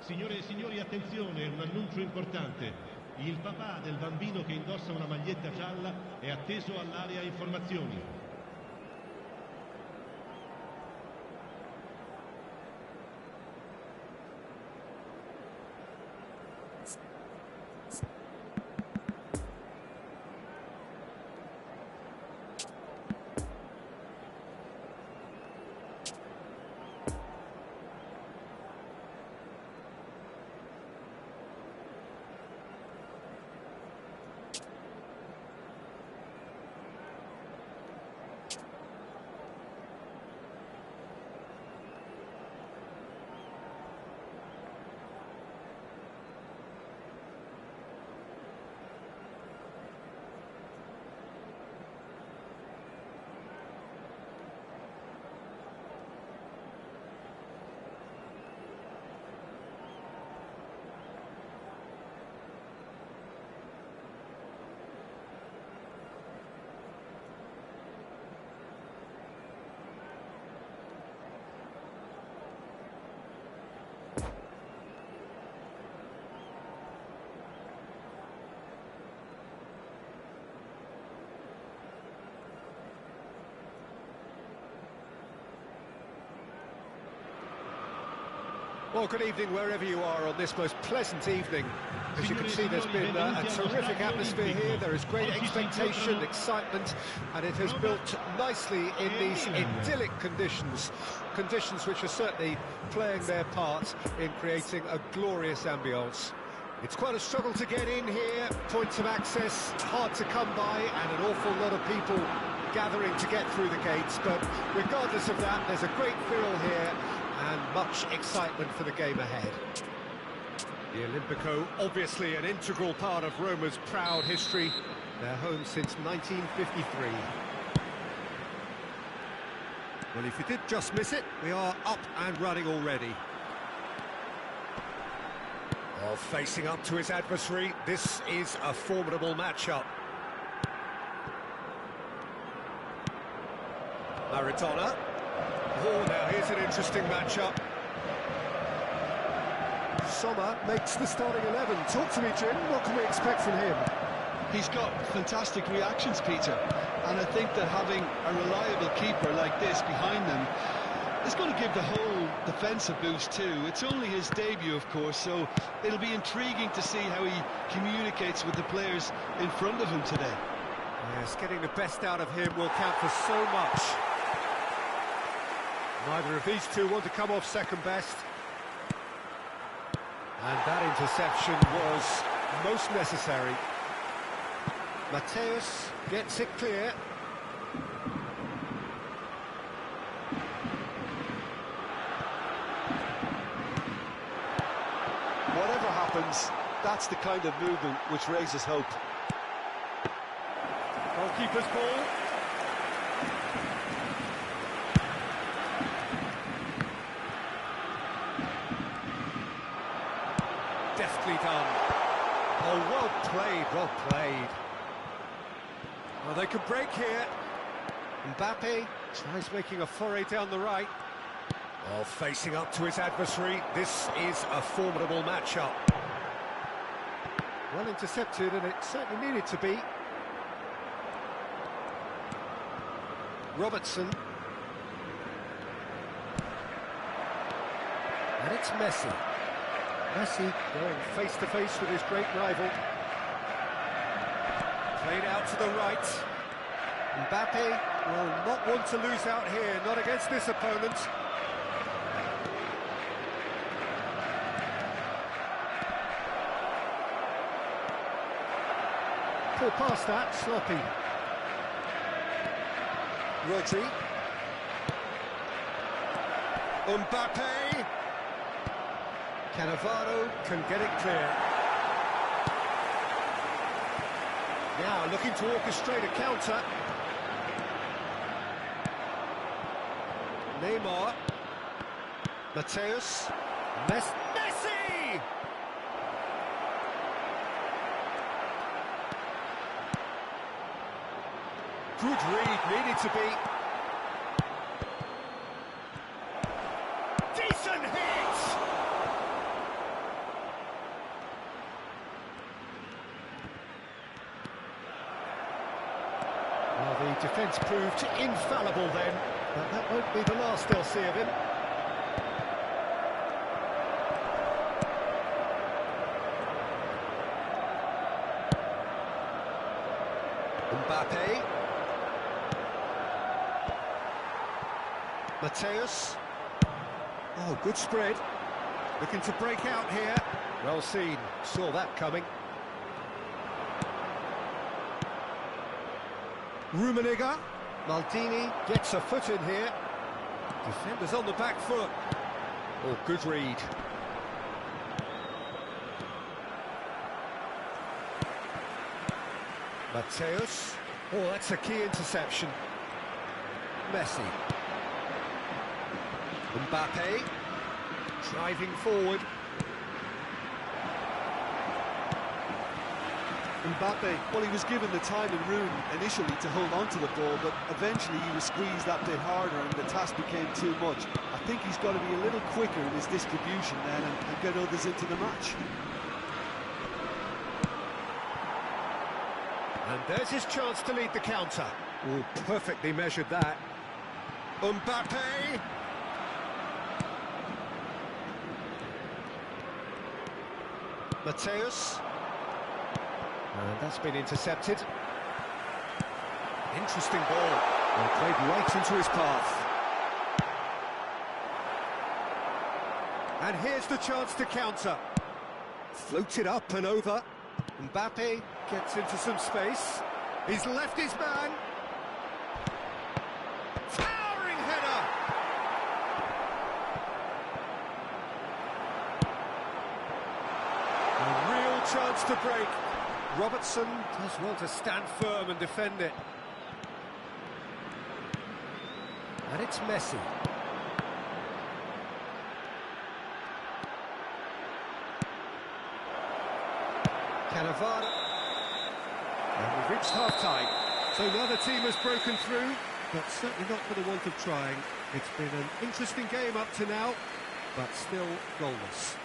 Signore e signori, attenzione, un annuncio importante. Il papà del bambino che indossa una maglietta gialla è atteso all'area informazioni. Well, good evening wherever you are on this most pleasant evening. As you can see, there's been a terrific atmosphere here. There is great expectation, excitement, and it has built nicely in these idyllic conditions. Conditions which are certainly playing their part in creating a glorious ambience. It's quite a struggle to get in here, points of access hard to come by, and an awful lot of people gathering to get through the gates. But regardless of that, there's a great feel here and much excitement for the game ahead. The Olimpico, obviously an integral part of Roma's proud history. They're home since 1953. Well, if you did just miss it, we are up and running already. Oh, facing up to his adversary, this is a formidable matchup. Maradona. Oh, now here's an interesting matchup. Sommer makes the starting 11. Talk to me, Jim. What can we expect from him? He's got fantastic reactions, Peter. And I think that having a reliable keeper like this behind them is going to give the whole defence a boost too. It's only his debut, of course, so it'll be intriguing to see how he communicates with the players in front of him today. Yes, getting the best out of him will count for so much. Neither of these two want to come off second best. And that interception was most necessary. Mateus gets it clear. Whatever happens, that's the kind of movement which raises hope. Goalkeeper's ball. Deftly done. Oh, well played, well played. Well, they could break here. Mbappe tries making a foray down the right. Oh, facing up to his adversary. This is a formidable matchup. Well intercepted, and it certainly needed to be. Robertson. And it's Messi. Messi going face-to-face with his great rival. Played out to the right. Mbappe will not want to lose out here, not against this opponent. Pull past that, sloppy. Rodri. Mbappe. Cannavaro can get it clear. Now looking to orchestrate a counter. Neymar. Mateus. Messi! Good read, needed to be. Decent hit! defence proved infallible then, but that won't be the last they'll see of him. Mbappe. Mateus. Oh, good spread. Looking to break out here. Well seen. Saw that coming. Rummenigge. Maldini gets a foot in here. Defenders on the back foot. Oh, good read. Mateus. Oh, that's a key interception. Messi. Mbappe. Driving forward. Mbappe, well, he was given the time and room initially to hold on to the ball, but eventually he was squeezed that bit harder and the task became too much. I think he's got to be a little quicker in his distribution then and get others into the match. And there's his chance to lead the counter. Oh, perfectly measured that. Mbappe! Mateus. And that's been intercepted. Interesting ball. And played right into his path. And here's the chance to counter. Floated up and over. Mbappe gets into some space. He's left his man. Towering header! A real chance to break. Robertson does well to stand firm and defend it. And it's Messi. Cannavaro. And we've reached half-time. So another team has broken through, but certainly not for the want of trying. It's been an interesting game up to now, but still goalless.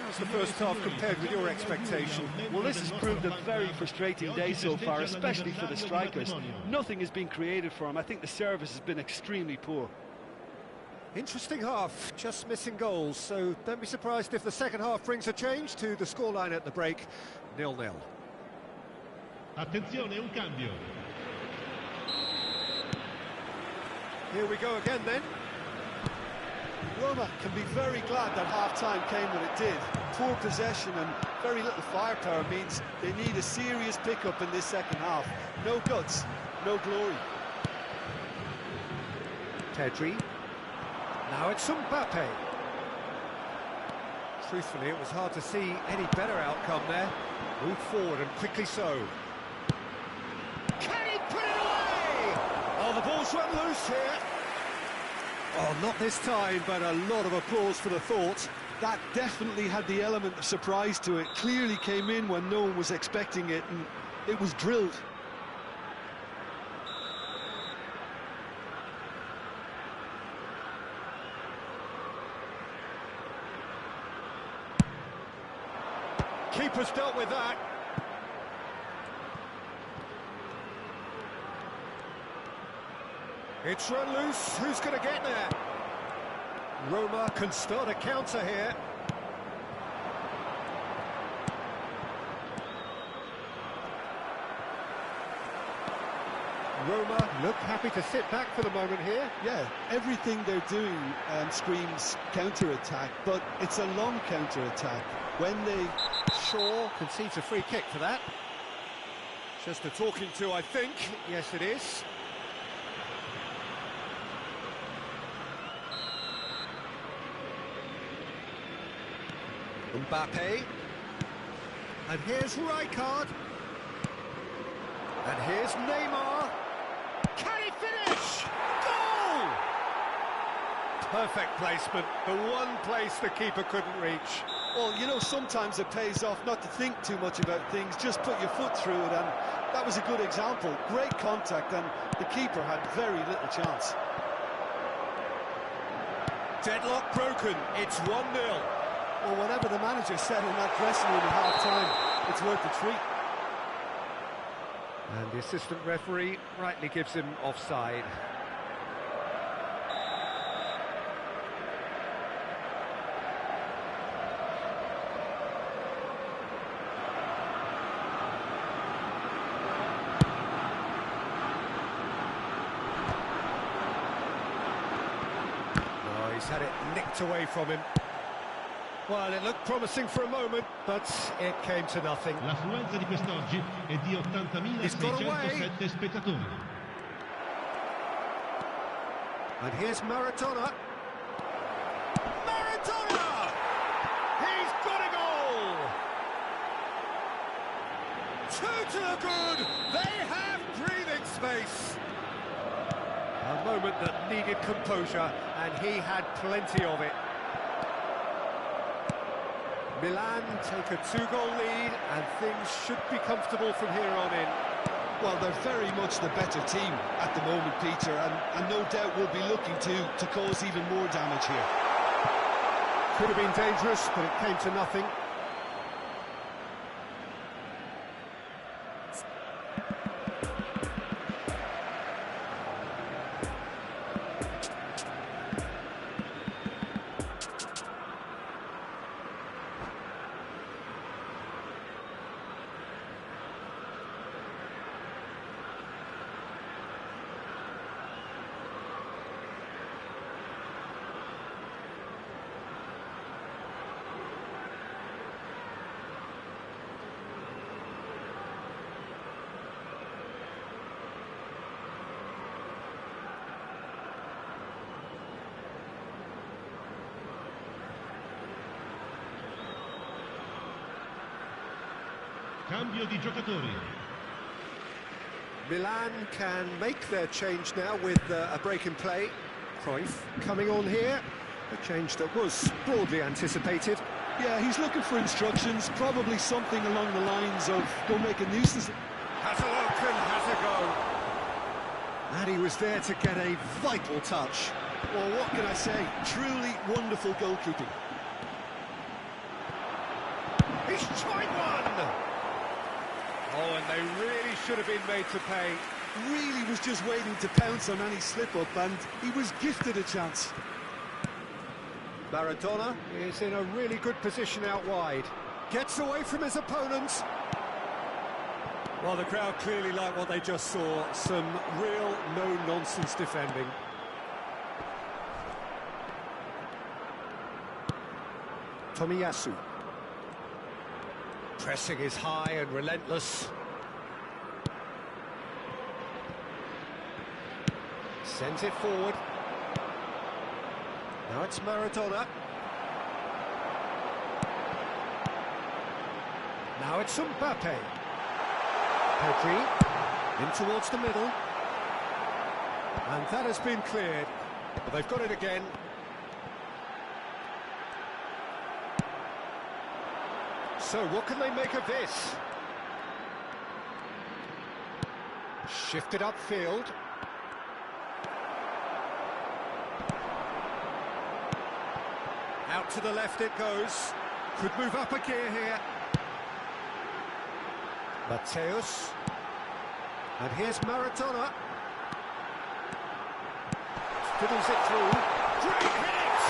How's the first half compared with your expectation? Well, this has proved a very frustrating day so far, especially for the strikers. Nothing has been created for them. I think the service has been extremely poor. Interesting half, just missing goals, so don't be surprised if the second half brings a change to the scoreline at the break, 0-0. Attenzione, un cambio. Here we go again then. Roma can be very glad that half-time came when it did. Poor possession and very little firepower means they need a serious pickup in this second half. No guts, no glory. Pedri. Now it's Mbappe. Truthfully, it was hard to see any better outcome there. Moved forward and quickly so. Can he put it away? Oh, the ball's run loose here. Oh, not this time, but a lot of applause for the thought. That definitely had the element of surprise to it. Clearly came in when no one was expecting it, and it was drilled. Keeper's dealt with that. It's run loose. Who's going to get there? Roma can start a counter here. Roma look happy to sit back for the moment here. Yeah, everything they're doing screams counter-attack, but it's a long counter-attack. When they... Shaw concedes a free kick for that. Just a talking to, I think. Yes, it is. Mbappe. And here's Rijkaard. And here's Neymar. Can he finish? Goal! Perfect placement. The one place the keeper couldn't reach. Well, you know, sometimes it pays off not to think too much about things, just put your foot through it, and that was a good example. Great contact, and the keeper had very little chance. Deadlock broken. It's 1-0. Well, whatever the manager said in that dressing room at half-time, it's worth the treat. And the assistant referee rightly gives him offside. Oh, he's had it nicked away from him. Well, it looked promising for a moment, but it came to nothing. L'affluenza di quest'oggi è di 80.607 spettatori. And here's Maradona. Maradona! He's got a goal! 2 to the good! They have breathing space! A moment that needed composure, and he had plenty of it. Milan take a 2-goal lead, and things should be comfortable from here on in. Well, they're very much the better team at the moment, Peter, and no doubt will be looking to cause even more damage here. Could have been dangerous, but it came to nothing. Cambio di giocatori. Milan can make their change now with a break in play. Cruyff coming on here, a change that was broadly anticipated. Yeah, he's looking for instructions, probably something along the lines of go make a nuisance. Has a look and has a go. And he was there to get a vital touch. Well, what can I say? Truly wonderful goalkeeping. He's tried one! Oh, and they really should have been made to pay. Really was just waiting to pounce on any slip-up, and he was gifted a chance. Maradona is in a really good position out wide. Gets away from his opponent. Well, the crowd clearly like what they just saw. Some real no-nonsense defending. Tomiyasu. Pressing is high and relentless. Sends it forward. Now it's Maradona. Now it's Mbappe. Pedri in towards the middle. And that has been cleared. But they've got it again. So what can they make of this? Shifted upfield. Out to the left it goes. Could move up a gear here. Mateus. And here's Maradona. Fiddles it through. Great hit!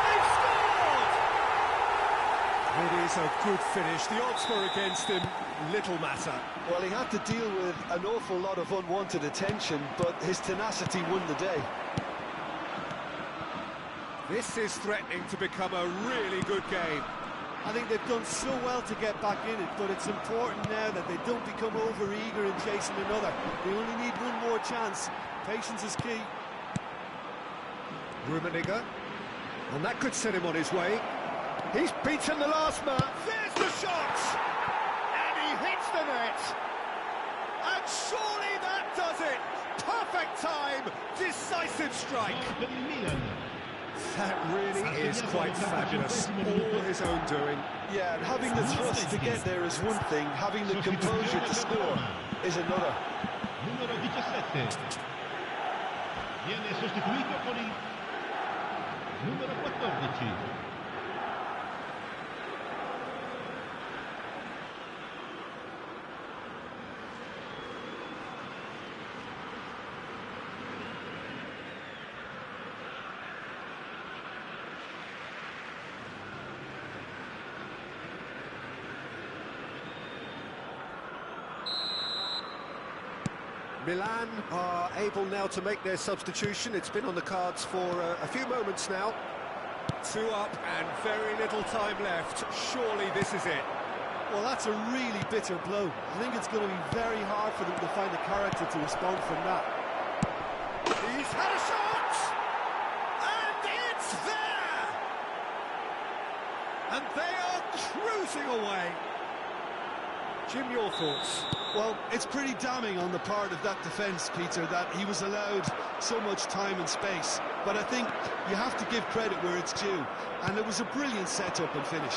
They've scored! It is a good finish. The odds were against him. Little matter. Well, he had to deal with an awful lot of unwanted attention, but his tenacity won the day. This is threatening to become a really good game. I think they've done so well to get back in it, but it's important now that they don't become over-eager in chasing another. They only need one more chance. Patience is key. Rummenigge. And that could set him on his way. He's beaten the last man. There's the shot! And he hits the net. And surely that does it. Perfect time. Decisive strike. Per il Milan. That really is quite fabulous. All his own doing. Yeah, and having the thrust to get there is one thing, having the composure to score is another. Numero 17. Viene sostituito con il numero 14. Milan are able now to make their substitution. It's been on the cards for a few moments now. 2 up and very little time left. Surely this is it. Well, that's a really bitter blow. I think it's going to be very hard for them to find the character to respond from that. He's had a shot! And it's there! And they are cruising away. Jim, your thoughts? Well, it's pretty damning on the part of that defence, Peter, that he was allowed so much time and space. But I think you have to give credit where it's due. And it was a brilliant set-up and finish.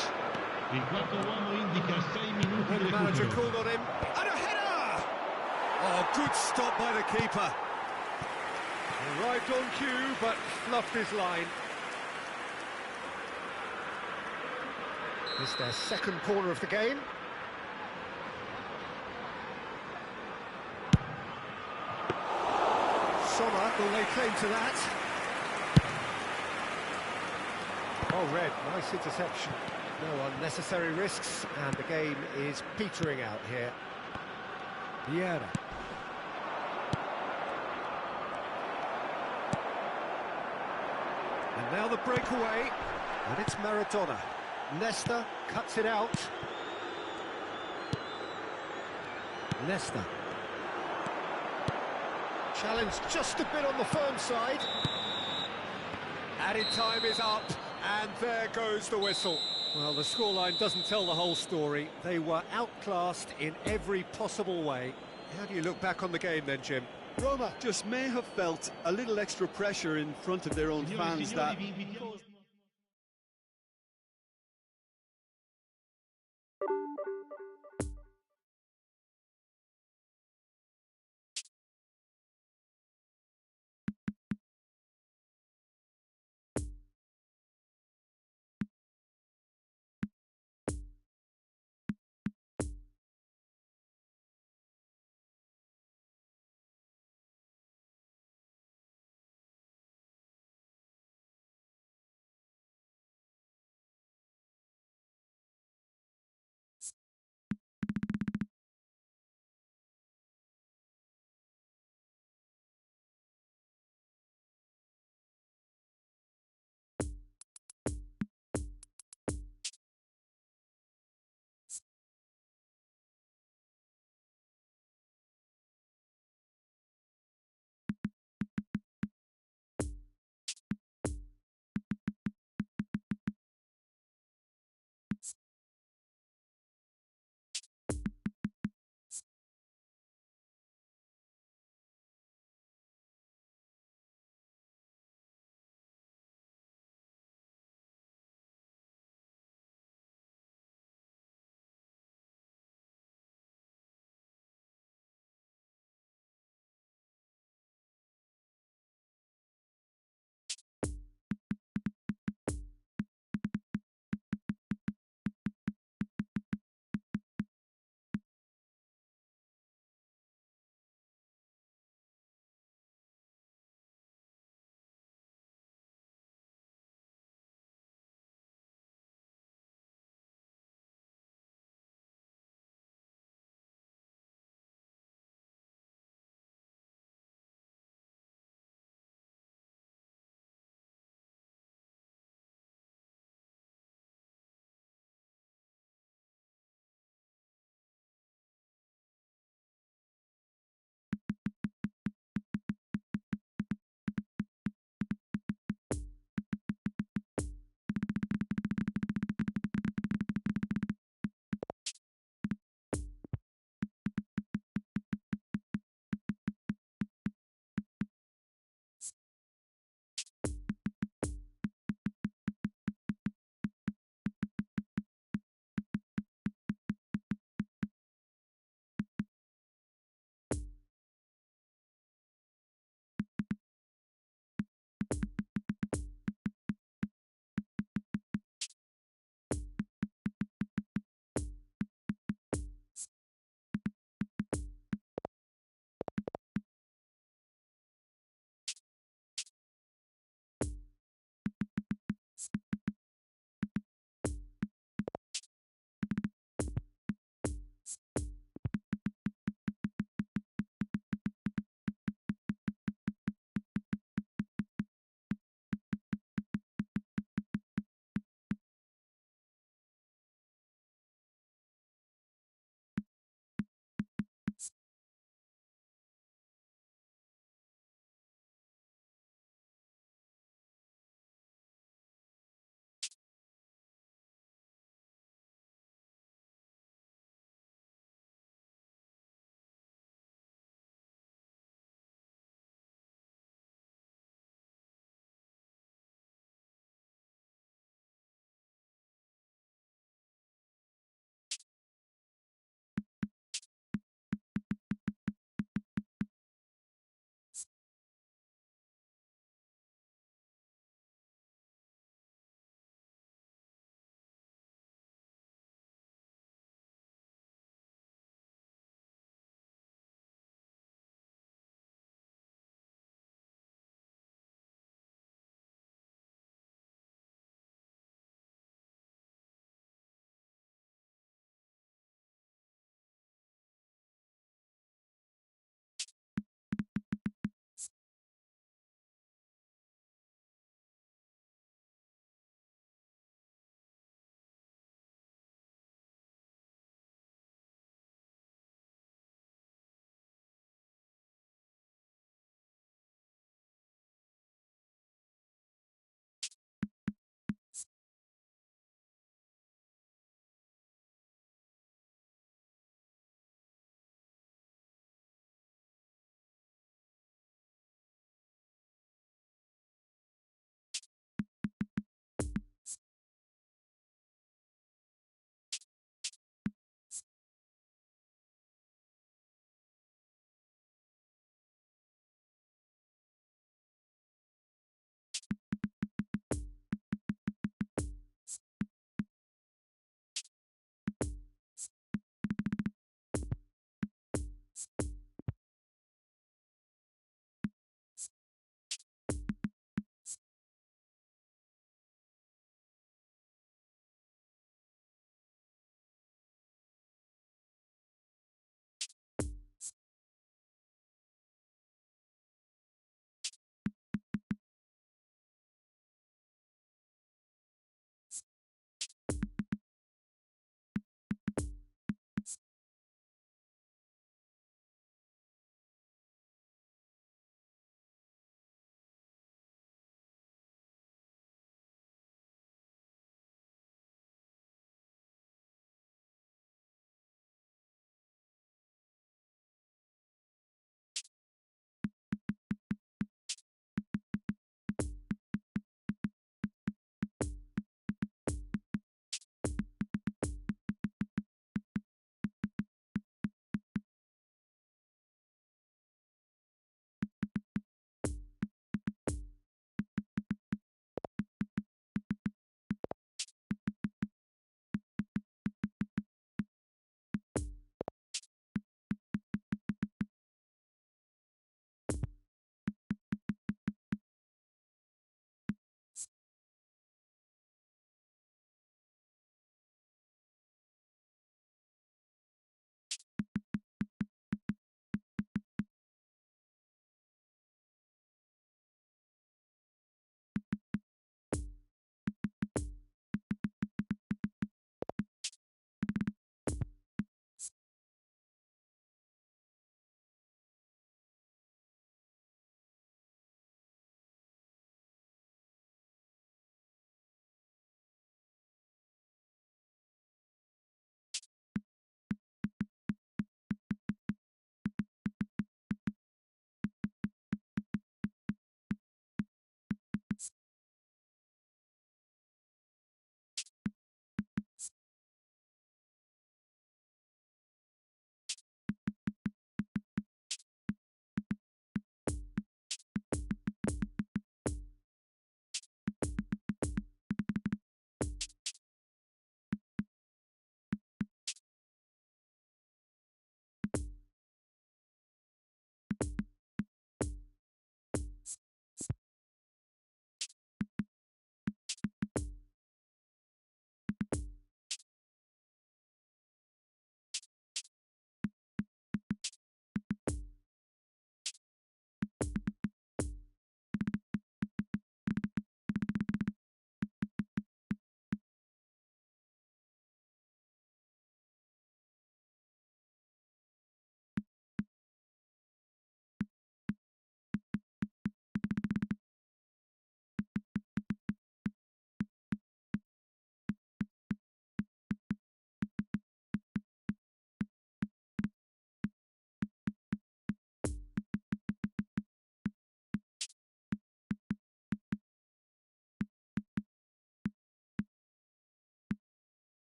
Il quarto uomo indica 6 minuti di The manager recupero. called on him. And a header! Oh, good stop by the keeper. Arrived on cue, but fluffed his line. It's their second corner of the game. Sommer will lay claim to that. Oh, Red, nice interception. No unnecessary risks, and the game is petering out here. Vieira. And now the breakaway, and it's Maradona. Nesta cuts it out. Nesta. Challenge just a bit on the firm side. Added time is up, and there goes the whistle. Well, the scoreline doesn't tell the whole story. They were outclassed in every possible way. How do you look back on the game then, Jim? Roma just may have felt a little extra pressure in front of their own fans that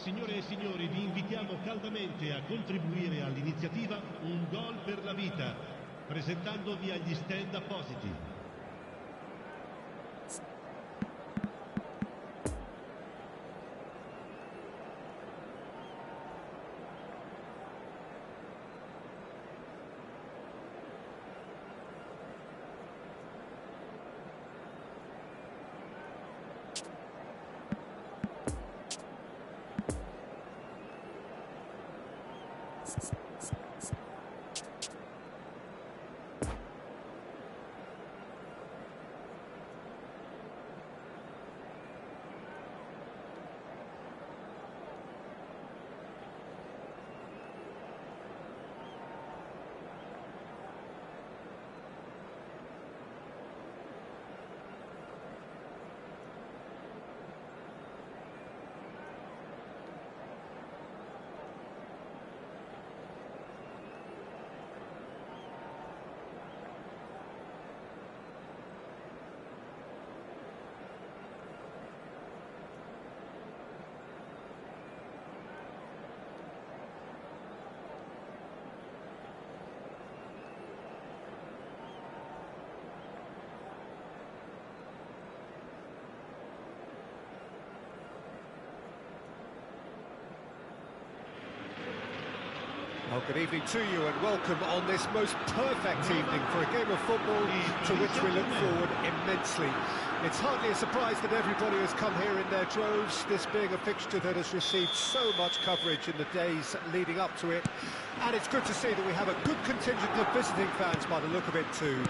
Signore e signori, vi invitiamo caldamente a contribuire all'iniziativa Un Gol per la Vita, presentandovi agli stand appositi. Well, good evening to you and welcome on this most perfect evening for a game of football to which we look forward immensely. It's hardly a surprise that everybody has come here in their droves, this being a fixture that has received so much coverage in the days leading up to it. And it's good to see that we have a good contingent of visiting fans by the look of it too.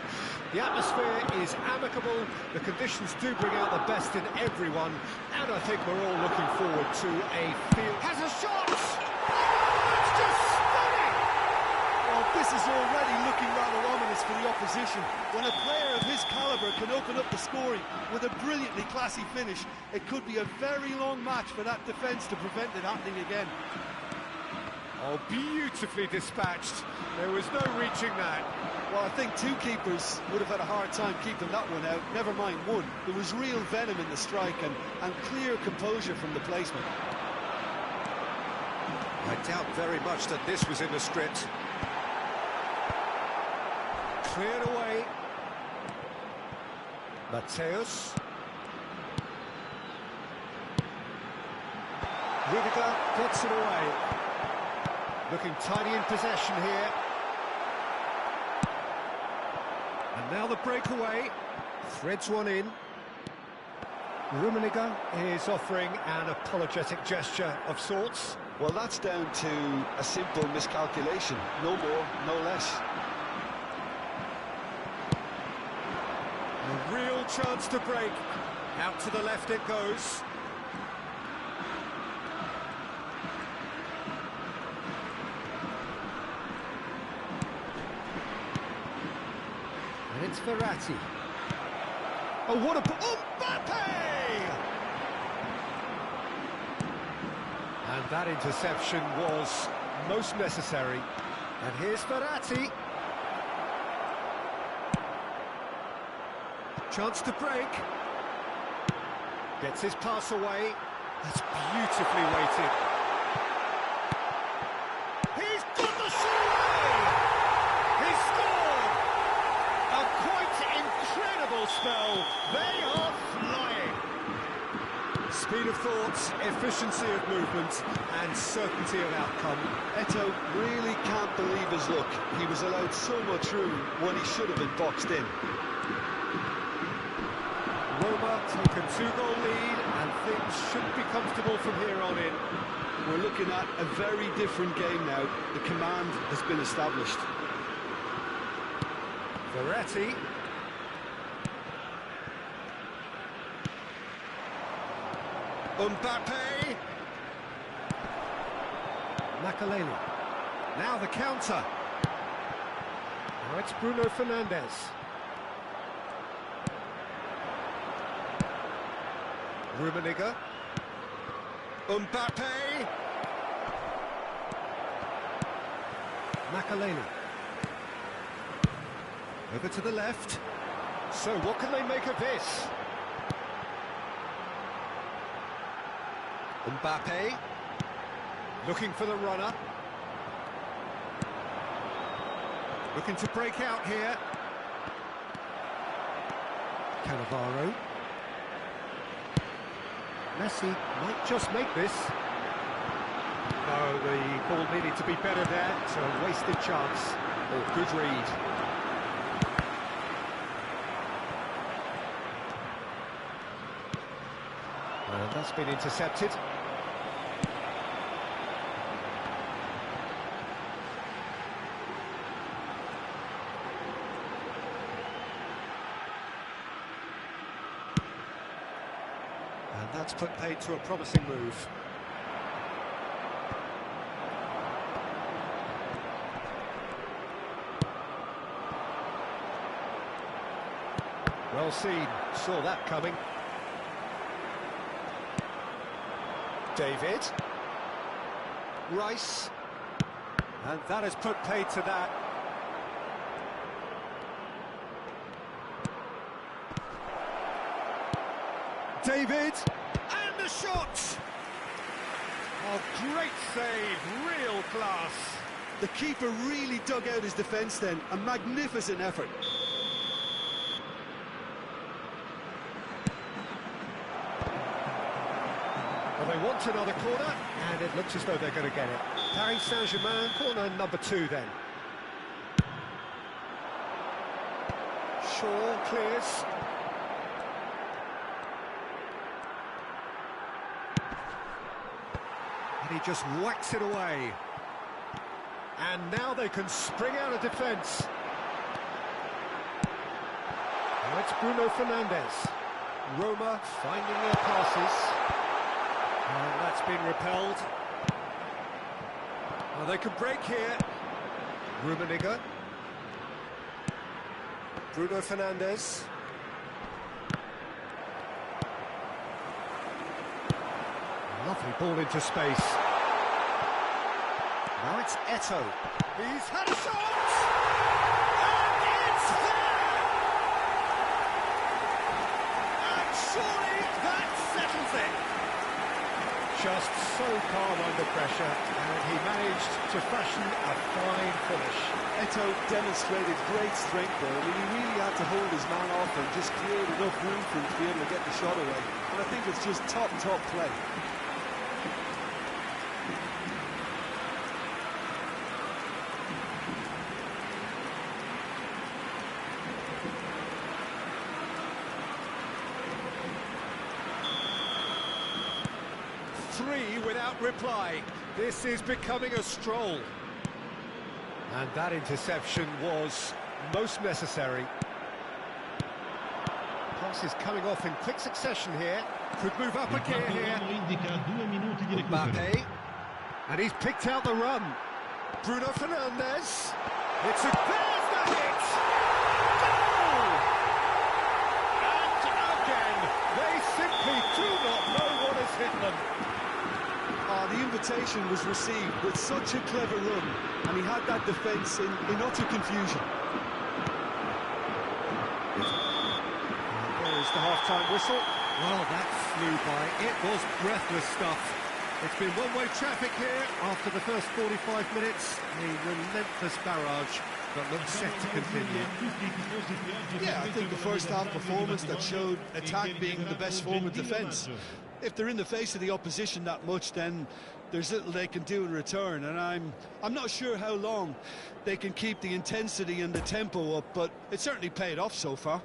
The atmosphere is amicable, the conditions do bring out the best in everyone, and I think we're all looking forward to a field... Has a shot! That's just stunning! Well, this is already looking rather ominous for the opposition. When a player of his calibre can open up the scoring with a brilliantly classy finish, it could be a very long match for that defence to prevent it happening again. Oh, beautifully dispatched. There was no reaching that. Well, I think two keepers would have had a hard time keeping that one out, never mind one. There was real venom in the strike and clear composure from the placement. I doubt very much that this was in the script. Cleared away. Mateus. Rudiger puts it away. Looking tidy in possession here. And now the breakaway. Threads one in. Rummenigge is offering an apologetic gesture of sorts. Well, that's down to a simple miscalculation. No more, no less. A real chance to break. Out to the left it goes. And it's Verratti. Oh, what a... Mbappe! And that interception was most necessary. And here's Verratti. Chance to break. Gets his pass away. That's beautifully weighted. He's got the shot away! He's scored! A quite incredible spell. They are flying. Speed of thought, efficiency of movement, and certainty of outcome. Eto'o really can't believe his luck. He was allowed so much room when he should have been boxed in. Roma take a 2-goal lead, and things should be comfortable from here on in. We're looking at a very different game now. The command has been established. Verratti. Mbappe. Makaleli. Now the counter. Now it's Bruno Fernandes. Rummenigge. Mbappe. Makaleli. Over to the left. So what can they make of this? Mbappe. Looking for the runner. Looking to break out here. Cannavaro. Messi might just make this. No, the ball needed to be better there. It's a wasted chance. Oh, good read. And that's been intercepted. And that's put paid to a promising move. Well seen, saw that coming. David. Rice. And that has put paid to that. David. And the shot! Oh, great save, real class. The keeper really dug out his defence then. A magnificent effort. Well, they want another corner, and it looks as though they're going to get it. Paris Saint-Germain, corner number 2 then. Shaw clears. And he just whacks it away. And now they can spring out of defence. Now it's Bruno Fernandes. Roma finding their passes. And that's been repelled. Well, they can break here. Rummenigge. Bruno Fernandes. Lovely ball into space. Now it's Eto'o. He's had a shot! And it's there! And surely that settles it. Just so calm under pressure, and he managed to fashion a fine finish. Eto'o demonstrated great strength there. I mean, he really had to hold his man off and just create enough room for him to be able to get the shot away. And I think it's just top play. Three without reply. This is becoming a stroll. And that interception was most necessary. Pass is coming off in quick succession here. Could move up a gear here. Mbappe. And he's picked out the run. Bruno Fernandes. It's a... There's the hit! Goal! And again, they simply do not know what has hit them. The invitation was received with such a clever run, and he had that defence in utter confusion. There's the half-time whistle. Well, that flew by. It was breathless stuff. It's been one-way traffic here after the first 45 minutes. A relentless barrage that looks set to continue. Yeah, I think the first half performance that showed attack being the best form of defence. If they're in the face of the opposition that much, then there's little they can do in return, and I'm not sure how long they can keep the intensity and the tempo up, but it certainly paid off so far.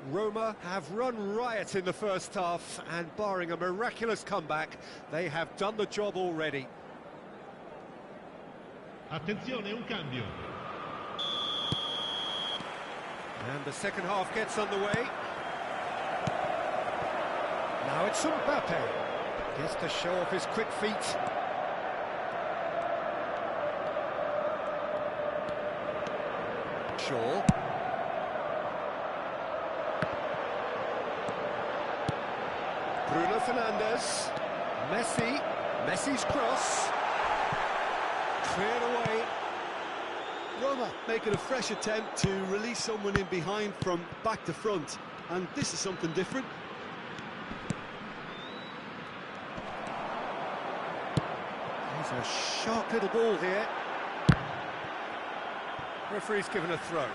Roma have run riot in the first half, and barring a miraculous comeback, they have done the job already. Attenzione, un cambio. And the second half gets underway. Now it's Mbappe. Gets to show off his quick feet. Shaw. Bruno Fernandes. Messi. Messi's cross. Cleared away. Roma making a fresh attempt to release someone in behind from back to front, and this is something different. It's a sharp little ball here. Referee's given a throw.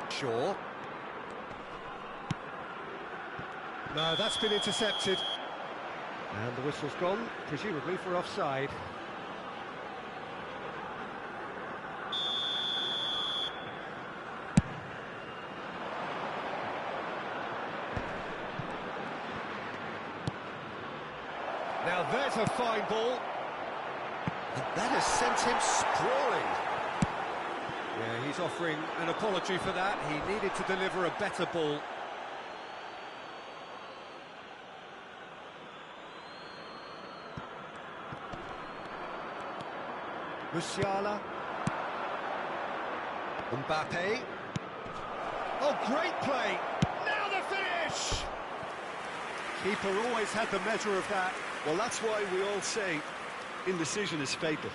Shaw. No, that's been intercepted. And the whistle's gone, presumably for offside. Now there's a fine ball. And that has sent him sprawling. Yeah, he's offering an apology for that. He needed to deliver a better ball. Musiala. Mbappe. Oh, great play. Now the finish! Keeper always had the measure of that. Well, that's why we all say indecision is fatal.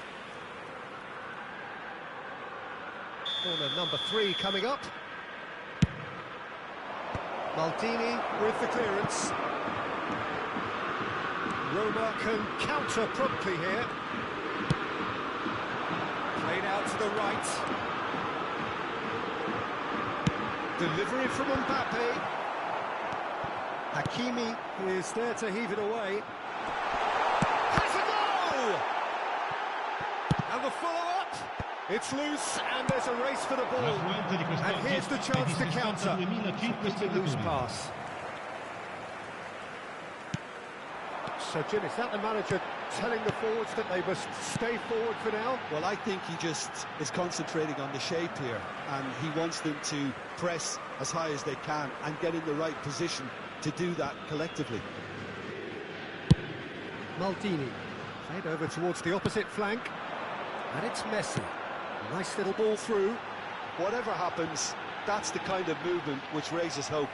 Corner number 3 coming up. Maldini with the clearance. Roma can counter promptly here. Played out to the right. Delivery from Mbappe. Hakimi is there to heave it away. Has a goal! And the follow-up. It's loose, and there's a race for the ball. And here's the chance to counter. It's a loose pass. So, Jim, is that the manager telling the forwards that they must stay forward for now? Well, I think he just is concentrating on the shape here, and he wants them to press as high as they can and get in the right position to do that collectively. Maldini played over towards the opposite flank, and it's Messi. Nice little ball through. Whatever happens, that's the kind of movement which raises hope.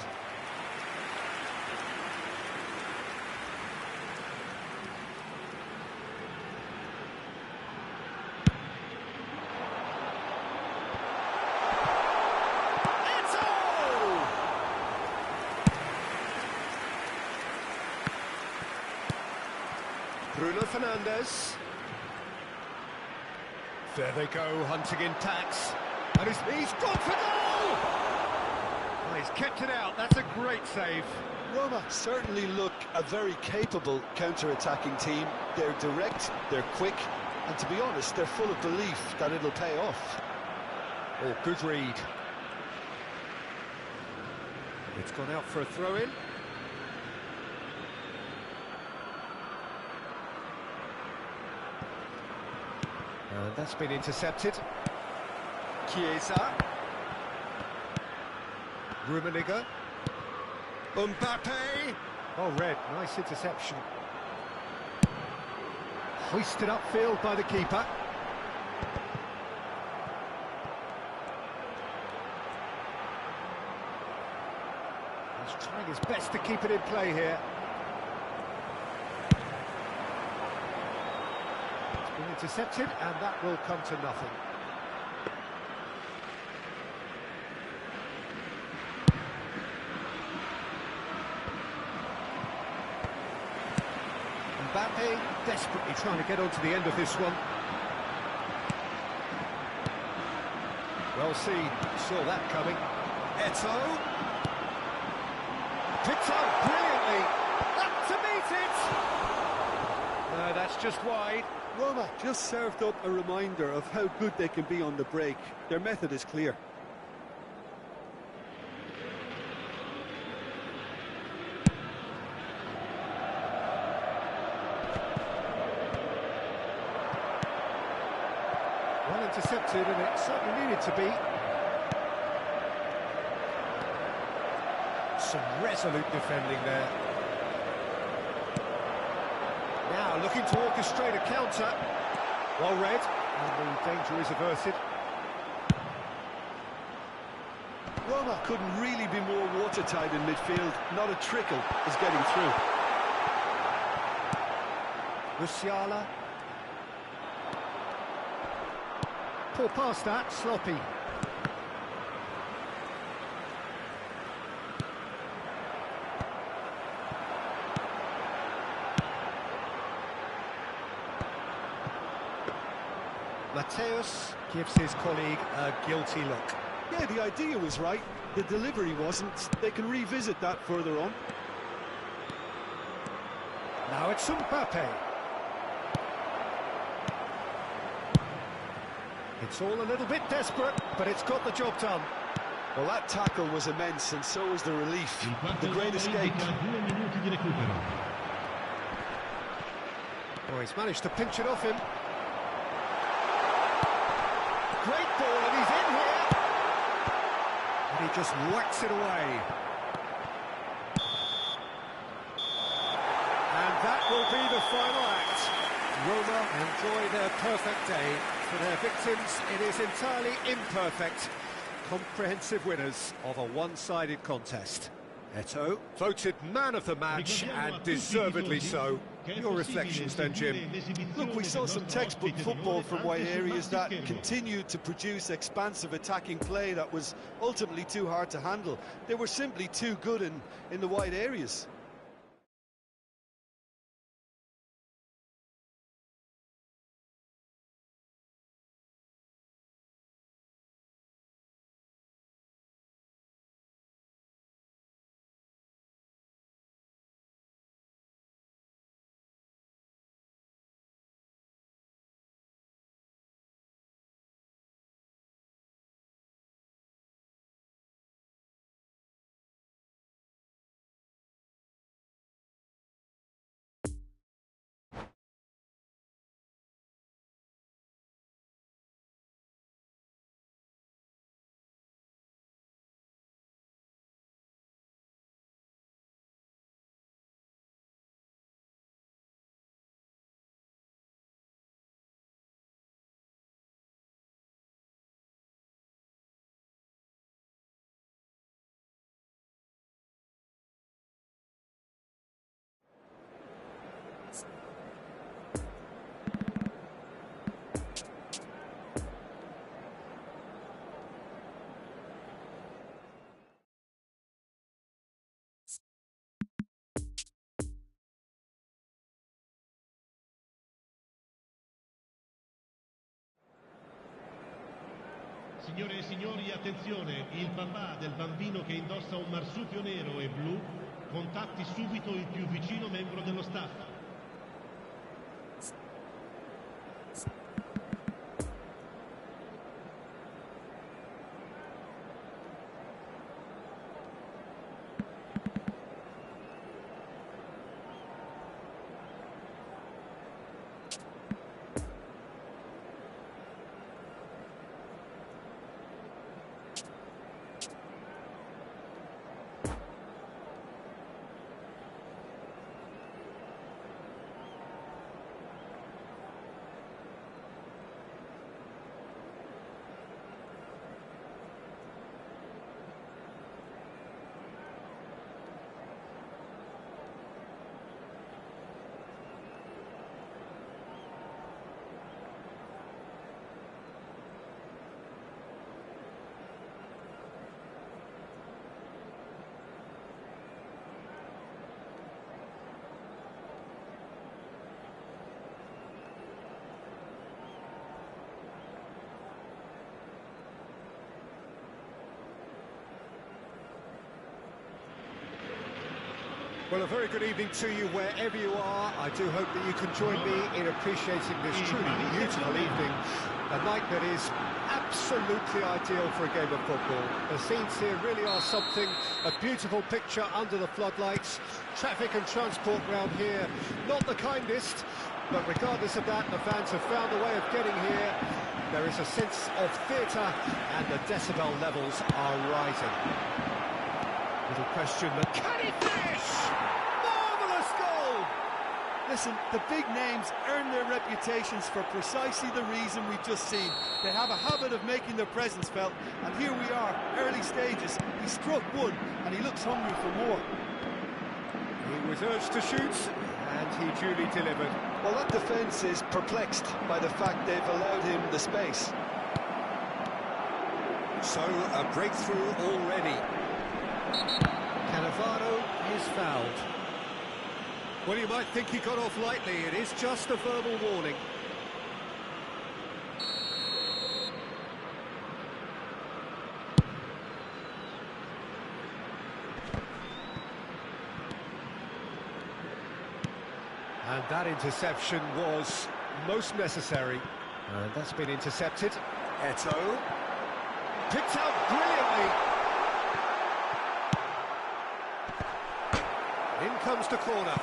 Bruno Fernandes. There they go, hunting in tacks. And he's gone for goal! Well, he's kept it out, that's a great save. Roma certainly look a very capable counter-attacking team. They're direct, they're quick, and to be honest, they're full of belief that it'll pay off. Oh, good read. It's gone out for a throw-in. And that's been intercepted. Chiesa. Rummenigge. Mbappe. Oh, red. Nice interception. Hoisted upfield by the keeper. He's trying his best to keep it in play here. Intercepted, and that will come to nothing. Mbappe desperately trying to get onto the end of this one. Well seen, saw that coming. Eto'o. Picked up brilliantly. Up to meet it! No, that's just wide. Roma just served up a reminder of how good they can be on the break. Their method is clear. Well intercepted, and it certainly needed to be. Some resolute defending there. Now looking to orchestrate a counter. Well read, and the danger is averted. Roma couldn't really be more watertight in midfield. Not a trickle is getting through. Musiala. Poor pass that, sloppy. Mateus gives his colleague a guilty look. Yeah, the idea was right, the delivery wasn't. They can revisit that further on. Now it's Mbappe. It's all a little bit desperate, but it's got the job done. Well, that tackle was immense, and so was the relief. The great escape. Oh, he's managed to pinch it off him. Great ball, and he's in here. And he just whacks it away. And that will be the final act. Roma enjoy their perfect day. For their victims, it is entirely imperfect. Comprehensive winners of a one-sided contest. Eto'o voted man of the match, and deservedly so. Your reflections then, Jim? Look, we saw some textbook football from wide areas that continued to produce expansive attacking play that was ultimately too hard to handle. They were simply too good in the wide areas. Signore e signori, attenzione, il papà del bambino che indossa un marsupio nero e blu contatti subito il più vicino membro dello staff. Well, a very good evening to you wherever you are. I do hope that you can join me in appreciating this truly beautiful evening. A night that is absolutely ideal for a game of football. The scenes here really are something, a beautiful picture under the floodlights. Traffic and transport round here, not the kindest, but regardless of that, the fans have found a way of getting here. There is a sense of theatre, and the decibel levels are rising. Little question, but can he finish? Marvellous goal! Listen, the big names earn their reputations for precisely the reason we've just seen. They have a habit of making their presence felt, and here we are, early stages. He struck one, and he looks hungry for more. He was urged to shoot, and he duly delivered. Well, that defence is perplexed by the fact they've allowed him the space. So, a breakthrough already. Cannavaro is fouled. Well, you might think he got off lightly. It is just a verbal warning. And that interception was most necessary. And that's been intercepted. Eto'o. Picked out brilliantly. In comes the corner.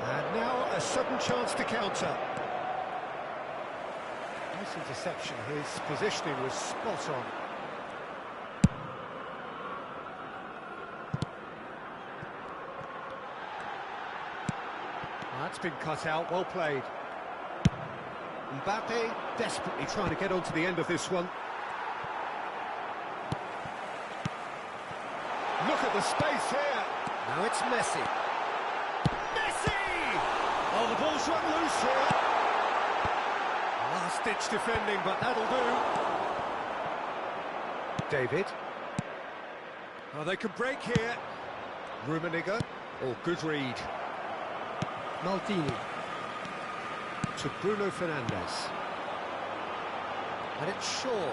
And now a sudden chance to counter. Nice interception. His positioning was spot on. That's been cut out, well played. Mbappe desperately trying to get onto the end of this one. Look at the space here. Now it's Messi. Messi! Oh, the ball's run loose here. Last-ditch defending, but that'll do. David. Oh, they could break here. Rummenigge. Oh, good read. Maldini to Bruno Fernandes, and it's Shaw.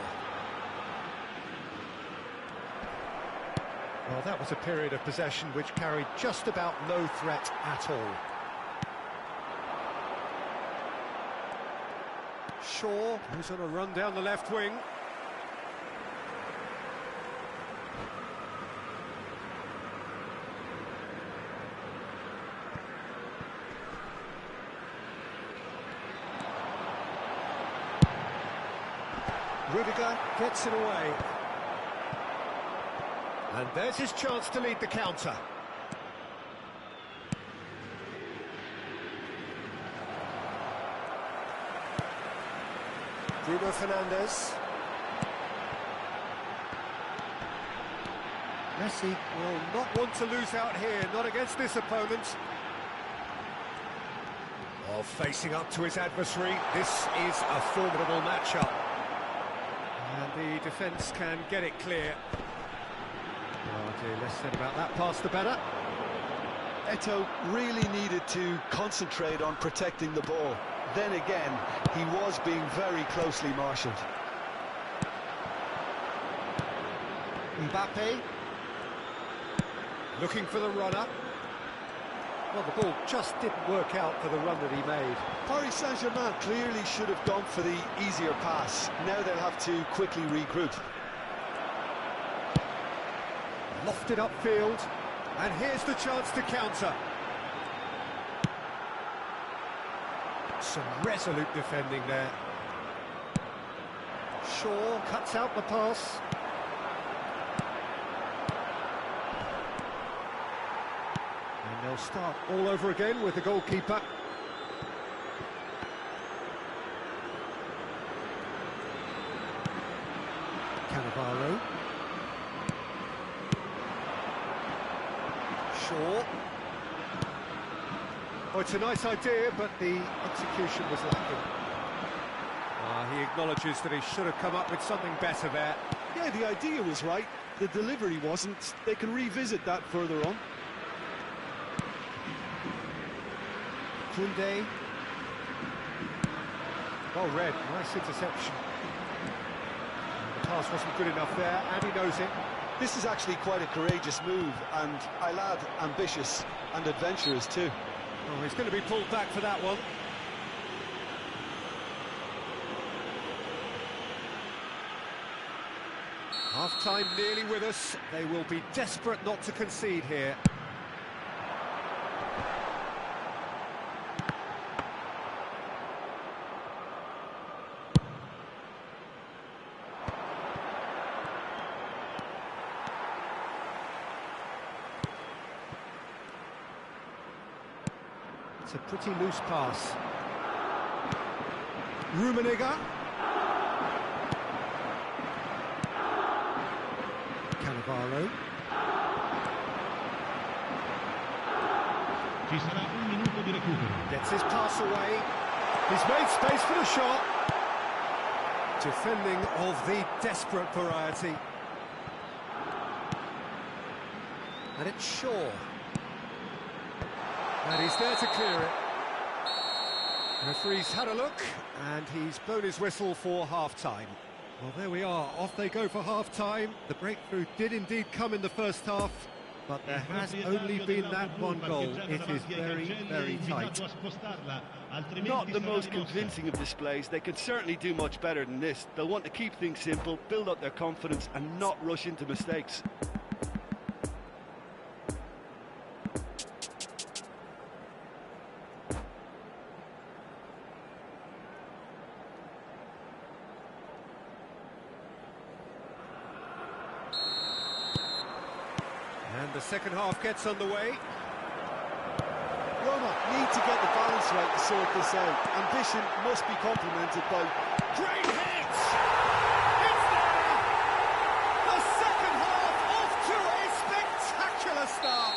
Well, that was a period of possession which carried just about no threat at all. Shaw, who's on a run down the left wing. Rudiger gets it away. And there's his chance to lead the counter. Bruno Fernandes. Messi will not want to lose out here, not against this opponent. Oh, facing up to his adversary, this is a formidable matchup. And the defence can get it clear. Oh dear, less said about that pass the better. Eto'o really needed to concentrate on protecting the ball. Then again, he was being very closely marshalled. Mbappe. Looking for the runner. Well, the ball just didn't work out for the run that he made. Paris Saint-Germain clearly should have gone for the easier pass. Now they'll have to quickly regroup. Lofted upfield, and here's the chance to counter. Some resolute defending there. Shaw cuts out the pass. And they'll start all over again with the goalkeeper. Cannavaro. Shaw. Oh, it's a nice idea, but the execution was lacking. He acknowledges that he should have come up with something better there. Yeah, the idea was right, the delivery wasn't. They can revisit that further on. Koundé. Well read, nice interception. The pass wasn't good enough there, and he knows it. This is actually quite a courageous move, and I'll add ambitious and adventurous too. Oh, he's going to be pulled back for that one. Half-time nearly with us. They will be desperate not to concede here. It's a pretty loose pass. Rummenigge. Cannavaro. Ci sarà un minuto di recupero. Gets his pass away. He's made space for the shot. Defending of the desperate variety. And it's Shaw. And he's there to clear it. The referee's had a look, and he's blown his whistle for half-time. Well, there we are, off they go for half-time. The breakthrough did indeed come in the first half, but there has only been that one goal. It is very, very tight. Not the most convincing of displays. They could certainly do much better than this. They'll want to keep things simple, build up their confidence, and not rush into mistakes. And the second half gets underway. Roma need to get the balance right to sort this out. Ambition must be complemented by Great hit! It's there! The second half off to a spectacular start!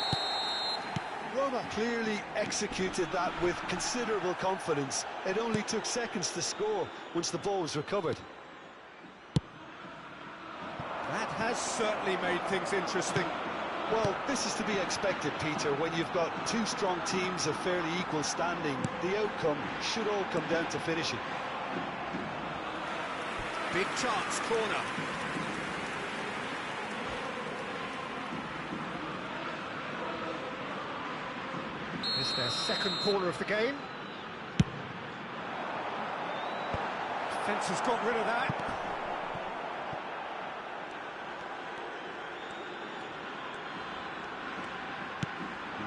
Roma clearly executed that with considerable confidence. It only took seconds to score once the ball was recovered. That has certainly made things interesting. Well, this is to be expected, Peter. When you've got two strong teams of fairly equal standing, the outcome should all come down to finishing. Big chance, corner. It's their second corner of the game. Defence has got rid of that.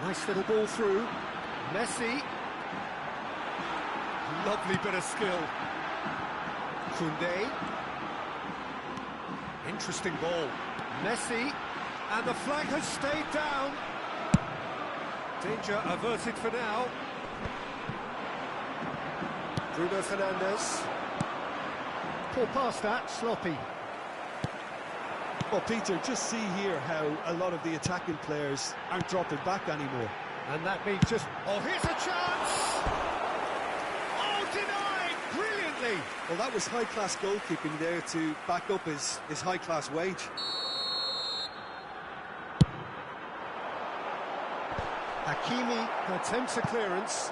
Nice little ball through. Messi. Lovely bit of skill. Koundé. Interesting ball. Messi. And the flag has stayed down. Danger averted for now. Bruno Fernandes. Poor pass that, sloppy. Well, Peter, just see here how a lot of the attacking players aren't dropping back anymore. And that means just... Oh, here's a chance! Oh, denied! Brilliantly! Well, that was high-class goalkeeping there to back up his high-class wage. Hakimi attempts a clearance.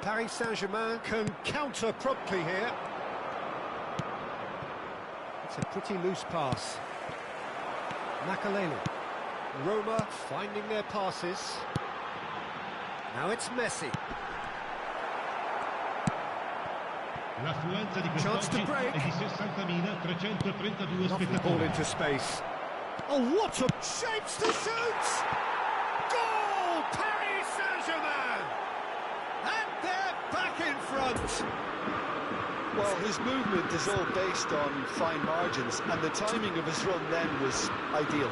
Paris Saint-Germain can counter promptly here. It's a pretty loose pass. Makaleli. Roma finding their passes. Now it's Messi. Chance to break. Lovely ball into space. Oh, what a shapes to shoot! Goal! Paris Saint-Germain! And they're back in front. Well, his movement is all based on fine margins, and the timing of his run then was ideal.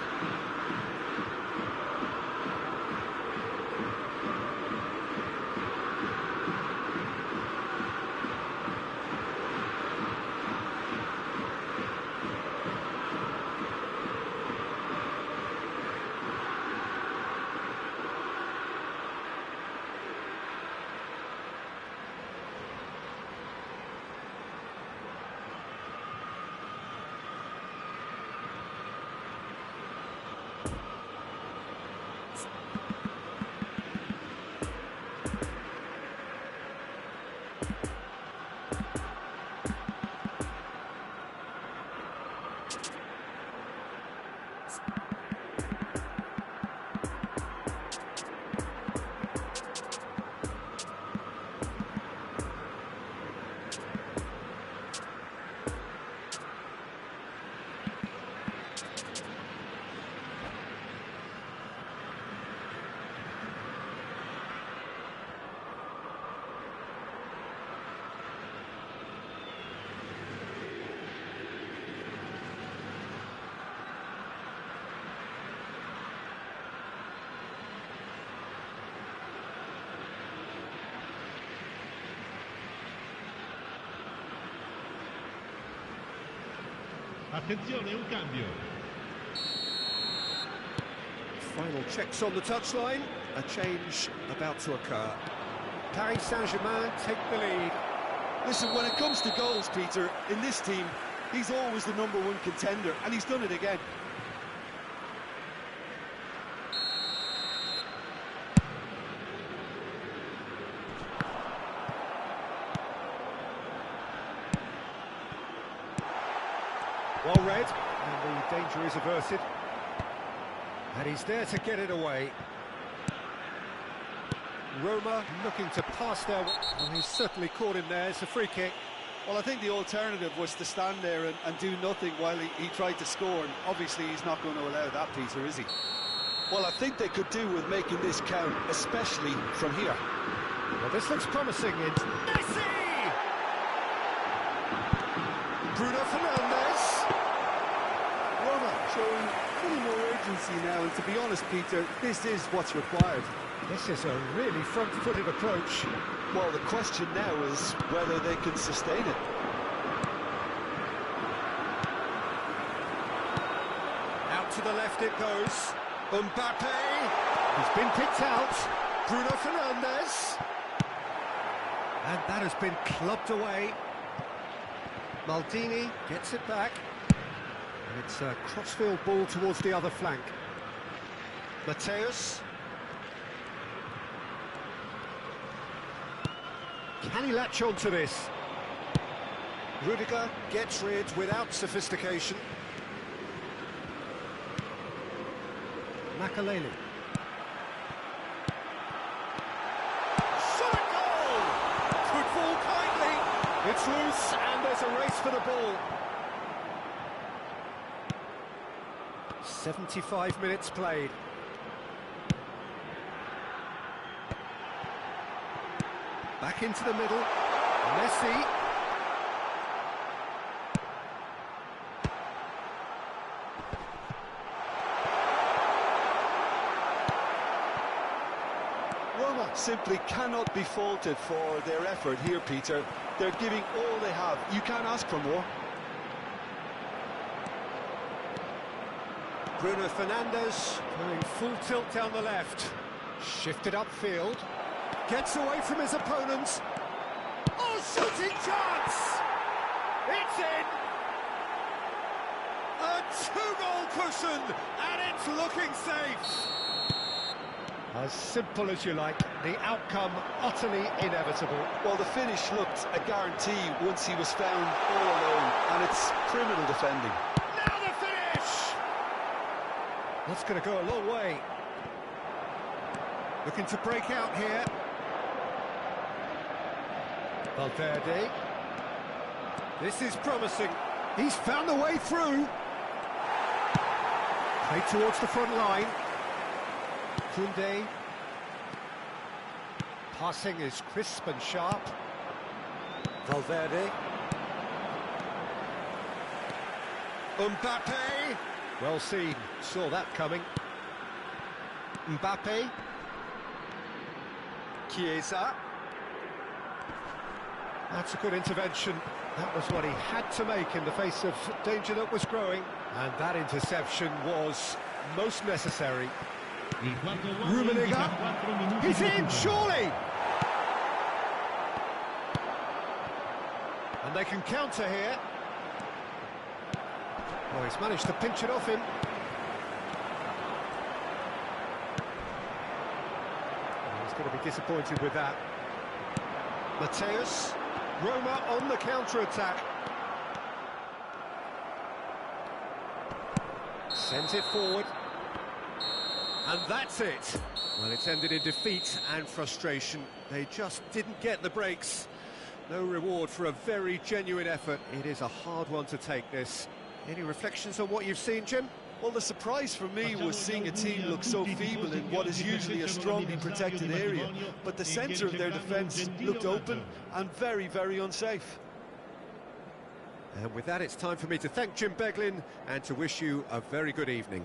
Attenzione, un cambio. Final checks on the touchline. A change about to occur. Paris Saint-Germain take the lead. Listen, when it comes to goals, Peter, in this team, he's always the #1 contender, and he's done it again. Well read, and the danger is averted. And he's there to get it away. Roma looking to pass there. Well, he's certainly caught him there. It's a free kick. Well, I think the alternative was to stand there and do nothing while he tried to score, and obviously he's not going to allow that, Peter, is he? Well, I think they could do with making this count, especially from here. Well, this looks promising. It's Messi! Bruno Fernandes. Roma showing pretty more urgency now, and to be honest, Peter, this is what's required. This is a really front-footed approach. Well, the question now is whether they can sustain it. Out to the left it goes. Mbappe. He's been picked out. Bruno Fernandes. And that has been clubbed away. Maldini gets it back. And it's a crossfield ball towards the other flank. Mateus. Can he latch on to this? Rudiger gets rid without sophistication. Makaleli. Shot goal! Could fall kindly. It's loose and there's a race for the ball. 75 minutes played. Back into the middle. Messi. Roma simply cannot be faulted for their effort here, Peter. They're giving all they have. You can't ask for more. Bruno Fernandes going full tilt down the left. Shifted upfield. Gets away from his opponents. Oh, shooting chance! It's in! A two-goal cushion, and it's looking safe. As simple as you like, the outcome utterly inevitable. Well, the finish looked a guarantee once he was found all alone, and it's criminal defending. Now the finish! That's going to go a long way. Looking to break out here. Valverde. This is promising. He's found the way through. Play towards the front line. Koundé. Passing is crisp and sharp. Valverde. Mbappe. Well seen. Saw that coming. Mbappe. Chiesa. That's a good intervention. That was what he had to make in the face of danger that was growing. And that interception was most necessary. Rummenigge. He's in, surely! And they can counter here. Oh, he's managed to pinch it off him. He's going to be disappointed with that. Mateus. Roma on the counter-attack. Sends it forward. And that's it. Well, it's ended in defeat and frustration. They just didn't get the breaks. No reward for a very genuine effort. It is a hard one to take, this. Any reflections on what you've seen, Jim? Well, the surprise for me was seeing a team look so feeble in what is usually a strongly protected area, but the centre of their defence looked open and very, very unsafe. And with that, it's time for me to thank Jim Beglin and to wish you a very good evening.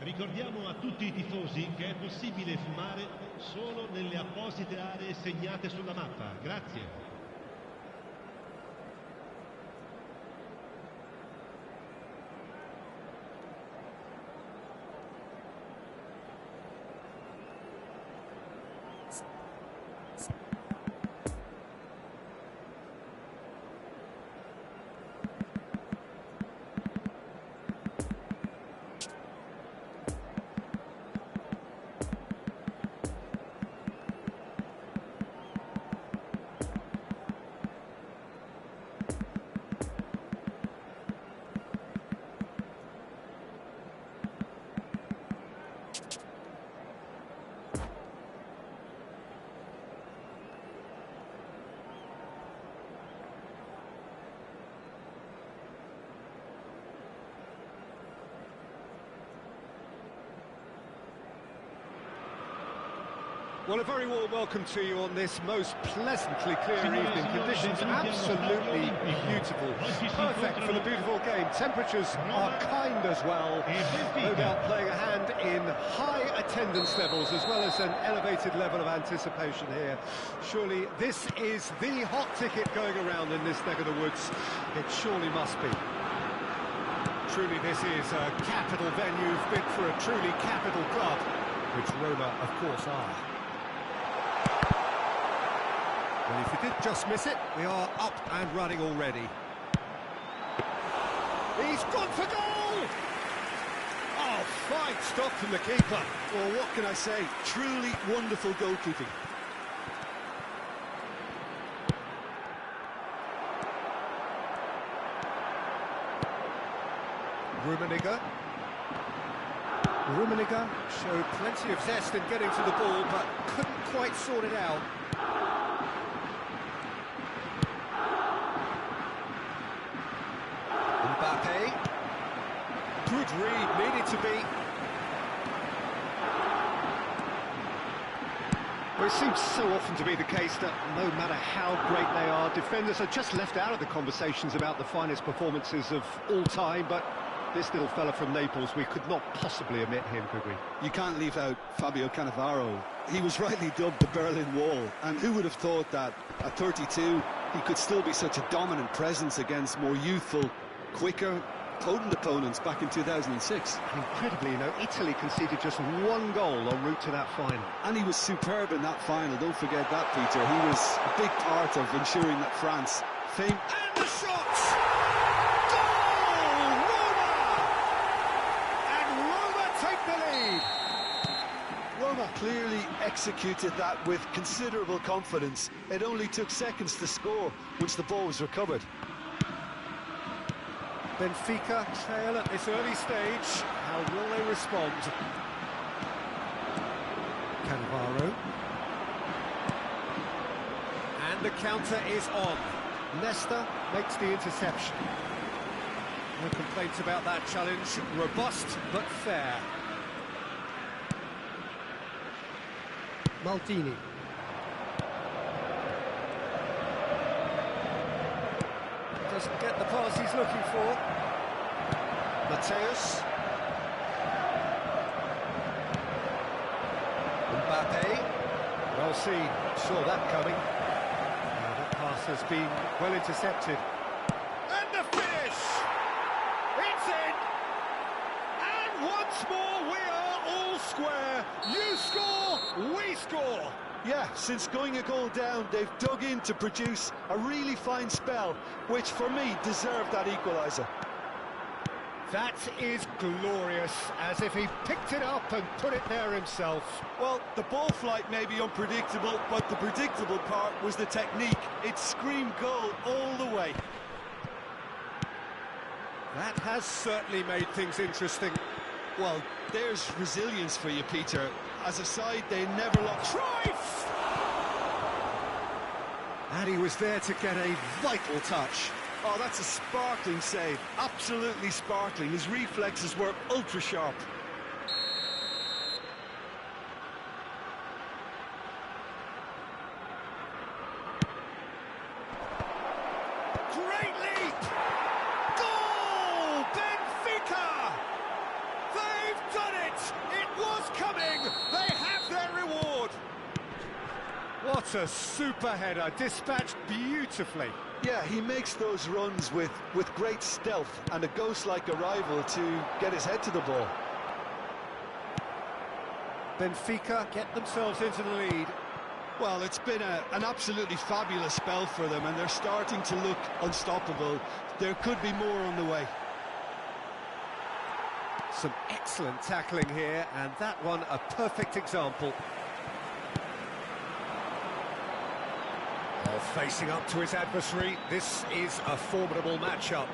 Ricordiamo a tutti i tifosi che è possibile fumare solo nelle apposite aree segnate sulla mappa. Grazie. Well, a very warm welcome to you on this most pleasantly clear evening. Conditions absolutely beautiful. Perfect for the beautiful game. Temperatures are kind as well. No doubt playing a hand in high attendance levels as well as an elevated level of anticipation here. Surely this is the hot ticket going around in this neck of the woods. It surely must be. Truly this is a capital venue fit for a truly capital club, which Roma, of course, are. Well, if you did just miss it, we are up and running already. He's gone for goal! Oh, fine stop from the keeper. Well, what can I say? Truly wonderful goalkeeping. Rummenigge. Rummenigge showed plenty of zest in getting to the ball, but couldn't quite sort it out. Mbappe. Good read, needed to be. Well, it seems so often to be the case that no matter how great they are, defenders are just left out of the conversations about the finest performances of all time, but this little fella from Naples, we could not possibly omit him, could we? You can't leave out Fabio Cannavaro. He was rightly dubbed the Berlin Wall, and who would have thought that at 32 he could still be such a dominant presence against more youthful, quicker, potent opponents back in 2006. And incredibly, you know, Italy conceded just one goal en route to that final. And he was superb in that final, don't forget that, Peter. He was a big part of ensuring that France fame... And the shot! Goal! Roma! And Roma take the lead! Roma clearly executed that with considerable confidence. It only took seconds to score once the ball was recovered. Benfica trail at this early stage. How will they respond? Cannavaro. And the counter is on. Nesta makes the interception. No complaints about that challenge. Robust but fair. Maldini. Doesn't get the pass he's looking for. Mateus. Mbappe. Well seen, saw that coming. Now that pass has been well intercepted. And the finish! It's in! And once more we are all square. You score, we score! Yeah, since going a goal down, they've dug in to produce a really fine spell, which for me deserved that equaliser. That is glorious, as if he picked it up and put it there himself. Well, the ball flight may be unpredictable, but the predictable part was the technique. It screamed goal all the way. That has certainly made things interesting. Well, there's resilience for you, Peter. As a side, they never lost. Cruyff! And he was there to get a vital touch. Oh, that's a sparkling save. Absolutely sparkling. His reflexes were ultra-sharp. Great leap! Goal! Benfica! They've done it! It was coming! They have their reward! What a super header, dispatched beautifully. Yeah, he makes those runs with great stealth and a ghost-like arrival to get his head to the ball. Benfica get themselves into the lead. Well, it's been an absolutely fabulous spell for them, and they're starting to look unstoppable. There could be more on the way. Some excellent tackling here, and that one a perfect example. Well, facing up to his adversary, this is a formidable matchup.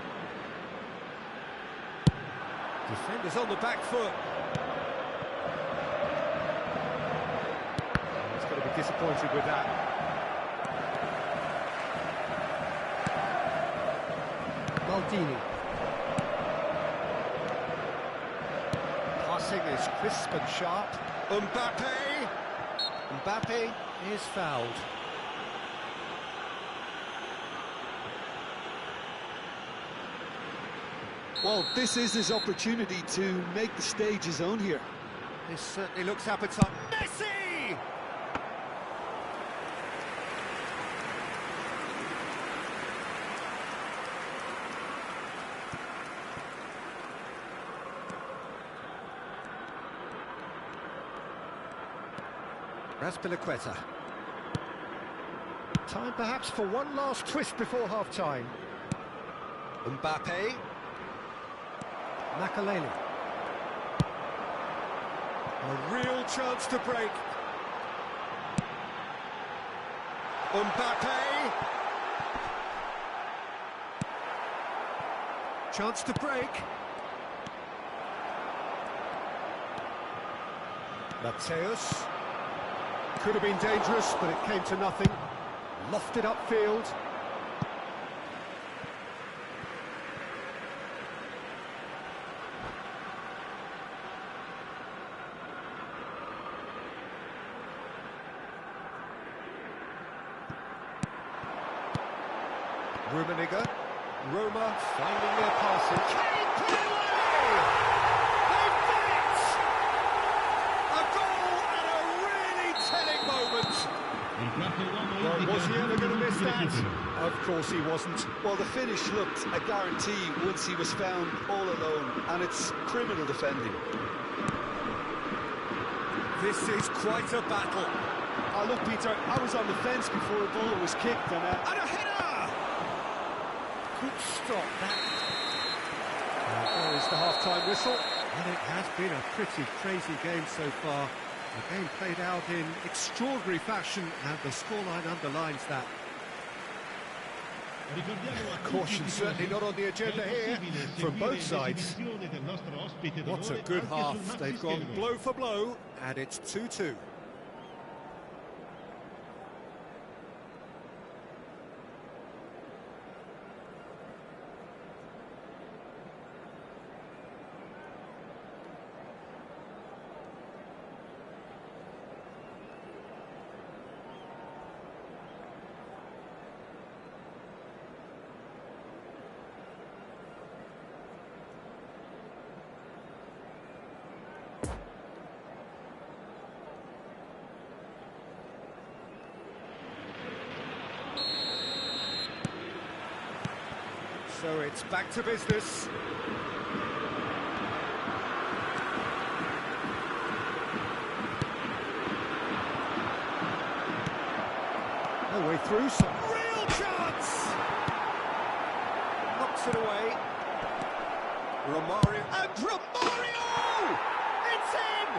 Defenders on the back foot. He's got to be disappointed with that. Maldini. Passing is crisp and sharp. Mbappe! Mbappe is fouled. Well, this is his opportunity to make the stage his own here. This certainly looks appetite. Messi! Raspilicueta. Time perhaps for one last twist before half-time. Mbappe. Makaleli. A real chance to break. Mbappe. Chance to break. Mateus. Could have been dangerous, but it came to nothing. Lofted upfield. Rummenigge. Roma finding their passage. Kane put it away! They've done it! A goal at a really telling moment. Well, was he ever going to miss that? Of course he wasn't. Well, the finish looked a guarantee once he was found all alone, and it's criminal defending. This is quite a battle. Oh, look, Peter, I was on the fence before the ball was kicked, and a header! Good stop, that. There is the half-time whistle. And it has been a pretty crazy game so far. The game played out in extraordinary fashion, and the scoreline underlines that. Caution certainly not on the agenda here from both sides. What a good half. They've gone blow for blow, and it's 2-2. So it's back to business. No way through, some real chance! Knocks it away. Romario. And Romario! It's in!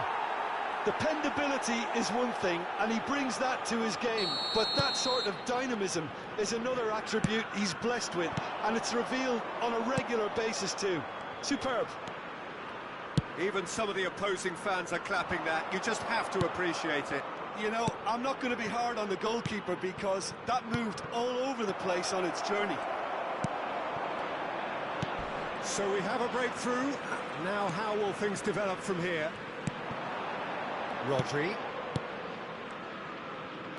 Dependability is one thing, and he brings that to his game, but that sort of dynamism is another attribute he's blessed with, and it's revealed on a regular basis too. Superb. Even some of the opposing fans are clapping that. You just have to appreciate it. you know, I'm not going to be hard on the goalkeeper because that moved all over the place on its journey. So we have a breakthrough. Now how will things develop from here? Rodri.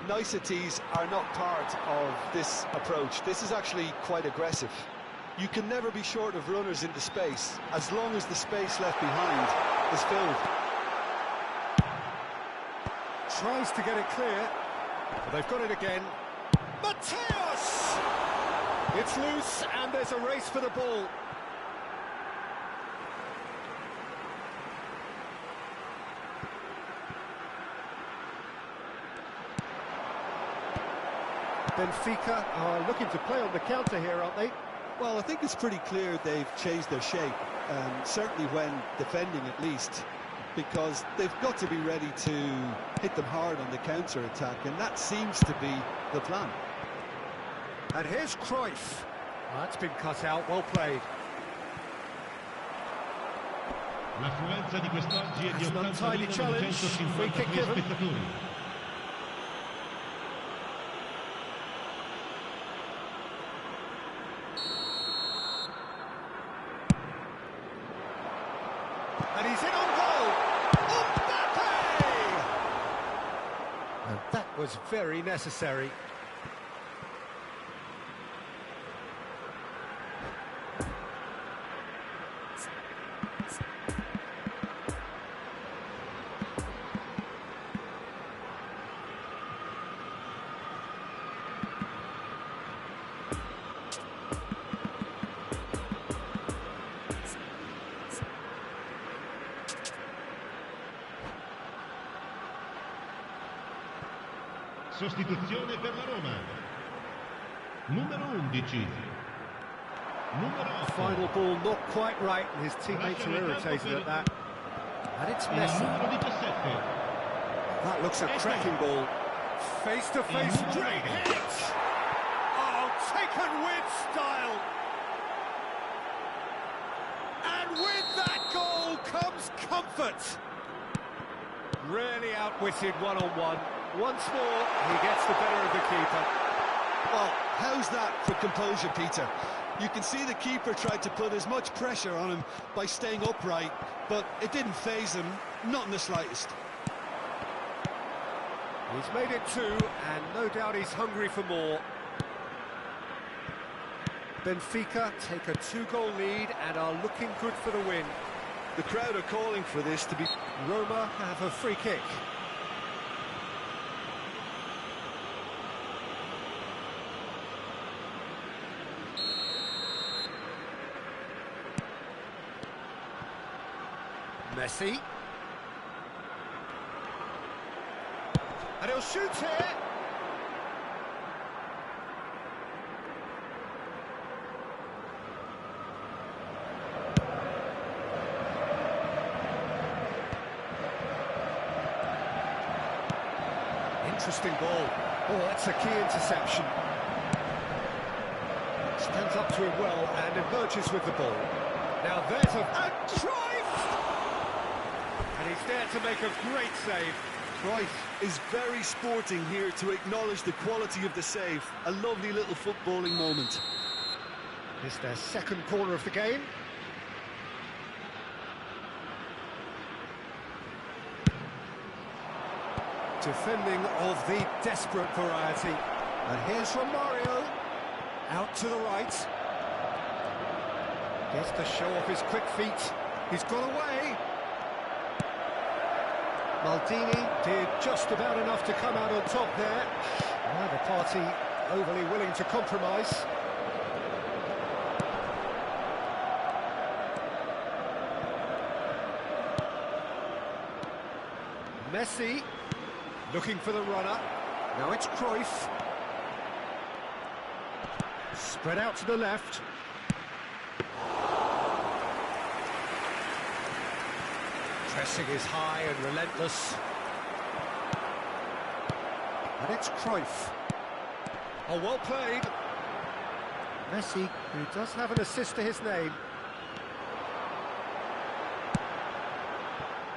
Niceties are not part of this approach. This is actually quite aggressive. You can never be short of runners into space, as long as the space left behind is filled. Tries to get it clear. But they've got it again. Mateus! It's loose, and there's a race for the ball. Benfica are looking to play on the counter here, aren't they? Well, I think it's pretty clear they've changed their shape, certainly when defending at least, because they've got to be ready to hit them hard on the counter-attack, and that seems to be the plan. And here's Cruyff. That's been cut out, well played. L'affluenza di quest'oggi è di An untidy challenge, free kick given. spettatori. And he's in on goal! Mbappe! And that was very necessary. Sostituzione per la Roma. Numero 11. Numero 8. Final ball not quite right, and his teammates are irritated at that. And it's Messi. Numero 17. That looks a cracking ball. Face to face, straight hit! Oh, taken with style! And with that goal comes comfort! Really outwitted one-on-one. Once more, he gets the better of the keeper. Well, how's that for composure, Peter? You can see the keeper tried to put as much pressure on him by staying upright, but it didn't faze him, not in the slightest. He's made it 2, and no doubt he's hungry for more. Benfica take a 2-goal lead and are looking good for the win. The crowd are calling for this to be... Roma have a free kick. Messi. And he'll shoot here. Interesting ball. Oh, that's a key interception. Stands up to it well and emerges with the ball. Now there's a Cruyff! And he's there to make a great save. Cruyff is very sporting here to acknowledge the quality of the save. A lovely little footballing moment. It's their second corner of the game. Defending of the desperate variety. And here's Romario. Out to the right. Gets to show off his quick feet. He's got away. Maldini did just about enough to come out on top there. Neither party overly willing to compromise. Messi looking for the runner. Now it's Cruyff. Spread out to the left. Pressing is high and relentless. And it's Cruyff. Oh, well played. Messi, who does have an assist to his name.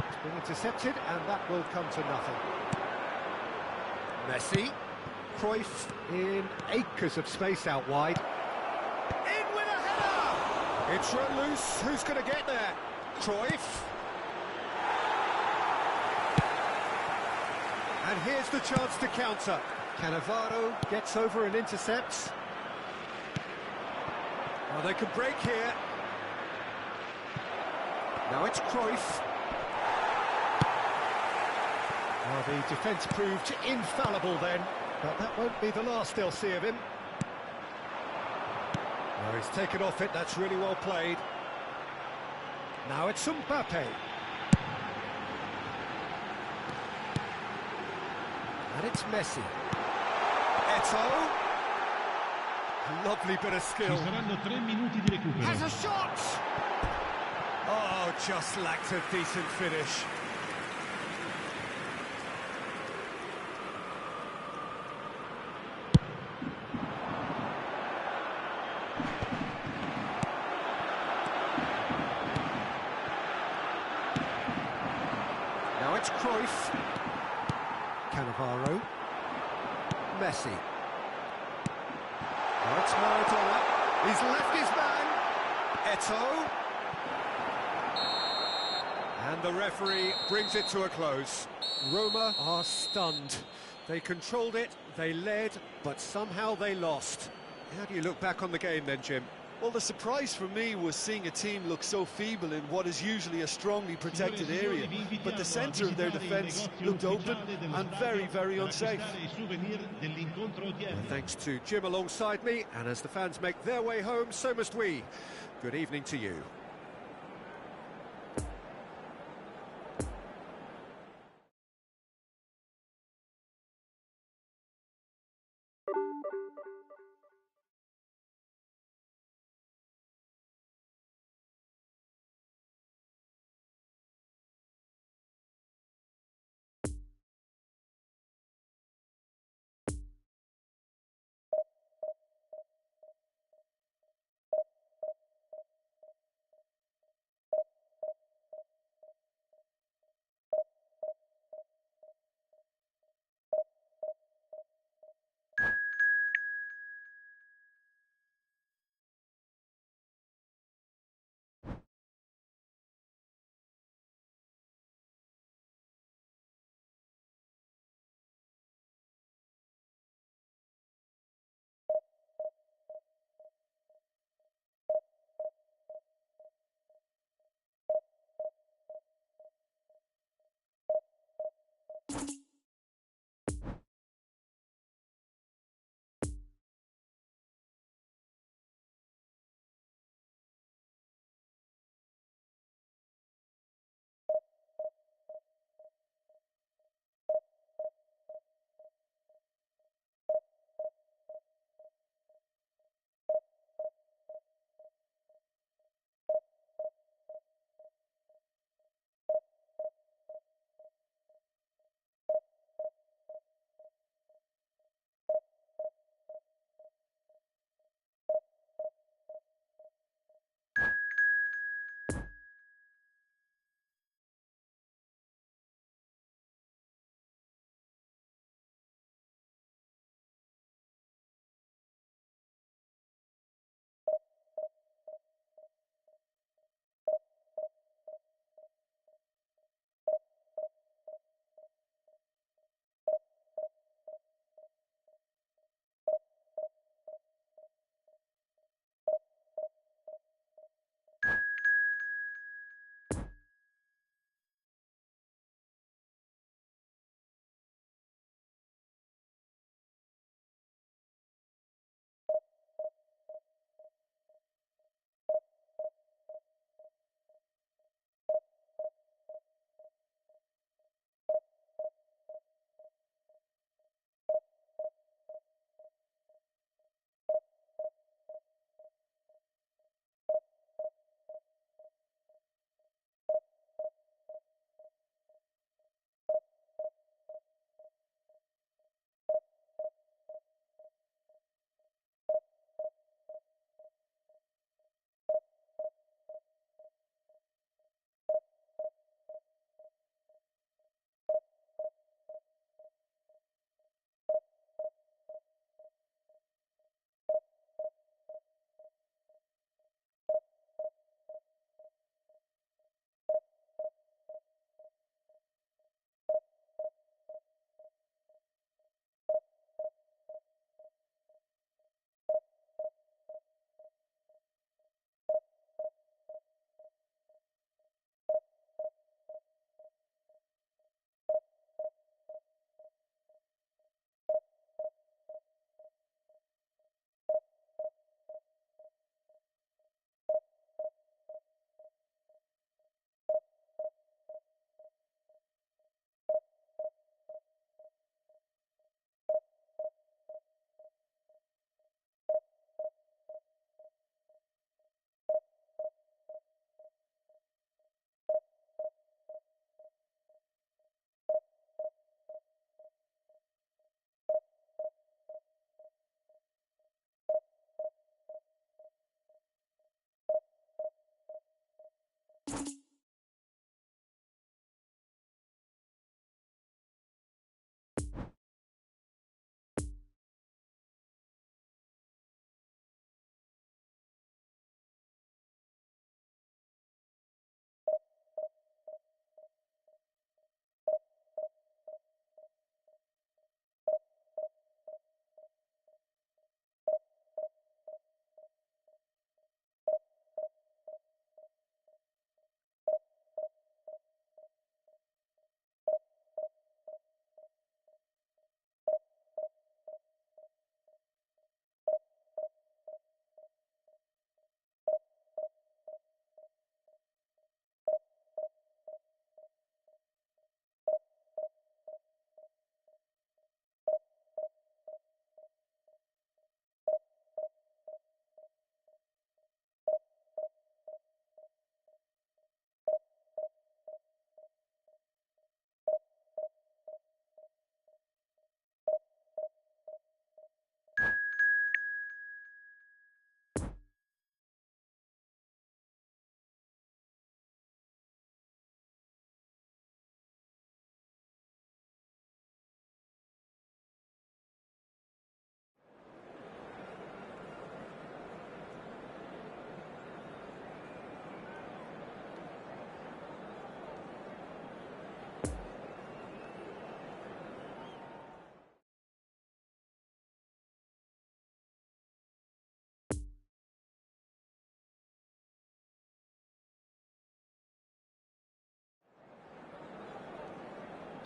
It's been intercepted, and that will come to nothing. Messi. Cruyff in acres of space out wide. In with a header! It's run loose. Who's going to get there? Cruyff. And here's the chance to counter. Cannavaro gets over and intercepts. Well, they could break here. Now it's Cruyff. Well, the defence proved infallible then, but that won't be the last they'll see of him. Well, he's taken off it, that's really well played. Now it's Mbappe. And it's Messi. Eto'o. Lovely bit of skill. Ci saranno 3 minuti di recupero. Has a shot! Oh, just lacked a decent finish. Now it's Cruyff. Cannavaro. Messi. Now it's Maradona. He's left his man. Eto'o. And the referee brings it to a close. Roma are stunned. They controlled it, they led, but somehow they lost. How do you look back on the game then, Jim? Well, the surprise for me was seeing a team look so feeble in what is usually a strongly protected area, but the centre of their defence looked open and very, very unsafe. Well, thanks to Jim alongside me, and as the fans make their way home, so must we. Good evening to you.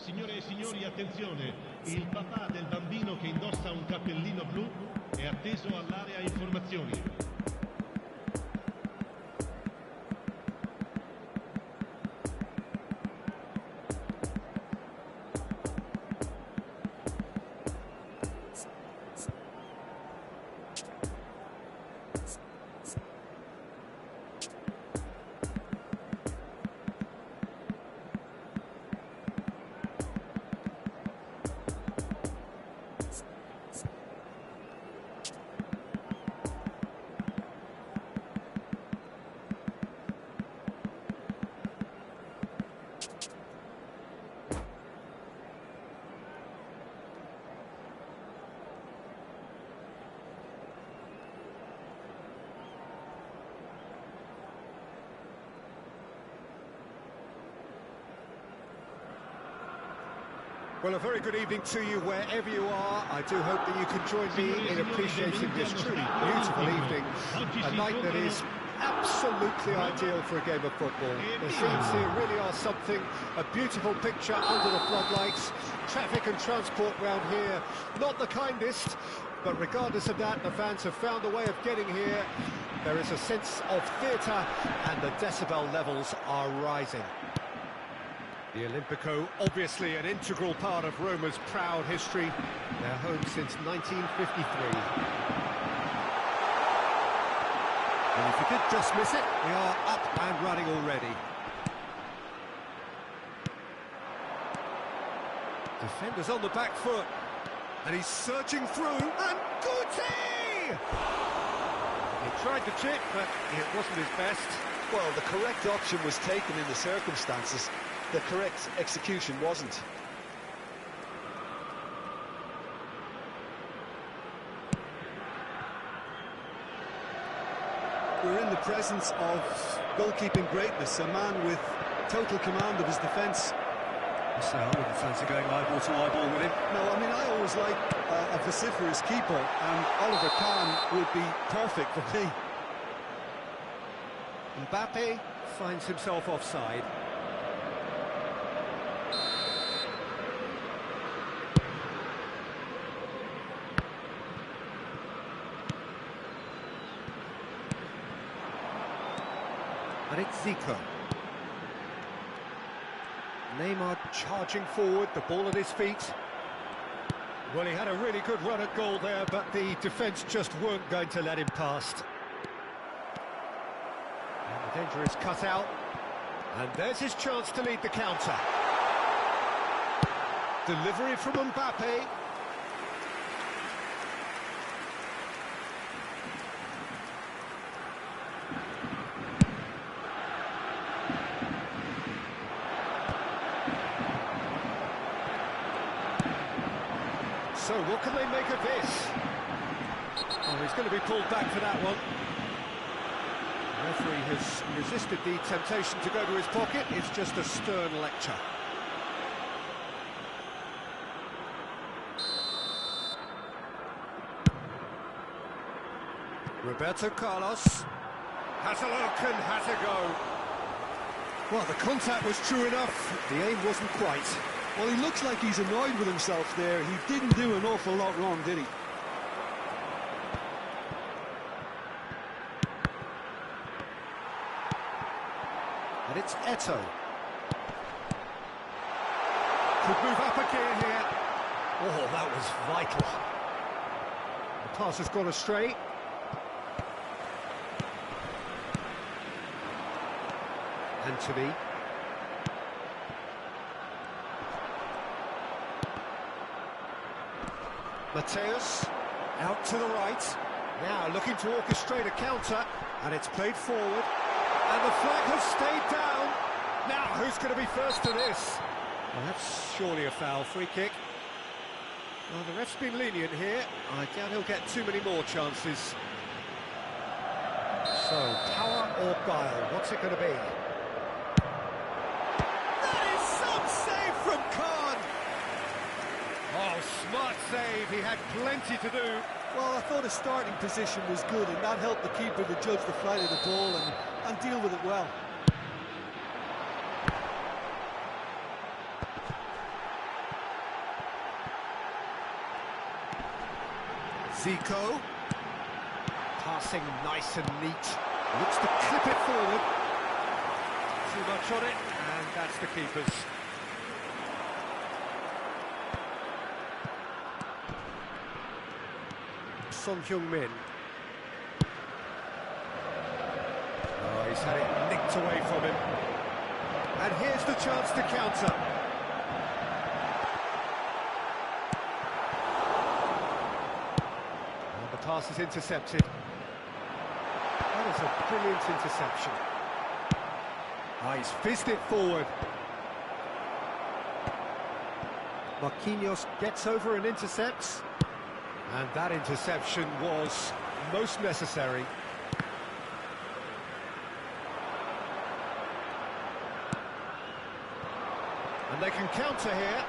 Signore e signori, attenzione, il papà del bambino che indossa un cappellino blu è atteso all'area informazioni. Well, a very good evening to you wherever you are. I do hope that you can join me in appreciating this truly beautiful evening. A night that is absolutely ideal for a game of football. The scenes here really are something. A beautiful picture under the floodlights. Traffic and transport round here, not the kindest. But regardless of that, the fans have found a way of getting here. There is a sense of theatre and the decibel levels are rising. The Olimpico, obviously an integral part of Roma's proud history. Their home since 1953. And if you did just miss it, we are up and running already. Defenders on the back foot. And he's surging through, and Guti! He tried the chip, but it wasn't his best. Well, the correct option was taken in the circumstances. The correct execution wasn't. We're in the presence of goalkeeping greatness, a man with total command of his defence. So I wouldn't fancy going eyeball to eyeball with him. No, I mean, I always like a vociferous keeper, and Oliver Kahn would be perfect for me. Mbappe finds himself offside. And it's Zico. Neymar charging forward, the ball at his feet. Well, he had a really good run at goal there, but the defence just weren't going to let him past. And the danger is cut out. And there's his chance to lead the counter. Delivery from Mbappe. So what can they make of this? Oh, he's going to be pulled back for that one. The referee has resisted the temptation to go to his pocket. It's just a stern lecture. Roberto Carlos has a look and has a go. Well, the contact was true enough. The aim wasn't quite. Well, he looks like he's annoyed with himself there. He didn't do an awful lot wrong, did he? And it's Eto'o. Could move up a gear here. Oh, that was vital. The pass has gone astray. Anthony. Mateus, out to the right, now looking to orchestrate a counter, and it's played forward, and the flag has stayed down. Now, who's going to be first to this? Well, that's surely a foul, free kick. Well, the ref's been lenient here. I doubt he'll get too many more chances. So, power or guile, what's it going to be? That is some save from Kahn! Oh, smart save, he had plenty to do. Well, I thought his starting position was good, and that helped the keeper to judge the flight of the ball and deal with it well. Zico. Passing nice and neat. Looks to clip it forward. Too much on it, and that's the keeper's. Son Heung-min. Oh, he's had it nicked away from him. And here's the chance to counter. And the pass is intercepted. That is a brilliant interception. Ah, he's fizzed it forward. Marquinhos gets over and intercepts. And that interception was most necessary. And they can counter here.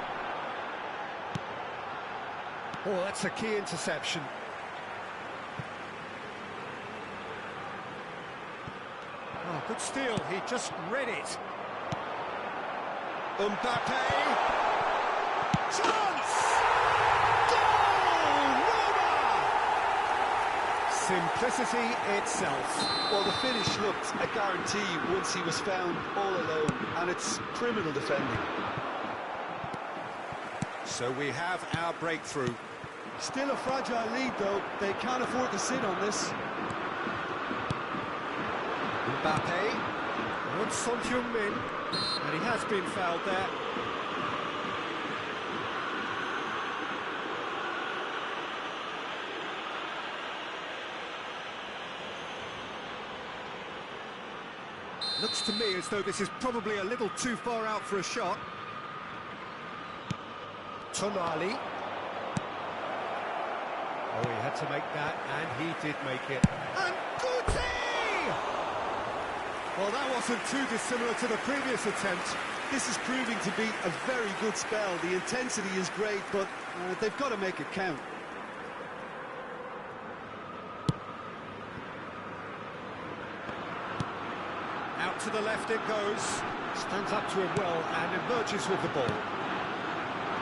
Oh, that's a key interception. Oh, good steal. He just read it. Mbappe. Chance! Goal! Roma! Simplicity itself. Well, the finish looked a guarantee once he was found all alone, and it's criminal defending. So we have our breakthrough. Still a fragile lead, though. They can't afford to sit on this. Mbappe. And Son Heung-min. And he has been fouled there. Looks to me as though this is probably a little too far out for a shot. Tonali. Oh, he had to make that, and he did make it. And Guti! Well, that wasn't too dissimilar to the previous attempt. This is proving to be a very good spell. The intensity is great, but they've got to make it count. Out to the left it goes. Stands up to him well and emerges with the ball.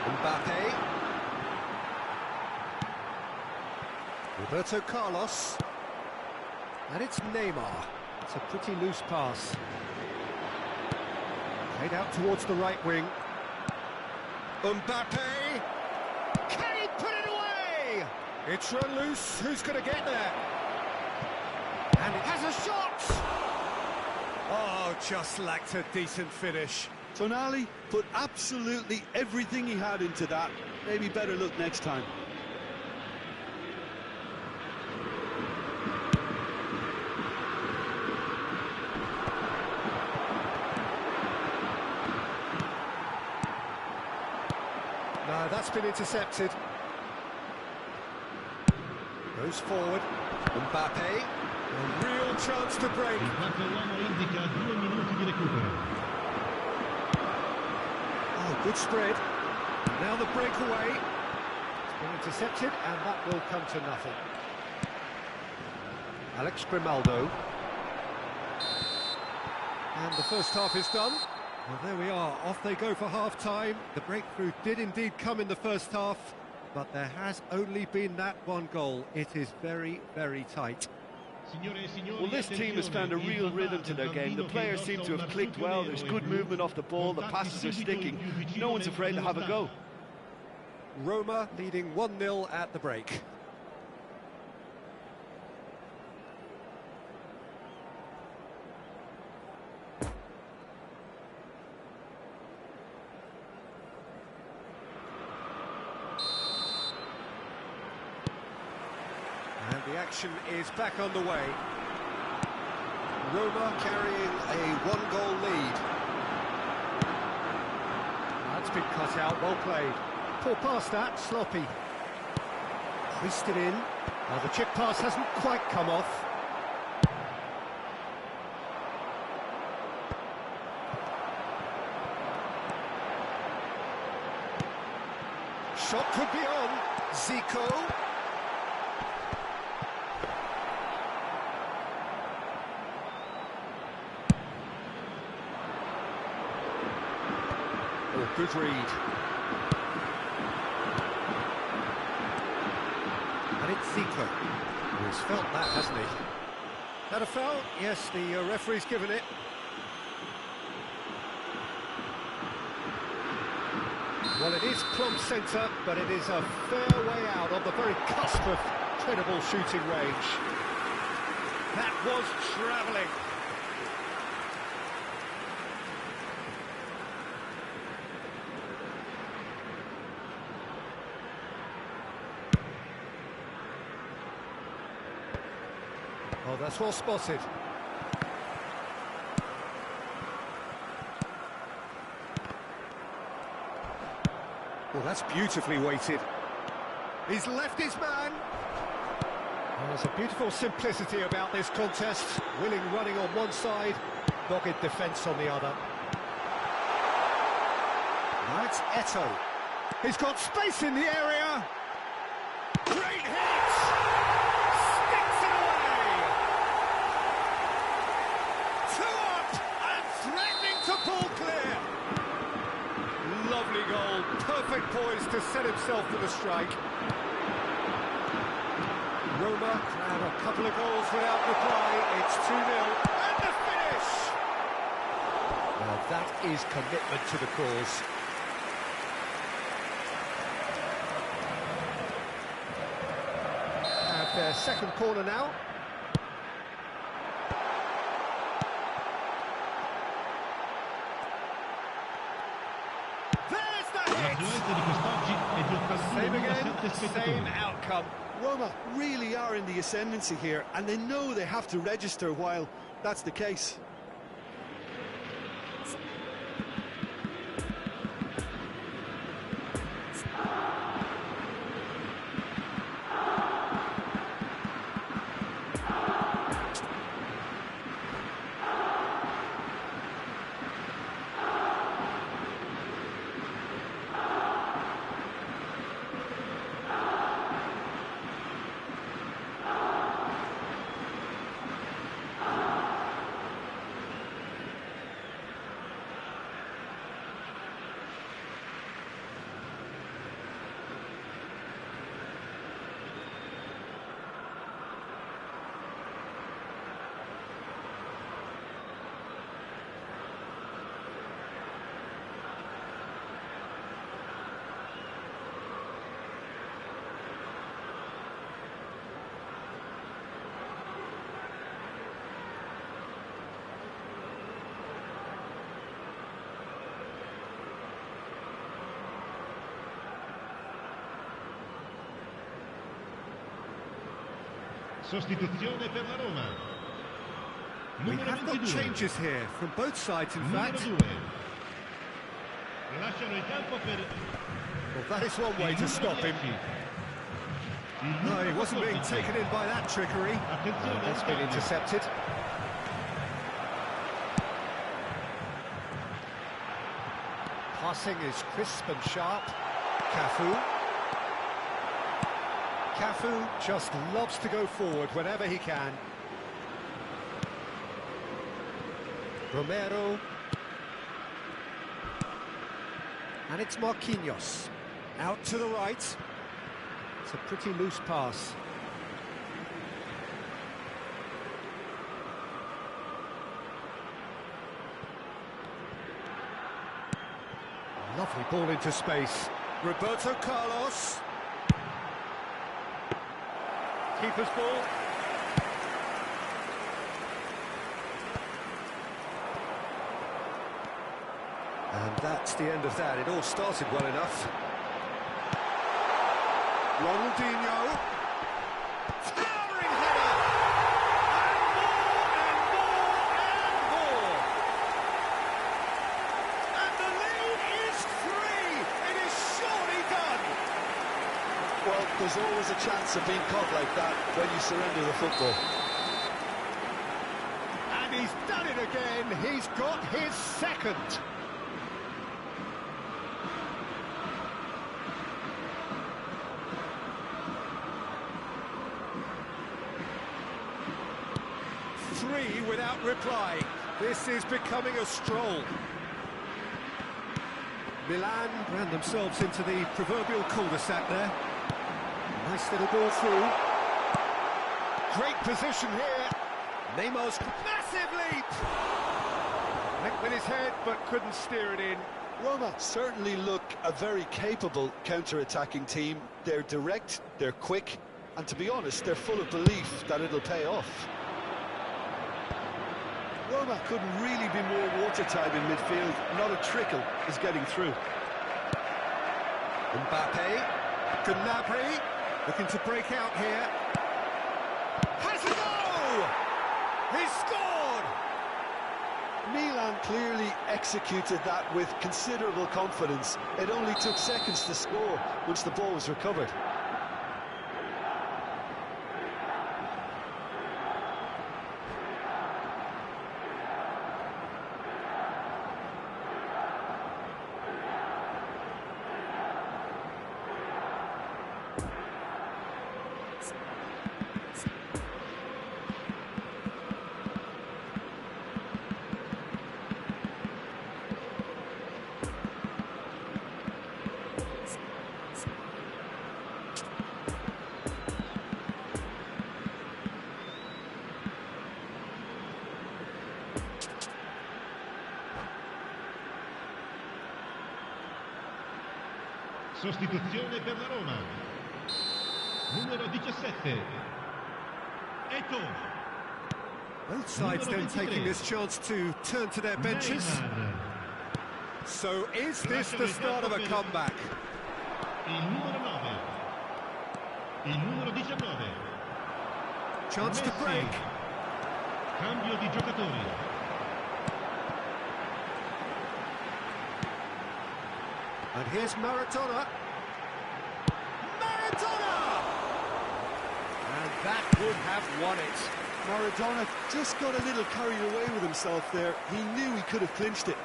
Mbappe. Roberto Carlos. And it's Neymar. It's a pretty loose pass. Played out towards the right wing. Mbappe. Can he put it away? It's run loose. Who's going to get there? And it has a shot! Oh, just lacked a decent finish. Tonali put absolutely everything he had into that. Maybe better look next time. No, that's been intercepted. Goes forward. Mbappe. A real chance to break. Il quattro uomo indica 2 minuti di recupero. Oh, good spread. Now the breakaway. It's been intercepted, and that will come to nothing. Alex Grimaldo. And the first half is done. Well, there we are. Off they go for half-time. The breakthrough did indeed come in the first half, but there has only been that one goal. It is very, very tight. Well, this team has found a real rhythm to their game. The players seem to have clicked well. There's good movement off the ball. The passes are sticking. No one's afraid to have a go. Roma leading 1-0 at the break. And the action is back on the way. Roma carrying a 1-goal lead. That's been cut out, well played. Poor pass that, sloppy. Hoisted in. Now the chip pass hasn't quite come off. Shot could be on. Zico. Oh, good read. And it's Zico. He's felt that, hasn't he? That a foul? Yes, the referee's given it. Well, it is plumb centre, but it is a fair way out on the very cusp of credible shooting range. That was travelling. Oh, that's well spotted. Well, that's beautifully weighted. He's left his man. Well, there's a beautiful simplicity about this contest. Willing running on one side, dogged defence on the other. Now it's Eto'o. He's got space in the area. Great hit! Sticks it away! 2 up and threatening to pull clear. Lovely goal, perfect poise to set himself for the strike. Roma had a couple of goals without reply. It's 2-0 and the finish! Now that is commitment to the cause. Have their second corner now. There's the hit! Same again, same outcome. Roma really are in the ascendancy here, and they know they have to register while that's the case. Sostituzione per la Roma. We Numero have got 22. changes here, from both sides in Numero fact. 2. Lasciano il campo per... Well, that is one way to stop him. No, he wasn't being taken in by that trickery. Attenzione, That's been intercepted. Passing is crisp and sharp. Cafu. Cafu just loves to go forward whenever he can. Romero. And it's Marquinhos. Out to the right. It's a pretty loose pass. Lovely ball into space. Roberto Carlos. Keeper's ball. And that's the end of that. It all started well enough. Ronaldinho. Towering header! And more! And the lead is 3! It is surely done! Well, there's always a chance of being caught like that when you surrender the football. And he's done it again. He's got his second. Three without reply. This is becoming a stroll. Milan ran themselves into the proverbial cul-de-sac there. Nice little ball through. Great position here. Neymar's massive leap. Went with his head, but couldn't steer it in. Roma certainly look a very capable counter-attacking team. They're direct, they're quick, and to be honest, they're full of belief that it'll pay off. Roma couldn't really be more watertight in midfield. Not a trickle is getting through. Mbappe, Gnabry, looking to break out here. Has a goal! He's scored! Milan clearly executed that with considerable confidence. It only took seconds to score once the ball was recovered. Sostituzione per la Roma. Numero 17. Eto'o. Both sides then taking this chance to turn to their benches. So is this the start of a comeback? Il numero 9. Il numero 19. Chance to break. Cambio di giocatori. And here's Maradona. Maradona! And that would have won it. Maradona just got a little carried away with himself there. He knew he could have clinched it.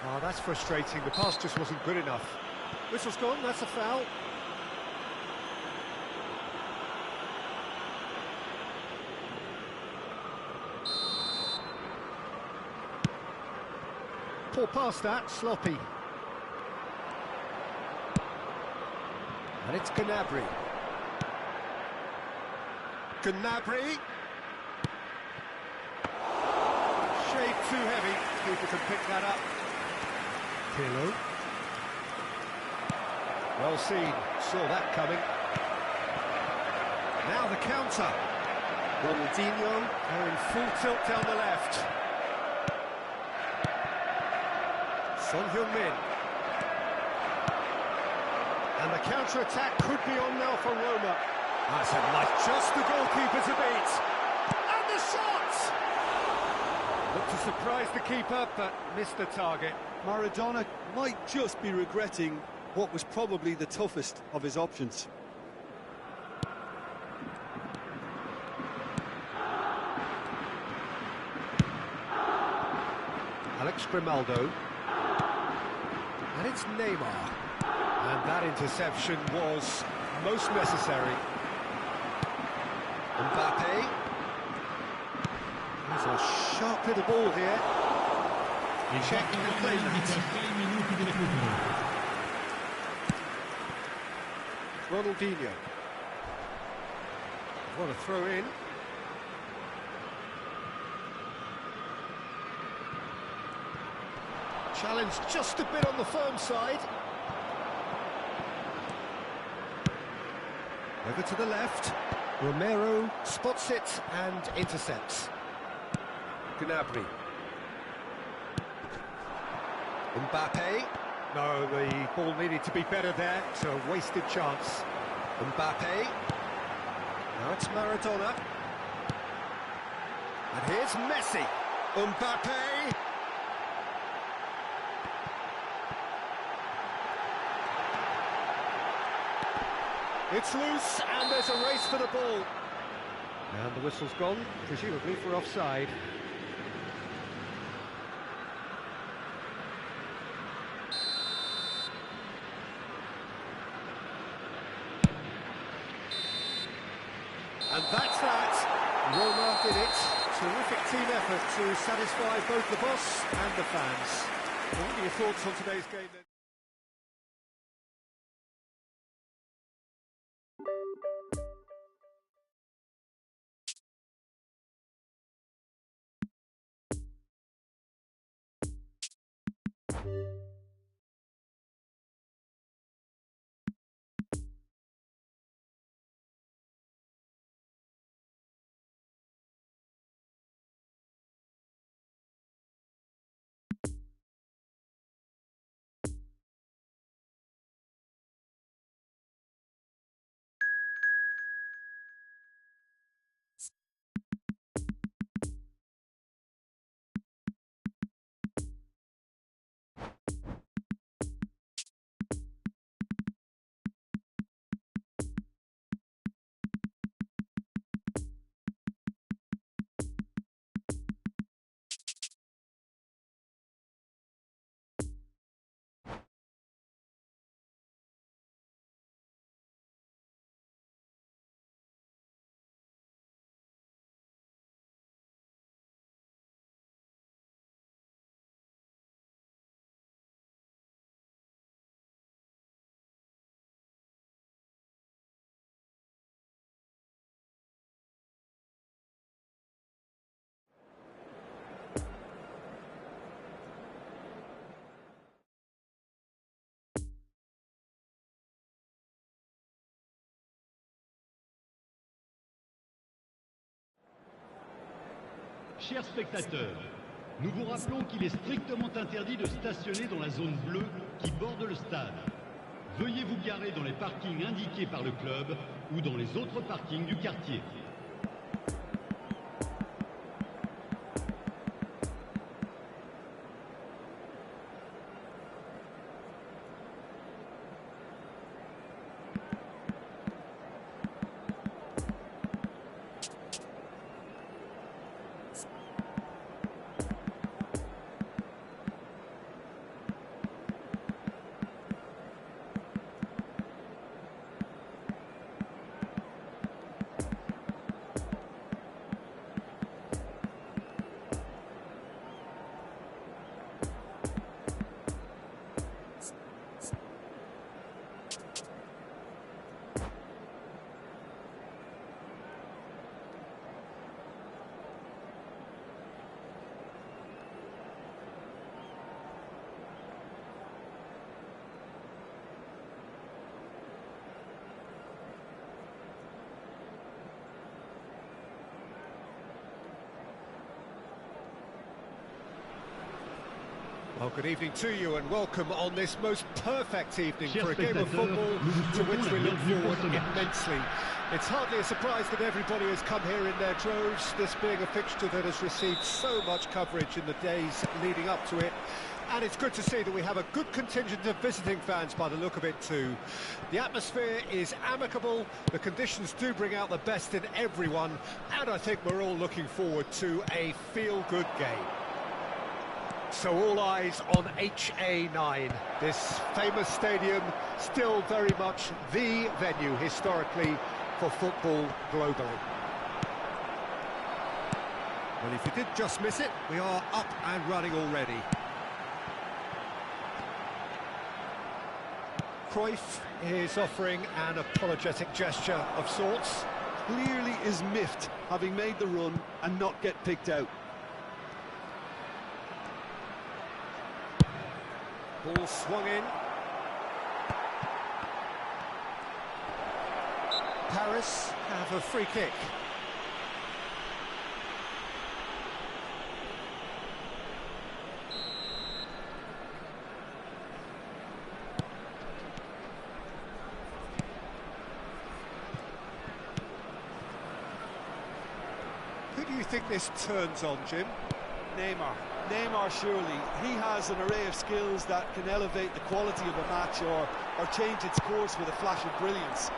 Oh, that's frustrating. The pass just wasn't good enough. Whistle's gone, that's a foul. Poor pass that, sloppy. And it's Gnabry. Gnabry. Shade too heavy. Keeper can pick that up. Pirlo. Well seen. Saw that coming. Now the counter. Ronaldinho. They're in full tilt down the left. Son Heung-min. And the counter-attack could be on now for Roma. That's a nice, just the goalkeeper to beat. And the shot! Looked to surprise the keeper, but missed the target. Maradona might just be regretting what was probably the toughest of his options. Alex Grimaldo. And it's Neymar. And that interception was most necessary. Mbappe. There's a sharp little ball here. Check and play that. Ronaldinho. What a throw in. Challenge just a bit on the firm side. Over to the left. Romero spots it and intercepts. Gnabry. Mbappe. No, the ball needed to be better there. It's a wasted chance. Mbappe. Now it's Maradona. And here's Messi. Mbappe. It's loose, and there's a race for the ball. And the whistle's gone, presumably for offside. And that's that. Roma did it. Terrific team effort to satisfy both the boss and the fans. What are your thoughts on today's game then? Chers spectateurs, nous vous rappelons qu'il est strictement interdit de stationner dans la zone bleue qui borde le stade. Veuillez vous garer dans les parkings indiqués par le club ou dans les autres parkings du quartier. Well, good evening to you and welcome on this most perfect evening for a game of football to which we look forward immensely. It's hardly a surprise that everybody has come here in their droves, this being a fixture that has received so much coverage in the days leading up to it. And it's good to see that we have a good contingent of visiting fans by the look of it too. The atmosphere is amicable, the conditions do bring out the best in everyone, and I think we're all looking forward to a feel-good game. So all eyes on HA9, this famous stadium, still very much the venue historically for football globally. Well, if you did just miss it, we are up and running already. Cruyff is offering an apologetic gesture of sorts. Clearly is miffed, having made the run and not get picked out. Ball swung in. Paris have a free kick. Who do you think this turns on, Jim? Neymar, surely. He has an array of skills that can elevate the quality of a match or change its course with a flash of brilliance.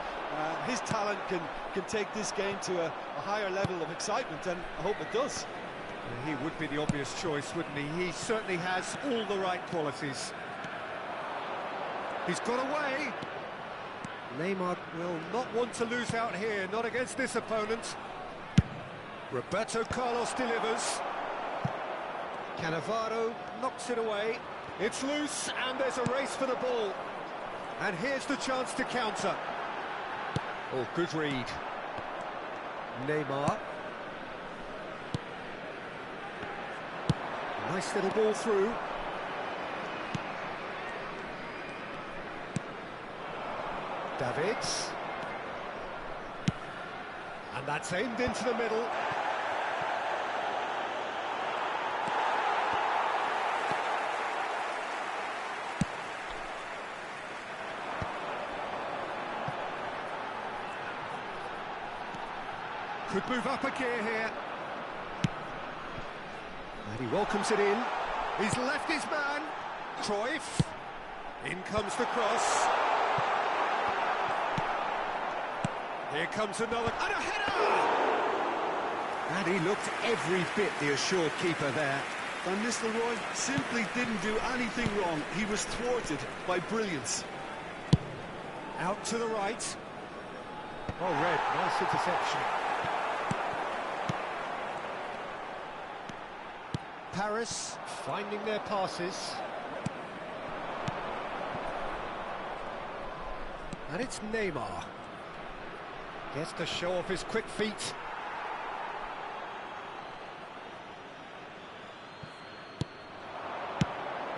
His talent can take this game to a higher level of excitement, and I hope it does. He would be the obvious choice, wouldn't he? He certainly has all the right qualities. He's got away. Neymar will not want to lose out here, not against this opponent. Roberto Carlos delivers. Cannavaro knocks it away. It's loose, and there's a race for the ball. And here's the chance to counter. Oh, good read. Neymar. Nice little ball through. Davids. And that's aimed into the middle. Could move up a gear here. And he welcomes it in. He's left his man. Cruyff. In comes the cross. Here comes another. And a header! And he looked every bit the assured keeper there. Van Nistelrooy simply didn't do anything wrong. He was thwarted by brilliance. Out to the right. Oh, Red, nice interception. Paris finding their passes. And it's Neymar. Gets to show off his quick feet.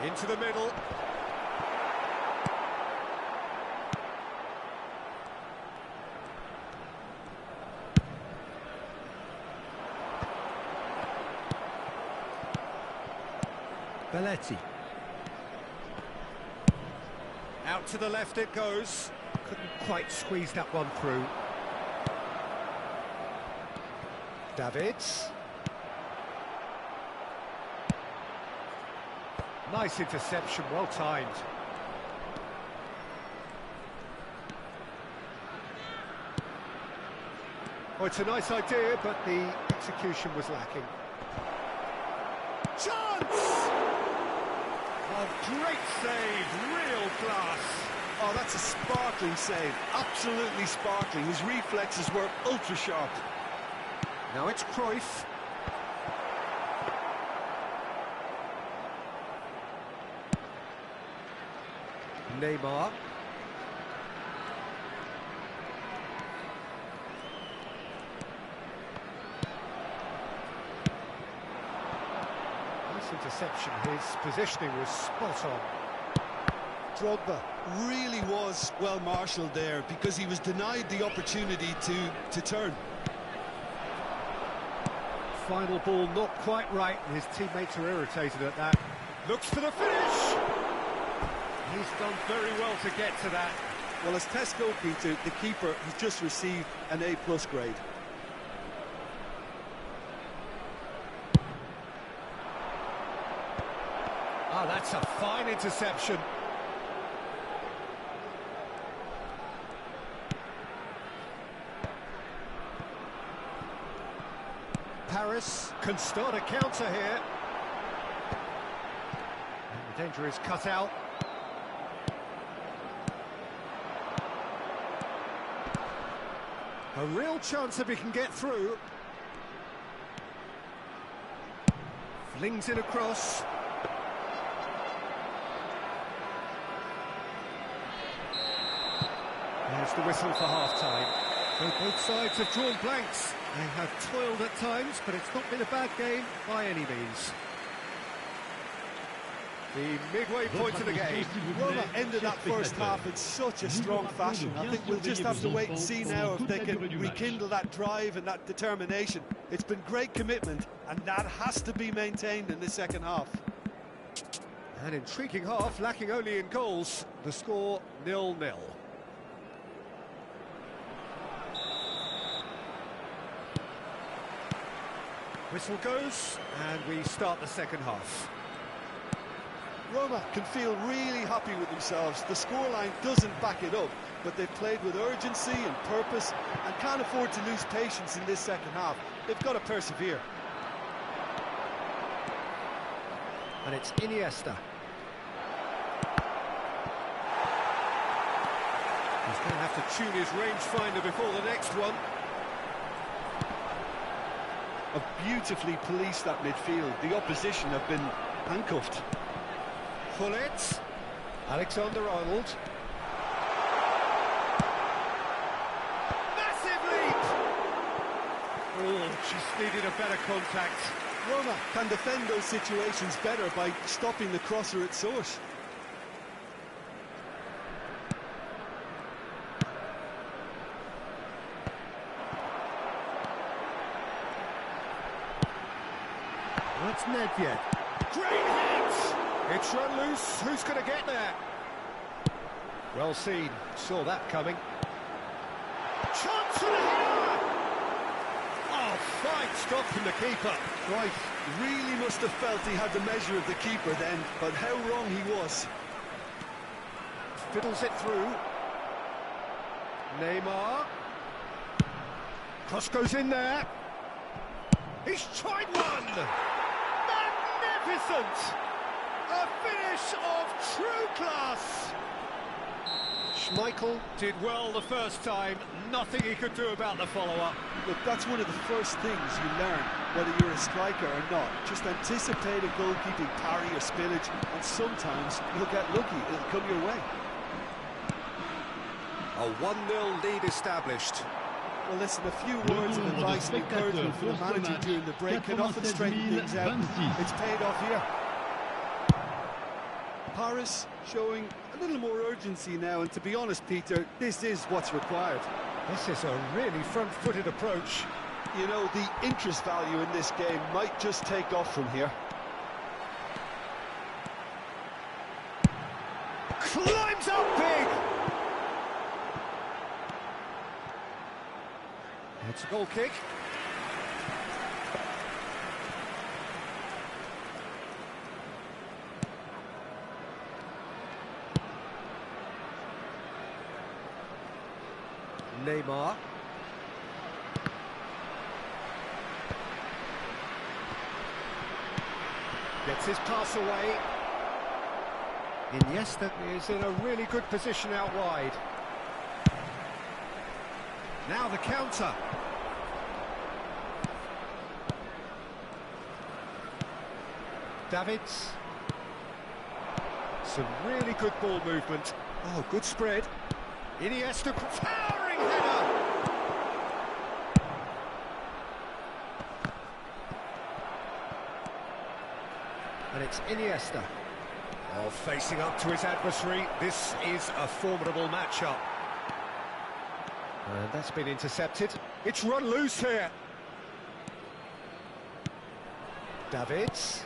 Into the middle. Belletti. Out to the left it goes. Couldn't quite squeeze that one through. Davids. Nice interception, well timed. Oh, it's a nice idea, but the execution was lacking. Chance! Oh, great save, real class. Oh, that's a sparkling save, absolutely sparkling. His reflexes were ultra sharp. Now it's Cruyff. Neymar. Nice interception, his positioning was spot on. Drogba really was well marshalled there because he was denied the opportunity to turn. Final ball not quite right, and his teammates are irritated at that. Looks for the finish! He's done very well to get to that. Well, as Tesco, Peter, the keeper has just received an A+ grade. Ah, that's a fine interception. Paris can start a counter here. And the danger is cut out. A real chance if he can get through. Flings it across. There's the whistle for half-time. So both sides have drawn blanks. They have toiled at times, but it's not been a bad game by any means. The midway point of the game. Roma ended that first half in such a strong fashion. I think we'll just have to wait and see now if they can rekindle that drive and that determination. It's been great commitment, and that has to be maintained in the second half. An intriguing half, lacking only in goals. The score 0-0. Whistle goes, and we start the second half. Roma can feel really happy with themselves. The scoreline doesn't back it up, but they've played with urgency and purpose and can't afford to lose patience in this second half. They've got to persevere. And it's Iniesta. He's going to have to tune his rangefinder before the next one. Have beautifully policed that midfield. The opposition have been handcuffed. Gullit. Alexander-Arnold. Massive leap! Oh, just needed a better contact. Roma can defend those situations better by stopping the crosser at source. It's Nedved. Great hit! It's run loose. Who's going to get there? Well seen. Saw that coming. Chance and a header! Oh, fine stop from the keeper. Right, really must have felt he had the measure of the keeper then, but how wrong he was. Fiddles it through. Neymar. Cross goes in there. He's tried one! Magnificent! A finish of true class! Schmeichel did well the first time, nothing he could do about the follow-up. Look, that's one of the first things you learn, whether you're a striker or not. Just anticipate a goalkeeping parry or spillage, and sometimes you'll get lucky, it'll come your way. A 1-0 lead established. Well, listen, a few words of advice and encouragement from the manager during the break can often straighten things out. It's paid off here. Paris showing a little more urgency now, and to be honest, Peter, this is what's required. This is a really front-footed approach. You know, the interest value in this game might just take off from here. Climbs up big! It's a goal kick. Neymar. Gets his pass away. Iniesta is in a really good position out wide. Now the counter. Davids. Some really good ball movement. Oh, good spread. Iniesta, towering header! And it's Iniesta. Oh, facing up to his adversary. This is a formidable matchup. And that's been intercepted. It's run loose here. Davids.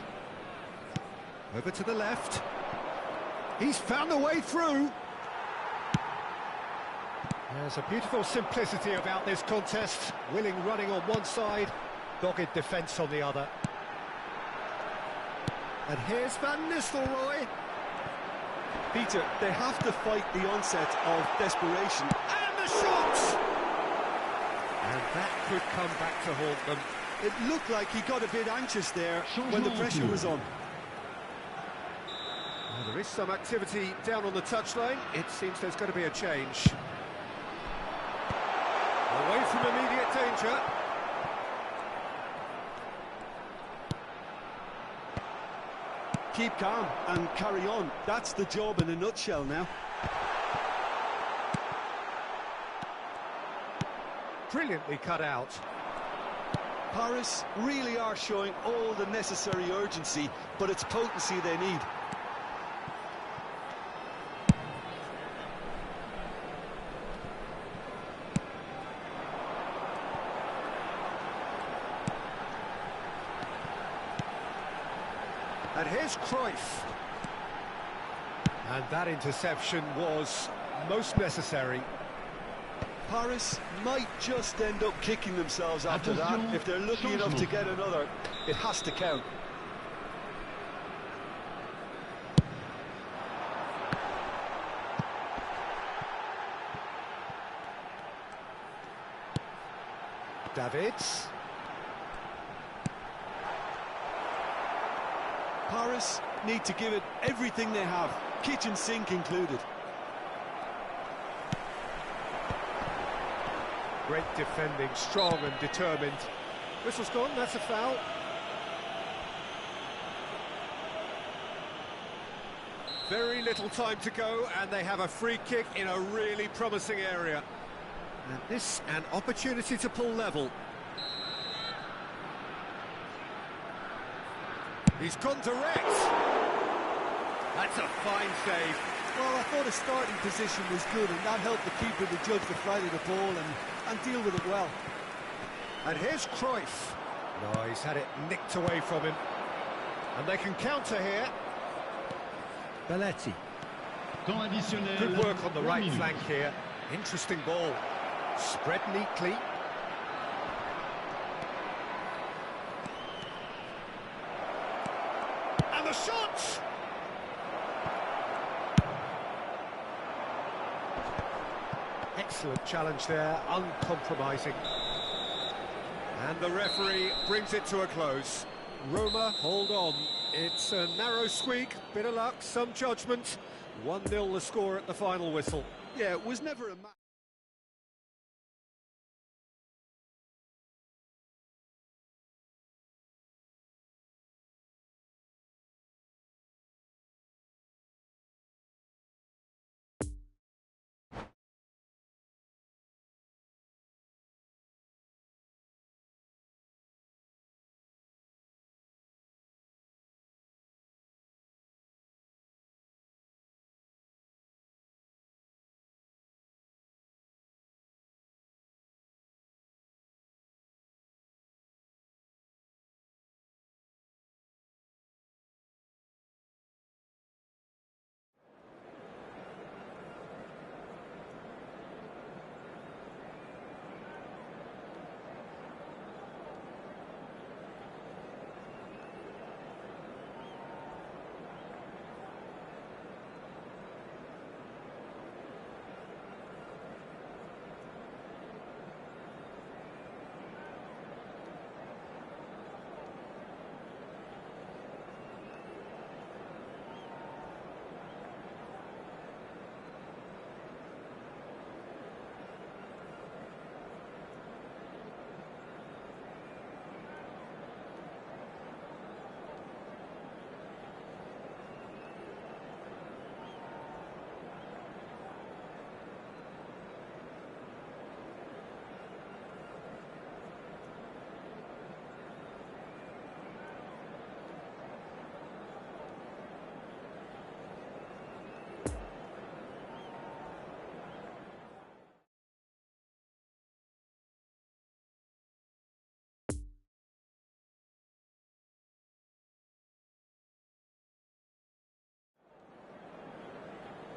Over to the left. He's found the way through. There's a beautiful simplicity about this contest. Willing running on one side, dogged defence on the other. And here's Van Nistelrooy. Peter, they have to fight the onset of desperation. And the shots! And that could come back to haunt them. It looked like he got a bit anxious there when the pressure was on. Well, there is some activity down on the touchline. It seems there's going to be a change. Away from immediate danger. Keep calm and carry on. That's the job in a nutshell now. Brilliantly cut out. Paris really are showing all the necessary urgency, but it's potency they need. And here's Cruyff. And that interception was most necessary. Paris might just end up kicking themselves after that. If they're lucky enough to get another, it has to count. Davids. Paris need to give it everything they have, kitchen sink included. Great defending, strong and determined. Whistle's gone, that's a foul. Very little time to go, and they have a free kick in a really promising area. And this, an opportunity to pull level. He's gone direct. That's a fine save. Well, I thought his starting position was good, and that helped the keeper to judge the flight of the ball and deal with it well. And here's Cruyff. No, he's had it nicked away from him. And they can counter here. Belletti. Temps additionnel. Good work on the 1 right minute. flank here. Interesting ball. Spread neatly. And the shot! Excellent challenge there, uncompromising. And the referee brings it to a close. Roma hold on. It's a narrow squeak, bit of luck, some judgment. 1-0 the score at the final whistle. Yeah, it was never a match.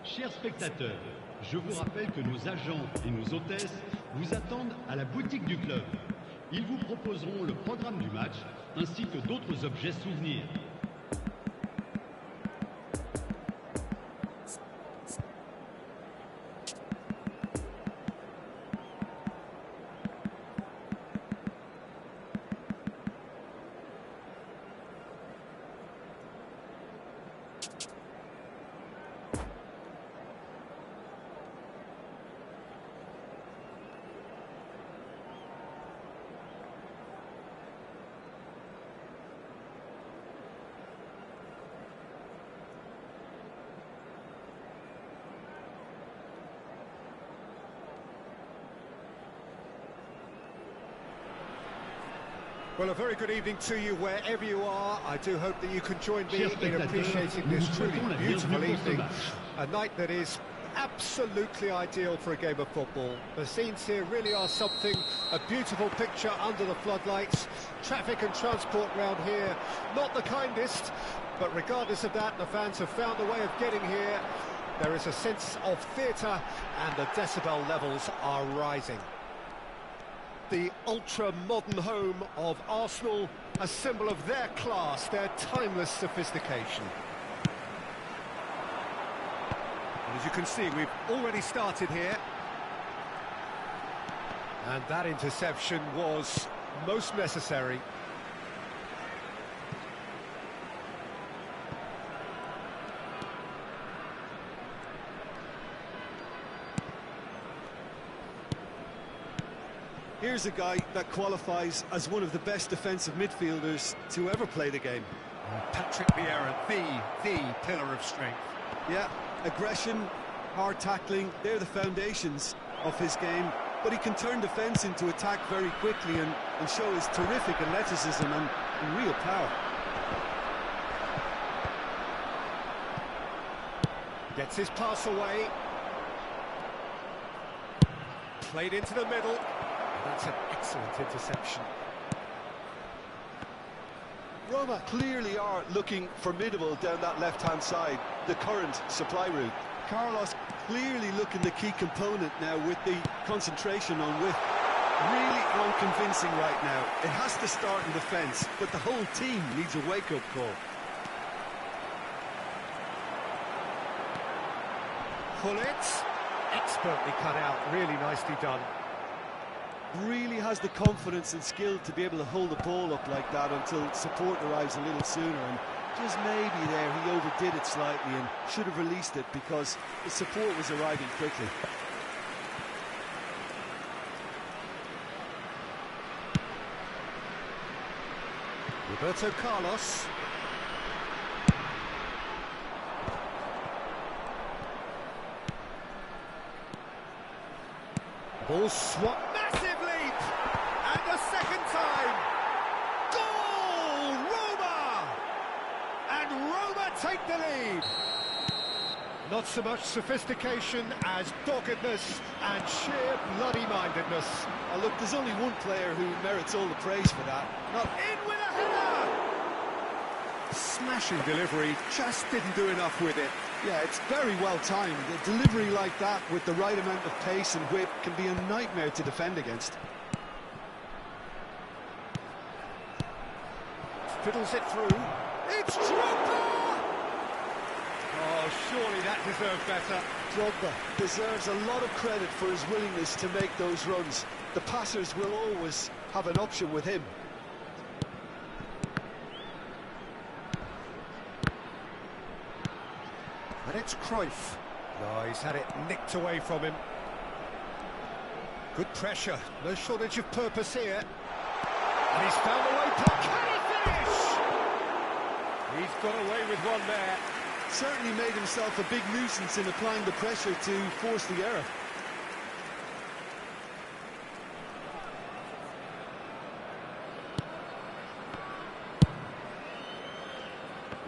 Chers spectateurs, je vous rappelle que nos agents et nos hôtesses vous attendent à la boutique du club. Ils vous proposeront le programme du match ainsi que d'autres objets souvenirs. Well, a very good evening to you wherever you are. I do hope that you can join me Chers in spectateurs, appreciating nous this vous truly souhaitons la beautiful bienvenue pour ce evening. match. A night that is absolutely ideal for a game of football. The scenes here really are something, a beautiful picture under the floodlights. Traffic and transport round here, not the kindest, but regardless of that, the fans have found a way of getting here. There is a sense of theatre and the decibel levels are rising. The ultra-modern home of Arsenal, a symbol of their class, their timeless sophistication. And as you can see, we've already started here. And that interception was most necessary. Here's a guy that qualifies as one of the best defensive midfielders to ever play the game. Patrick Vieira, the pillar of strength. Yeah, aggression, hard tackling, they're the foundations of his game. But he can turn defence into attack very quickly and show his terrific athleticism and real power. Gets his pass away. Played into the middle. That's an excellent interception. Roma clearly are looking formidable down that left-hand side, the current supply route. Carlos clearly looking the key component now with the concentration on width. Really unconvincing right now. It has to start in defence, but the whole team needs a wake-up call. Gullit, expertly cut out, really nicely done. Really has the confidence and skill to be able to hold the ball up like that until support arrives a little sooner, and just maybe there he overdid it slightly and should have released it because the support was arriving quickly. Roberto Carlos. Ball swap, massive leap, and a second time. Goal, Roma! And Roma take the lead. Not so much sophistication as doggedness and sheer bloody-mindedness. Oh, look, there's only one player who merits all the praise for that. Not In with a header! Smashing delivery, just didn't do enough with it. Yeah, it's very well timed. A delivery like that with the right amount of pace and whip can be a nightmare to defend against. Fiddles it through. It's Drogba! Oh, surely that deserved better. Drogba deserves a lot of credit for his willingness to make those runs. The passers will always have an option with him. And it's Cruyff. Oh, he's had it nicked away from him. Good pressure, no shortage of purpose here. And he's found the way. Can he finish? He's got away with one there. Certainly made himself a big nuisance in applying the pressure to force the error.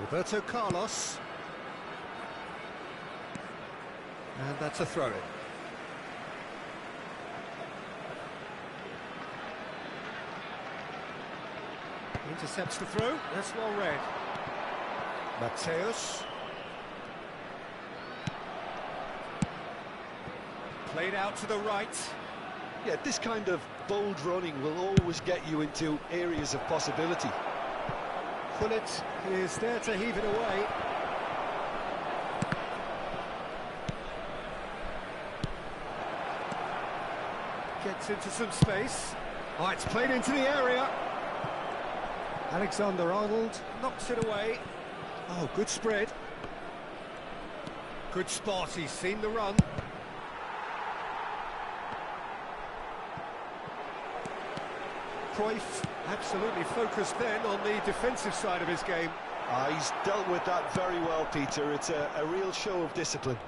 Roberto Carlos. And that's a throw-in. Intercepts the throw. That's well read. Mateus. Played out to the right. Yeah, this kind of bold running will always get you into areas of possibility. Gullit is there to heave it away. Gets into some space. Oh, it's played into the area. Alexander-Arnold knocks it away. Oh, good spread. Good spot, he's seen the run. Cruyff absolutely focused then on the defensive side of his game. He's dealt with that very well, Peter. It's a real show of discipline.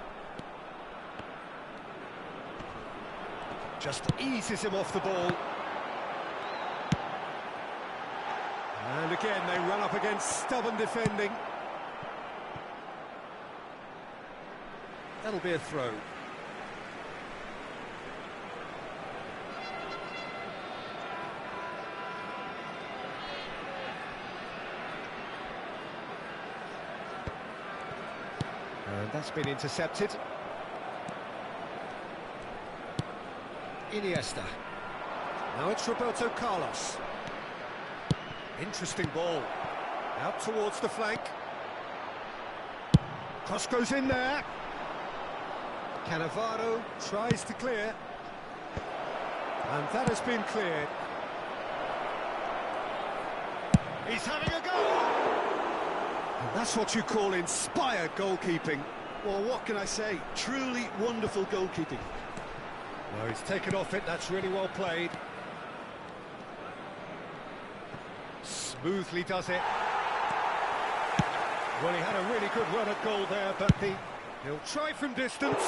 Just eases him off the ball. And again, they run up against stubborn defending. That'll be a throw. And that's been intercepted. Iniesta. Now it's Roberto Carlos. Interesting ball. Out towards the flank. Cross goes in there. Cannavaro tries to clear. And that has been cleared. He's having a go! And that's what you call inspired goalkeeping. Well, what can I say? Truly wonderful goalkeeping. No, he's taken off it, that's really well played. Smoothly does it. Well, he had a really good run at goal there, but he'll try from distance.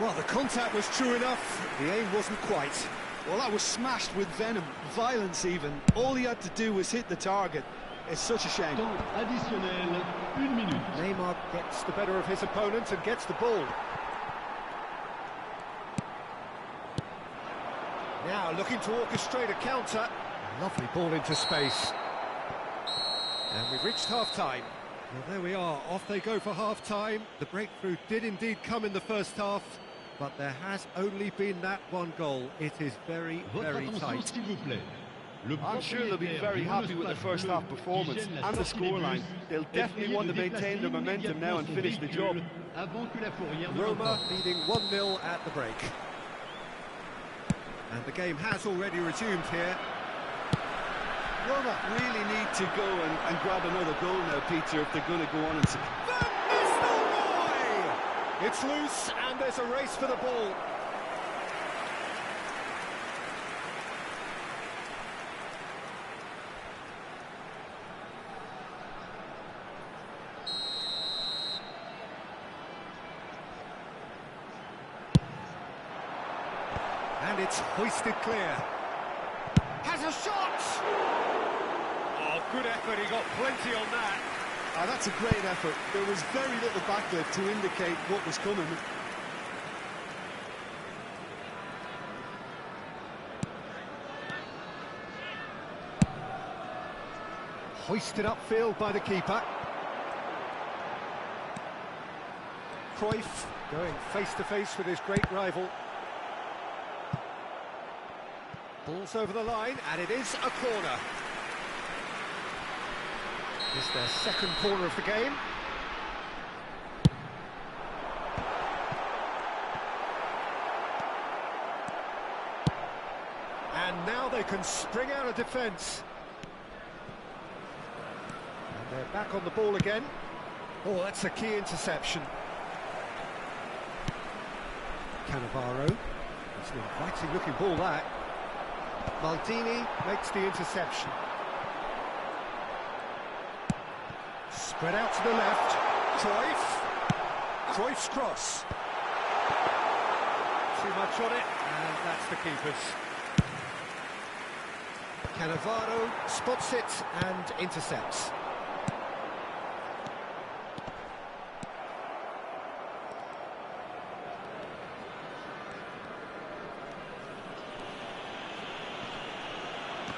Well, the contact was true enough, the aim wasn't quite. Well, that was smashed with venom, violence even. All he had to do was hit the target. It's such a shame. Temps additionnel, 1 minute. Neymar gets the better of his opponent and gets the ball. Now looking to orchestrate a counter. Lovely ball into space. And we've reached half-time. Well, there we are, off they go for half-time. The breakthrough did indeed come in the first half, but there has only been that one goal. It is very, very tight. I'm sure they'll be very happy with the first half performance and the scoreline. They'll definitely want to maintain their momentum now and finish the job. Roma leading 1-0 at the break. And the game has already resumed here. Roma really need to go and grab another goal now, Peter, if they're going to go on and... It's loose and there's a race for the ball. And it's hoisted clear. Has a shot! Oh, good effort, he got plenty on that. Oh, that's a great effort. There was very little backlift to indicate what was coming. Hoisted upfield by the keeper. Cruyff going face-to-face with his great rival. Ball's over the line, and it is a corner. It's their second corner of the game. And now they can spring out of defence. And they're back on the ball again. Oh, that's a key interception. Cannavaro. It's an inviting-looking ball, that. Maldini makes the interception. Spread out to the left. Cruyff. Cruyff's cross. Too much on it, and that's the keeper's. Cannavaro spots it and intercepts.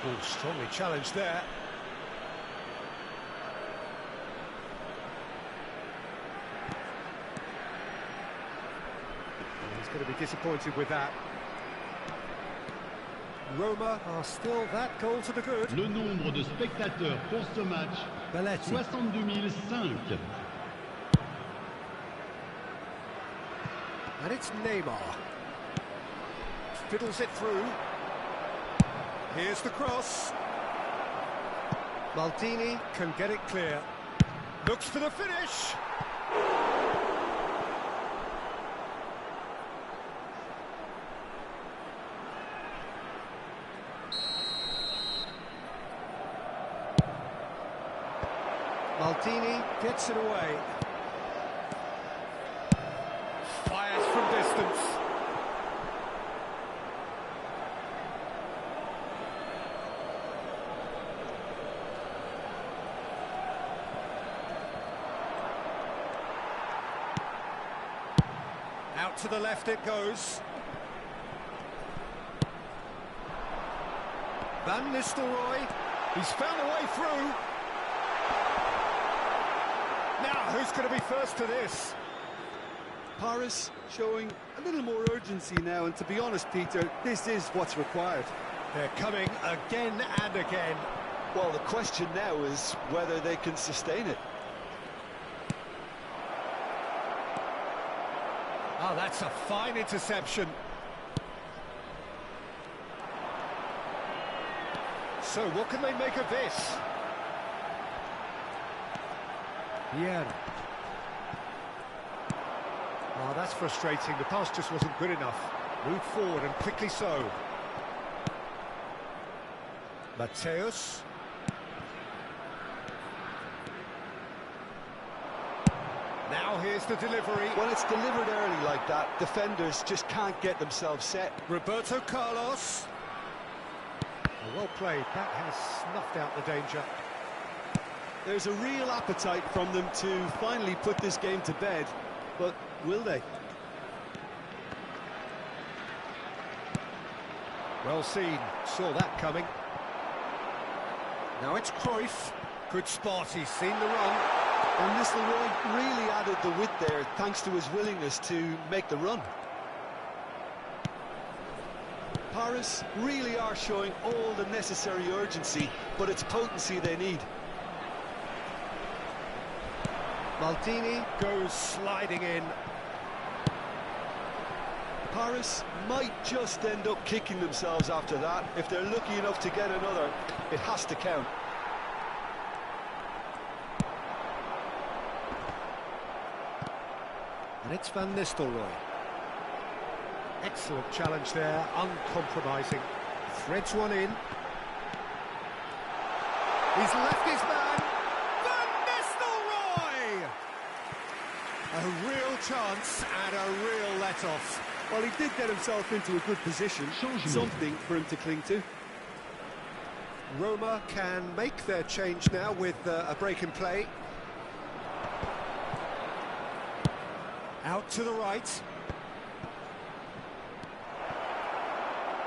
Oh, strongly challenged there. He's going to be disappointed with that. Roma are still that goal to the good. Le nombre de spectateurs pour ce match, 62 005. And it's Neymar. Fiddles it through. Here's the cross. Maldini can get it clear. Looks for the finish. Maldini gets it away. Fires from distance. Out to the left it goes. Van Nistelrooy. He's found a way through. Now, who's going to be first to this? Paris showing a little more urgency now, and to be honest, Peter, this is what's required. They're coming again and again. Well, the question now is whether they can sustain it. Oh, that's a fine interception. So, what can they make of this? Yeah. Oh, that's frustrating. The pass just wasn't good enough. Move forward, and quickly so. Mateus. Now here's the delivery. When it's delivered early like that, defenders just can't get themselves set. Roberto Carlos. Oh, well played. That has snuffed out the danger. There's a real appetite from them to finally put this game to bed, but will they? Well seen. Saw that coming. Now it's Cruyff. Good spot, he's seen the run. And Nistelrooy really added the width there thanks to his willingness to make the run. Paris really are showing all the necessary urgency, but it's potency they need. Maldini goes sliding in. Paris might just end up kicking themselves after that. If they're lucky enough to get another, it has to count. And it's Van Nistelrooy. Excellent challenge there, uncompromising. Threads one in. He's left his man. Van Nistelrooy! A real chance and a real let-off. Well, he did get himself into a good position, something for him to cling to. Roma can make their change now with a break in play. Out to the right.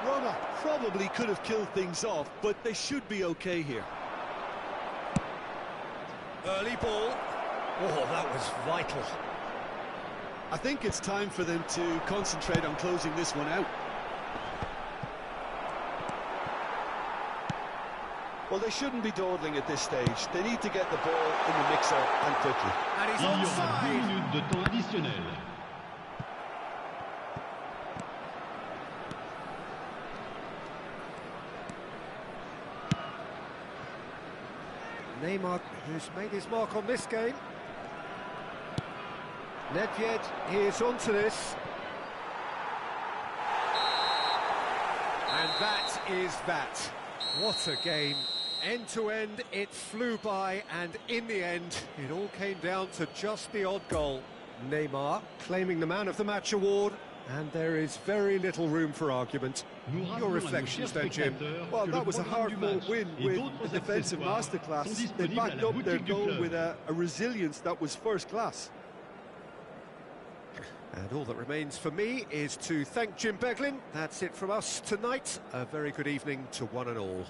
Roma probably could have killed things off, but they should be okay here. Early ball. Oh, that was vital. I think it's time for them to concentrate on closing this one out. Well, they shouldn't be dawdling at this stage. They need to get the ball in the mixer and quickly. And he's Il y aura 2 onside. minutes de temps additionnel. Neymar, who's made his mark on this game. Nedved is onto this. And that is that. What a game. End to end, it flew by, and in the end, it all came down to just the odd goal. Neymar claiming the Man of the Match award, and there is very little room for argument. Your reflections then, Jim? Well, that was a hard-fought win with a defensive masterclass. They backed up their goal with a resilience that was first class. And all that remains for me is to thank Jim Beglin. That's it from us tonight. A very good evening to one and all.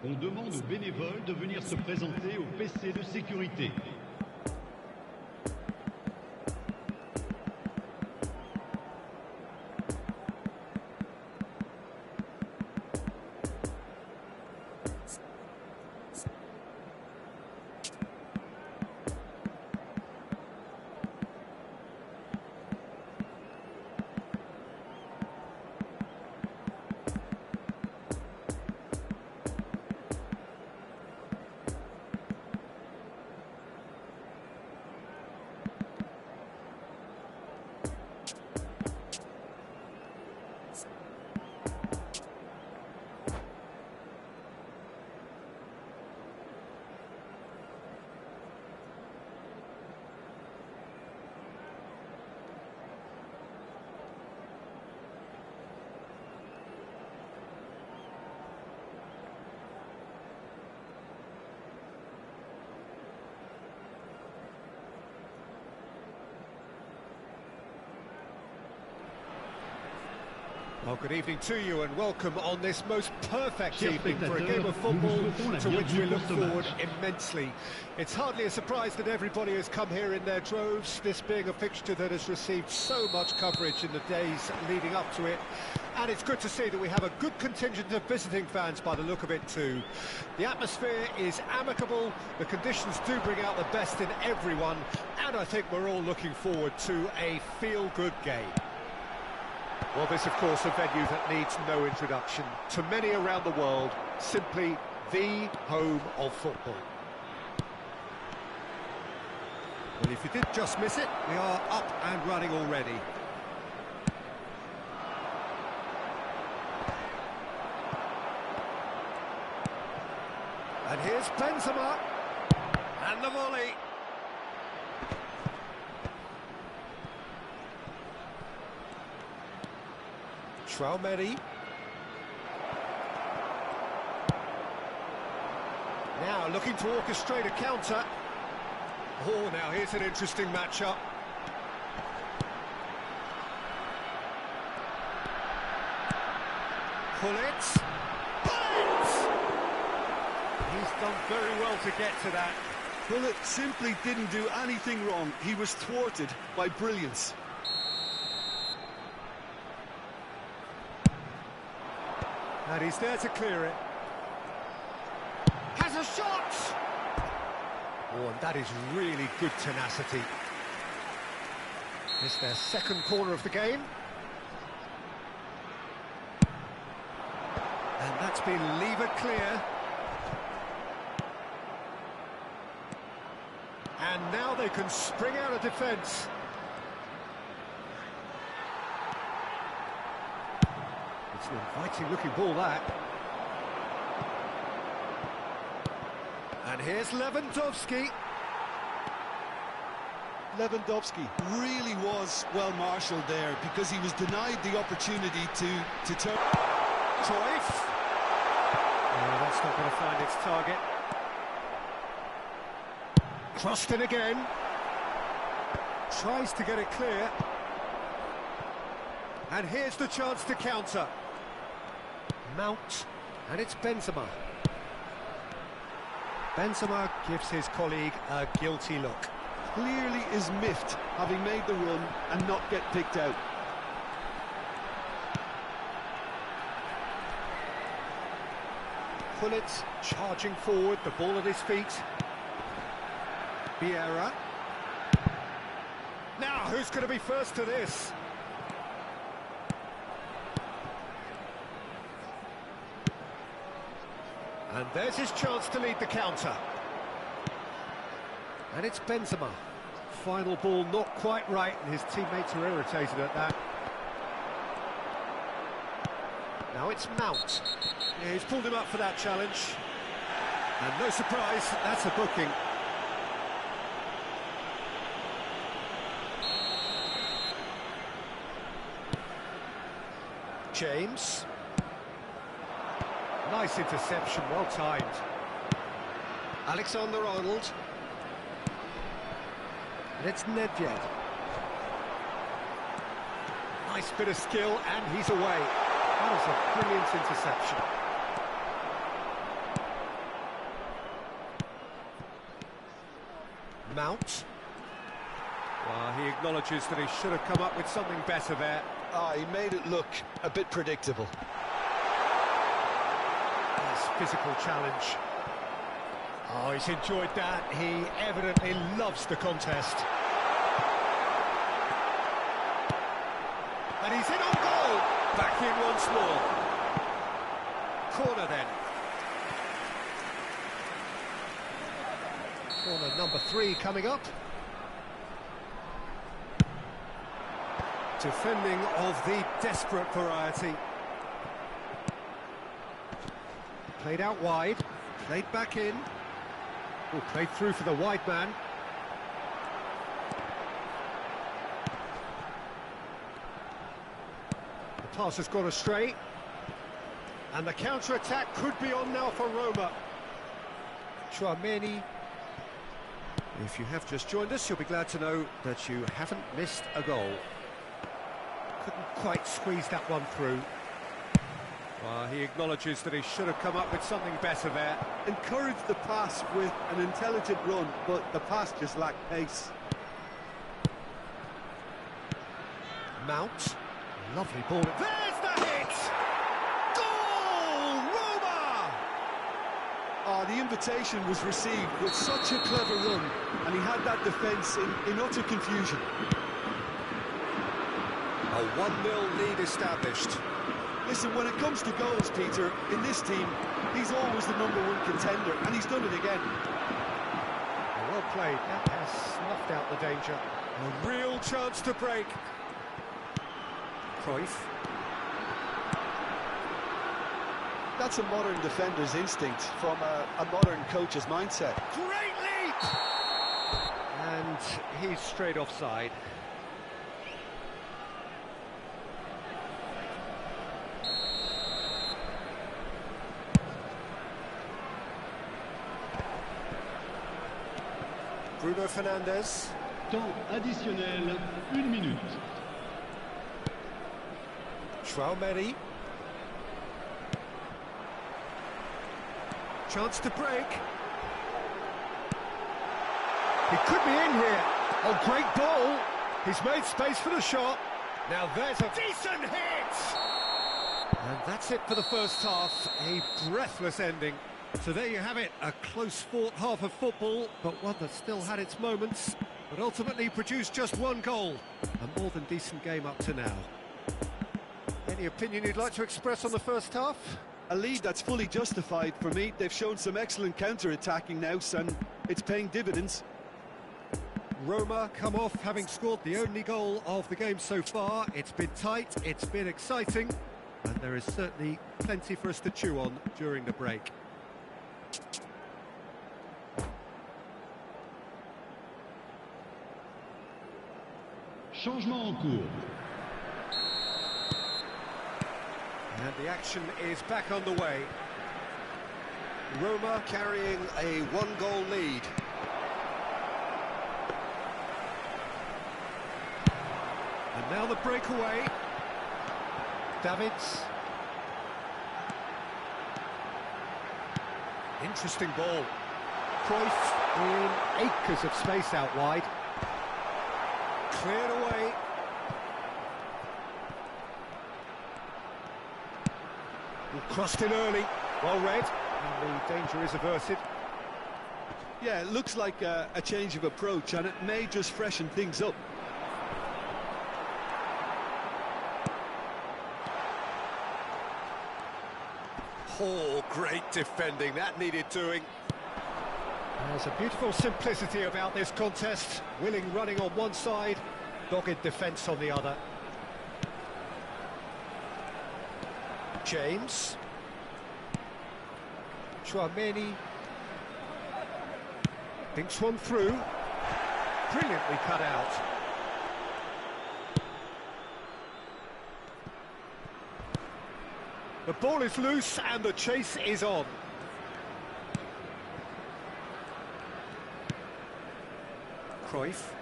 On demande aux bénévoles de venir se présenter au PC de sécurité. Well, good evening to you and welcome on this most perfect evening for a game of football to which we look forward immensely. It's hardly a surprise that everybody has come here in their droves, this being a fixture that has received so much coverage in the days leading up to it. And it's good to see that we have a good contingent of visiting fans by the look of it too. The atmosphere is amicable, the conditions do bring out the best in everyone, and I think we're all looking forward to a feel-good game. Well, this, of course, a venue that needs no introduction. To many around the world, simply the home of football. Well, if you did just miss it, we are up and running already. And here's Benzema. And the volley. Traumeri. Now looking to orchestrate a counter. Oh, now here's an interesting matchup. Pullet. He's done very well to get to that. Pullet simply didn't do anything wrong. He was thwarted by brilliance. And he's there to clear it. Has a shot! Oh, and that is really good tenacity. It's their second corner of the game. And that's been levered clear. And now they can spring out of defence. It's an inviting-looking ball, that. And here's Lewandowski. Lewandowski really was well marshalled there because he was denied the opportunity to turn. Cruyff. Oh, that's not going to find its target. Crossed in again. Tries to get it clear. And here's the chance to counter. Mount, and it's Benzema. Benzema gives his colleague a guilty look. Clearly is miffed having made the run and not get picked out. Pullet charging forward, the ball at his feet. Vieira. Now, who's going to be first to this? And there's his chance to lead the counter. And it's Benzema. Final ball not quite right, and his teammates are irritated at that. Now it's Mount. Yeah, he's pulled him up for that challenge. And no surprise, that's a booking. James. Nice interception, well timed. Alexander-Arnold. And it's Nedved. Nice bit of skill, and he's away. That was a brilliant interception. Mount. Well, he acknowledges that he should have come up with something better there. He made it look a bit predictable. Physical challenge. Oh, he's enjoyed that. He evidently loves the contest. And he's in on goal. Back in once more. Corner then. Corner number 3 coming up. Defending of the desperate variety. Played out wide, played back in. Oh, played through for the wide man. The pass has gone astray. And the counter-attack could be on now for Roma. Traumeri. If you have just joined us, you'll be glad to know that you haven't missed a goal. Couldn't quite squeezed that one through. Well, he acknowledges that he should have come up with something better there. Encouraged the pass with an intelligent run, but the pass just lacked pace. Mount, lovely ball. There's the hit! Goal! Roma! Oh, the invitation was received with such a clever run, and he had that defence in utter confusion. A 1-0 lead established. Listen, when it comes to goals, Peter, in this team, he's always the #1 contender, and he's done it again. Well played, that has snuffed out the danger. A real chance to break. Cruyff. That's a modern defender's instinct from a modern coach's mindset. Great lead! And he's straight offside. Bruno Fernandes. Temps additionnel, 1 minute. Traoré. Chance to break. He could be in here. Oh, great ball. He's made space for the shot. Now there's a decent hit. And that's it for the first half. A breathless ending. So there you have it, a close-fought half of football, but one that still had its moments, but ultimately produced just 1 goal. A more than decent game up to now. Any opinion you'd like to express on the first half? A lead that's fully justified for me. They've shown some excellent counter-attacking now, and it's paying dividends. Roma come off having scored the only goal of the game so far. It's been tight, it's been exciting, and there is certainly plenty for us to chew on during the break. Changement en cours. And the action is back underway. Roma carrying a 1-goal lead. And now the breakaway. Davids. Interesting ball. Cruyff in acres of space out wide. Cleared away. Crossed in early. Well read. And the danger is averted. Yeah, it looks like a change of approach, and it may just freshen things up. Oh, great defending. That needed doing. There's a beautiful simplicity about this contest. Willing running on one side, dogged defence on the other. James. Chouameni. Thinks one through. Brilliantly cut out. The ball is loose and the chase is on. Cruyff.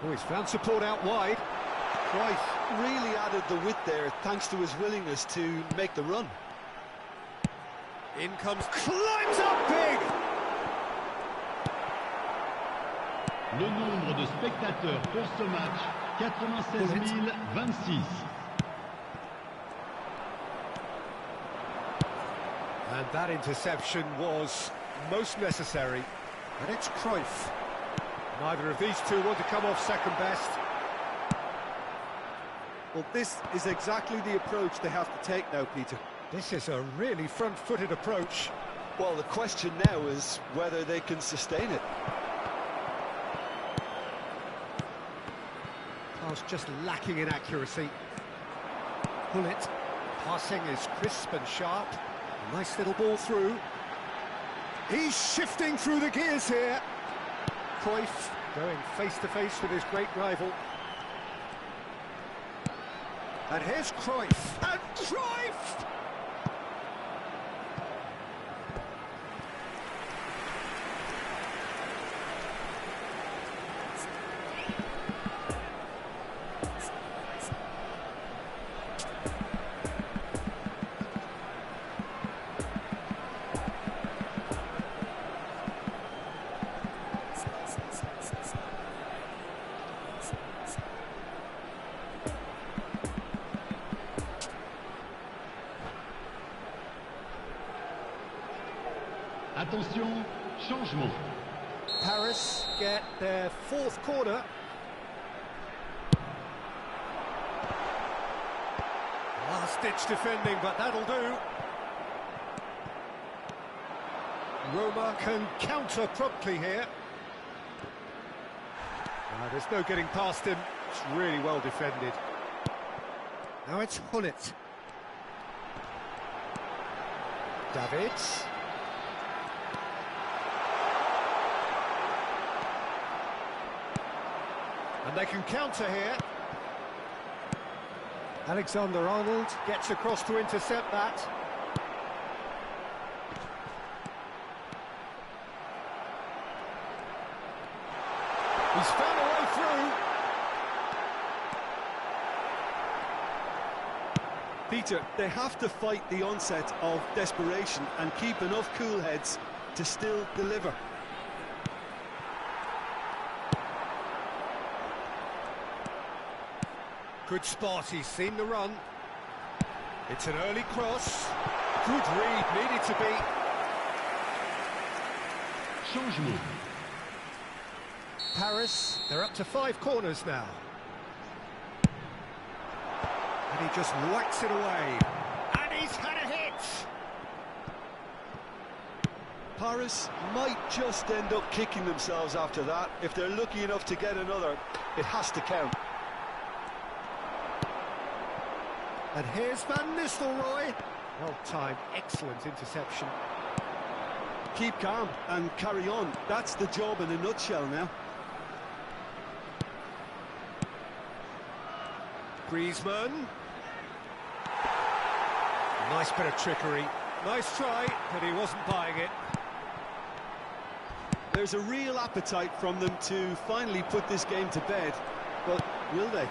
Oh, he's found support out wide. Cruyff really added the width there thanks to his willingness to make the run. In comes, climbs up big! Le nombre de spectateurs pour ce match, 96 026. And that interception was most necessary. And it's Cruyff. Neither of these two want to come off second best. Well, this is exactly the approach they have to take now, Peter. This is a really front-footed approach. Well, the question now is whether they can sustain it. Pass just lacking in accuracy. Bullet. Passing is crisp and sharp. Nice little ball through. He's shifting through the gears here. Cruyff going face-to-face with his great rival. And here's Cruyff. And Cruyff! Attention, changement. Paris get their fourth corner. Last-ditch defending, but that'll do. Roma can counter promptly here. There's no getting past him. It's really well defended. Now it's Hullet. Davids. And they can counter here. Alexander-Arnold gets across to intercept that. He's found a way through. Peter, they have to fight the onset of desperation and keep enough cool heads to still deliver. Good spot, he's seen the run. It's an early cross. Good read, needed to be. Changement. Paris, they're up to 5 corners now. And he just whacks it away. And he's had a hit! Paris might just end up kicking themselves after that. If they're lucky enough to get another, it has to count. And here's Van Nistelrooy. Well timed, excellent interception. Keep calm and carry on. That's the job in a nutshell now. Griezmann. Nice bit of trickery. Nice try, but he wasn't buying it. There's a real appetite from them to finally put this game to bed, but will they?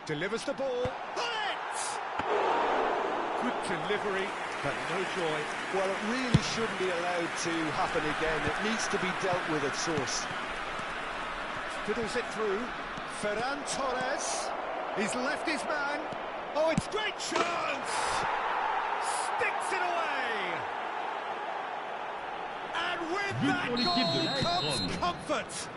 Delivers the ball. Good delivery, but no joy. Well, it really shouldn't be allowed to happen again. It needs to be dealt with at source. Fiddles it through. Ferran Torres. He's left his man. Oh, it's great chance! Sticks it away! And with that goal comes comfort!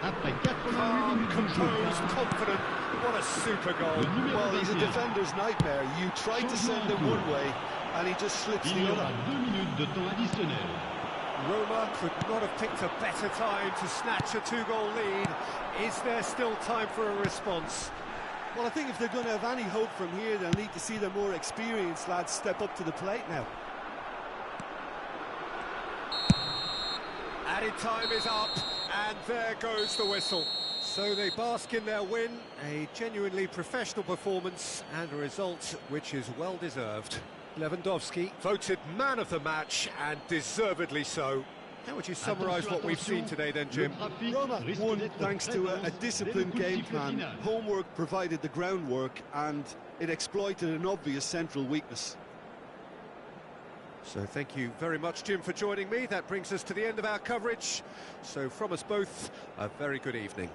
Après 88 Calm, minutes de composed, jeu. confident. What a super goal. Well, he's a defender's nightmare. You try to send him one way, and he just slips Il y the aura other. 2 minutes de temps additionnel. Roma could not have picked a better time to snatch a 2-goal lead. Is there still time for a response? Well, I think if they're going to have any hope from here, they'll need to see their more experienced lads step up to the plate now. Added time is up, and there goes the whistle. So they bask in their win, a genuinely professional performance, and a result which is well deserved. Lewandowski voted man of the match, and deservedly so. How would you summarise what we've seen today then, Jim? Roma won thanks to a disciplined game plan. Homework provided the groundwork, and it exploited an obvious central weakness. So thank you very much, Jim, for joining me. That brings us to the end of our coverage. So from us both, a very good evening.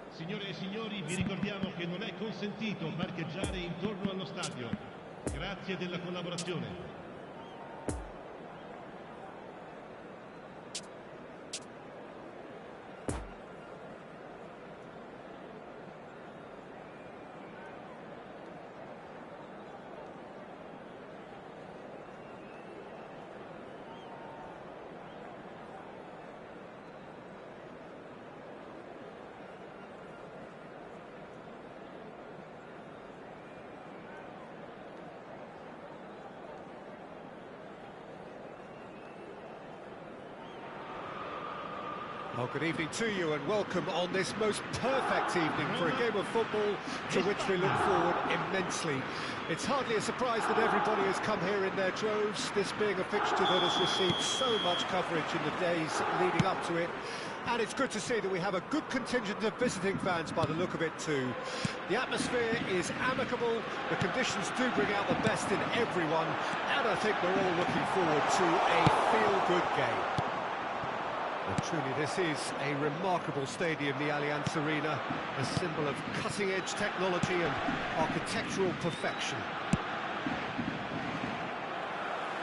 Signore e signori, vi ricordiamo che non è consentito parcheggiare intorno allo stadio. Grazie della collaborazione. Well, good evening to you and welcome on this most perfect evening for a game of football to which we look forward immensely. It's hardly a surprise that everybody has come here in their droves, this being a fixture that has received so much coverage in the days leading up to it. And it's good to see that we have a good contingent of visiting fans by the look of it too. The atmosphere is amicable, the conditions do bring out the best in everyone, and I think we're all looking forward to a feel-good game. And truly, this is a remarkable stadium, the Allianz Arena, a symbol of cutting-edge technology and architectural perfection.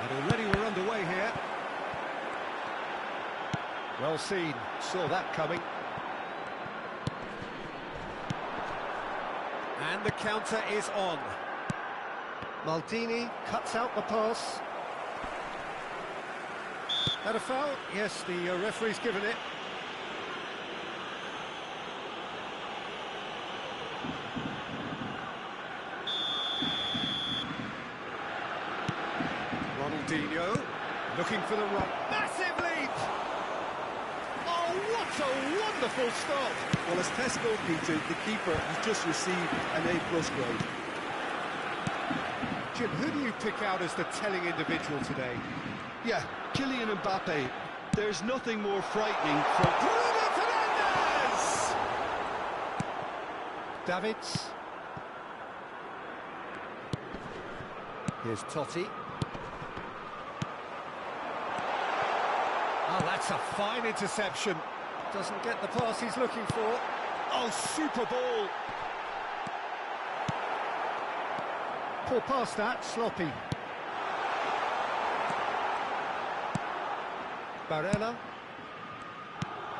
And already we're underway here. Well seen, saw that coming. And the counter is on. Maldini cuts out the pass. That a foul? Yes, the referee's given it. Ronaldinho looking for the run. Massive leap! Oh, what a wonderful stop! Well, as Tesco, Peter, the keeper has just received an A+ grade. Jim, who do you pick out as the telling individual today? Yeah, Kylian Mbappe. There's nothing more frightening from... Bruno Fernandes! Davids. Here's Totti. Oh, that's a fine interception. Doesn't get the pass he's looking for. Oh, super ball. Poor pass that, sloppy. Barella.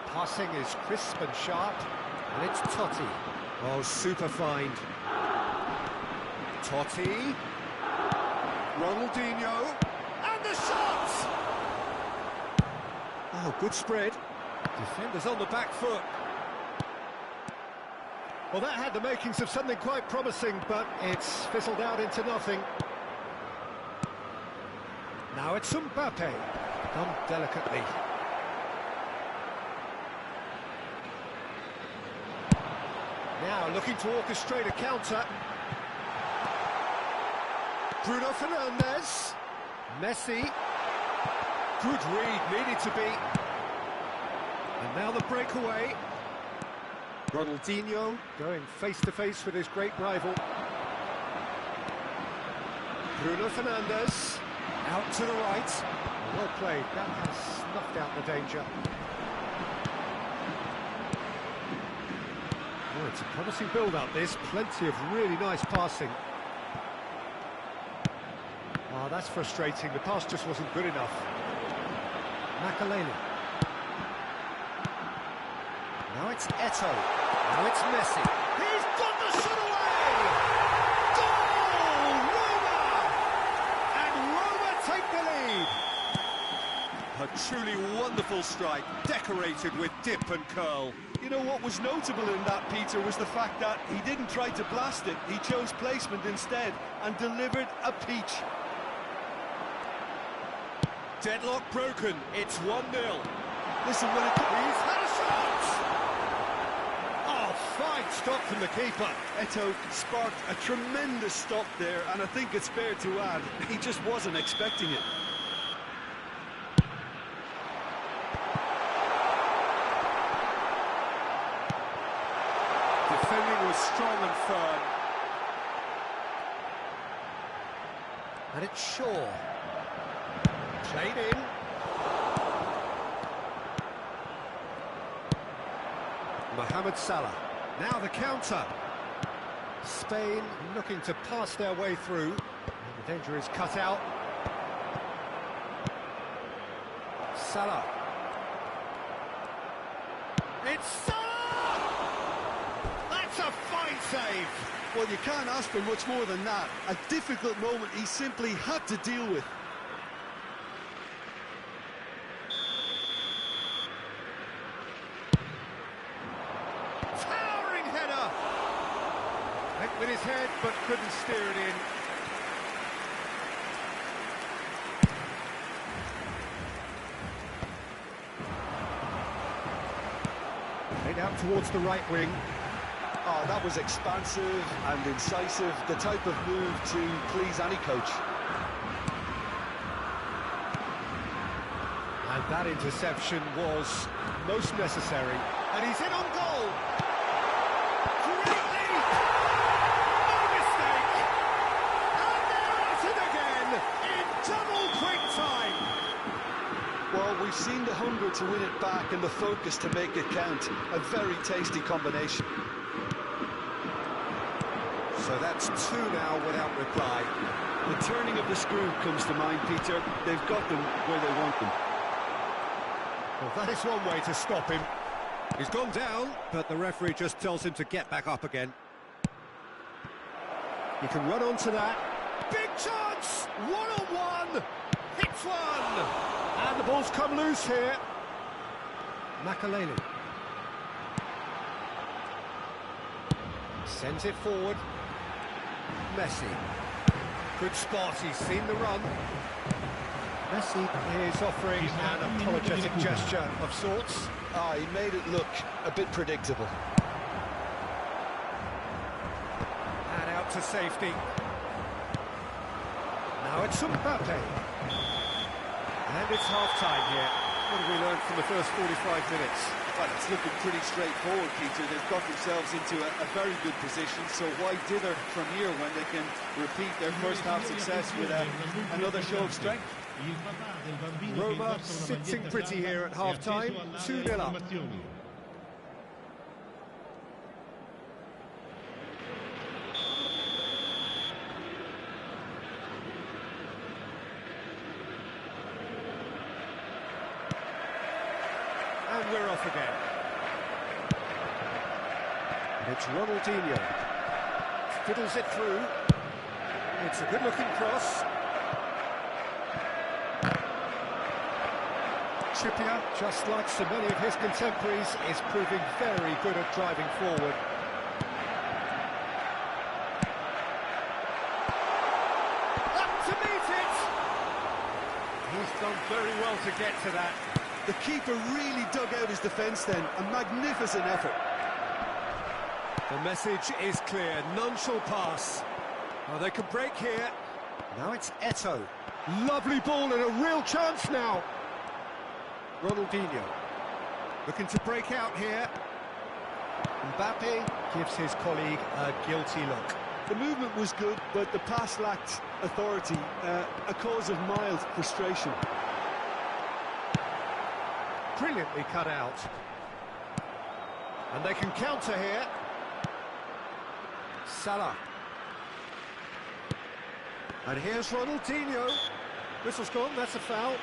Passing is crisp and sharp, and it's Totti. Oh, super find. Totti. Ronaldinho. And the shot! Oh, good spread. Defenders on the back foot. Well, that had the makings of something quite promising, but it's fizzled out into nothing. Now it's Mbappe. Done delicately. Now looking to orchestrate a counter. Bruno Fernandes. Messi. Good read, needed to be. And now the breakaway. Ronaldinho going face-to-face with his great rival. Bruno Fernandes. Out to the right. Well played, that has snuffed out the danger. Oh, it's a promising build-up this, plenty of really nice passing. Oh, that's frustrating, the pass just wasn't good enough. Makaleli. Now it's Eto'o, now it's Messi. He's got the shot away! Goal! Roma! And Roma take the lead! A truly wonderful strike, decorated with dip and curl. You know what was notable in that, Peter, was the fact that he didn't try to blast it. He chose placement instead and delivered a peach. Deadlock broken, it's 1-0. Listen, when it... He's had a shot! Oh, fine stop from the keeper. Eto'o sparked a tremendous stop there, and I think it's fair to add, he just wasn't expecting it. Defending was strong and firm. And it's Shaw. Played in. Mohamed Salah. Now the counter. Spain looking to pass their way through. The danger is cut out. Salah. It's Salah! That's a fine save! Well, you can't ask for much more than that. A difficult moment he simply had to deal with. Towering header! Went with his head, but couldn't steer it in. Played out towards the right wing. Oh, that was expansive and incisive, the type of move to please any coach. And that interception was most necessary. And he's in on goal! Great leap! No mistake! And they're at it again in double quick time! Well, we've seen the hunger to win it back and the focus to make it count. A very tasty combination. So that's two now without reply. The turning of the screw comes to mind, Peter. They've got them where they want them. Well, that is one way to stop him. He's gone down, but the referee just tells him to get back up again. He can run onto that. Big chance! One-on-one! Hits one! And the ball's come loose here. Makaleli. Sends it forward. Messi. Good spot, he's seen the run. Messi is offering an apologetic gesture of sorts. Ah, he made it look a bit predictable. And out to safety. Now it's Mbappe. And it's half-time here. What have we learned from the first 45 minutes? Well, it's looking pretty straightforward, Peter. They've got themselves into a very good position, so why dither from here when they can repeat their first half success with another show of strength? Roma sitting pretty here at half-time, 2-0 up. And we're off again. And it's Ronaldinho. Fiddles it through. It's a good-looking cross. Trippier, just like so many of his contemporaries, is proving very good at driving forward. Up to meet it! He's done very well to get to that. The keeper really dug out his defence then. A magnificent effort. The message is clear. None shall pass. Well, they can break here. Now it's Eto'o. Lovely ball and a real chance now. Ronaldinho looking to break out here. Mbappe gives his colleague a guilty look. The movement was good, but the pass lacked authority, a cause of mild frustration. Brilliantly cut out. And they can counter here. Salah. And here's Ronaldinho. Whistle's gone, that's a foul.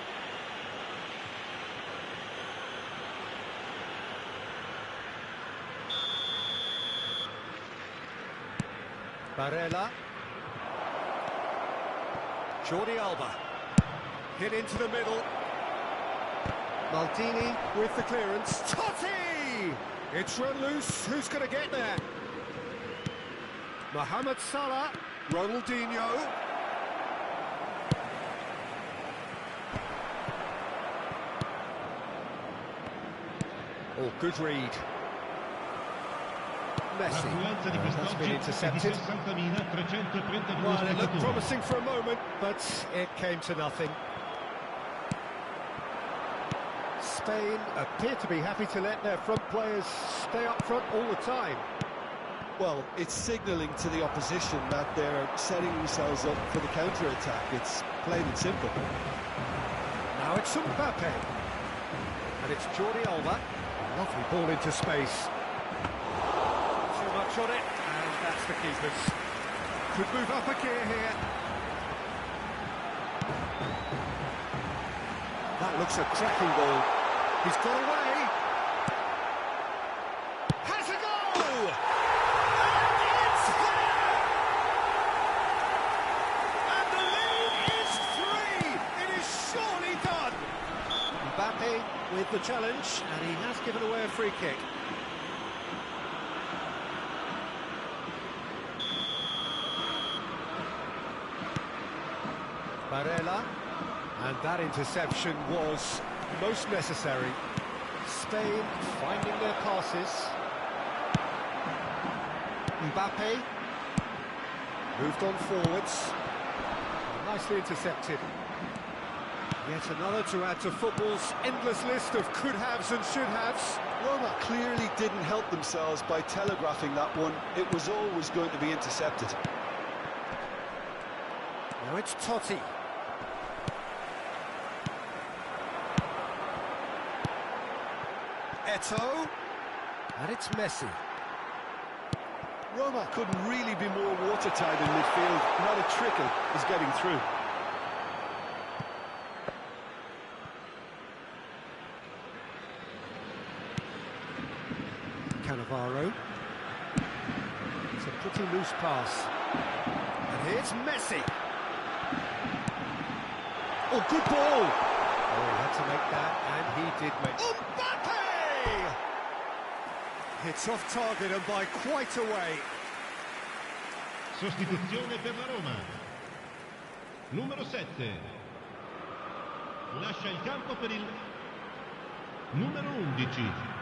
Barella. Jordi Alba. Hit into the middle. Maldini with the clearance. Totti! It's run loose. Who's going to get there? Mohamed Salah. Ronaldinho. Oh, good read. Messi. That's been intercepted. Well, it looked promising for a moment, but it came to nothing. Spain appear to be happy to let their front players stay up front all the time. Well, it's signalling to the opposition that they're setting themselves up for the counter-attack. It's plain and simple. Now it's Mbappe. And it's Jordi Alba. Lovely ball into space. shot it, and that's the keeper's. Could move up a gear here. That looks a cracking ball. He's got away. Has a goal! And it's there! And the lead is 3! It is surely done! Mbappe with the challenge, and he has given away a free kick. Barella, and that interception was most necessary. Spain finding their passes. Mbappe moved on forwards. Nicely intercepted. Yet another to add to football's endless list of could-haves and should-haves. Roma clearly didn't help themselves by telegraphing that one. It was always going to be intercepted. Now it's Totti. Eto'o, and it's Messi. Roma couldn't really be more watertight in midfield. Not a trickle is getting through. Cannavaro. It's a pretty loose pass. And here's Messi. Oh, good ball! Oh, he had to make that, and he did make it. Mbappe! It's off target and by quite a way. Sostituzione per la Roma. Numero 7. Lascia il campo per il numero 11.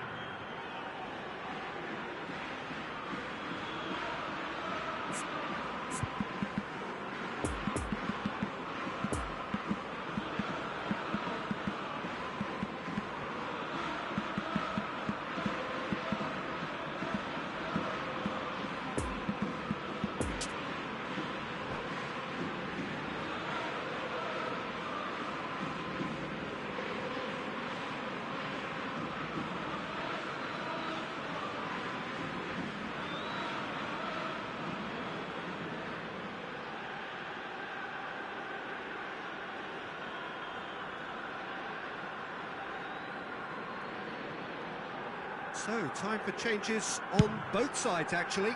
So, time for changes on both sides, actually.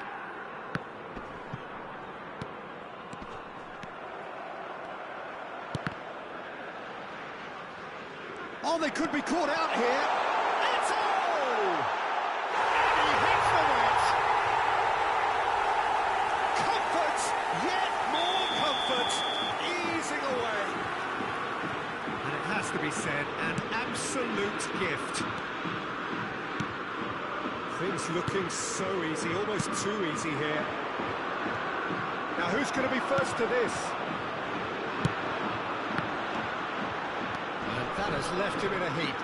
Oh, they could be caught out here. Eto'o! And he hits the net. Comfort, yet more comfort, easing away. And it has to be said, an absolute gift. Things looking so easy, almost too easy here. Now who's going to be first to this? And that has left him in a heap.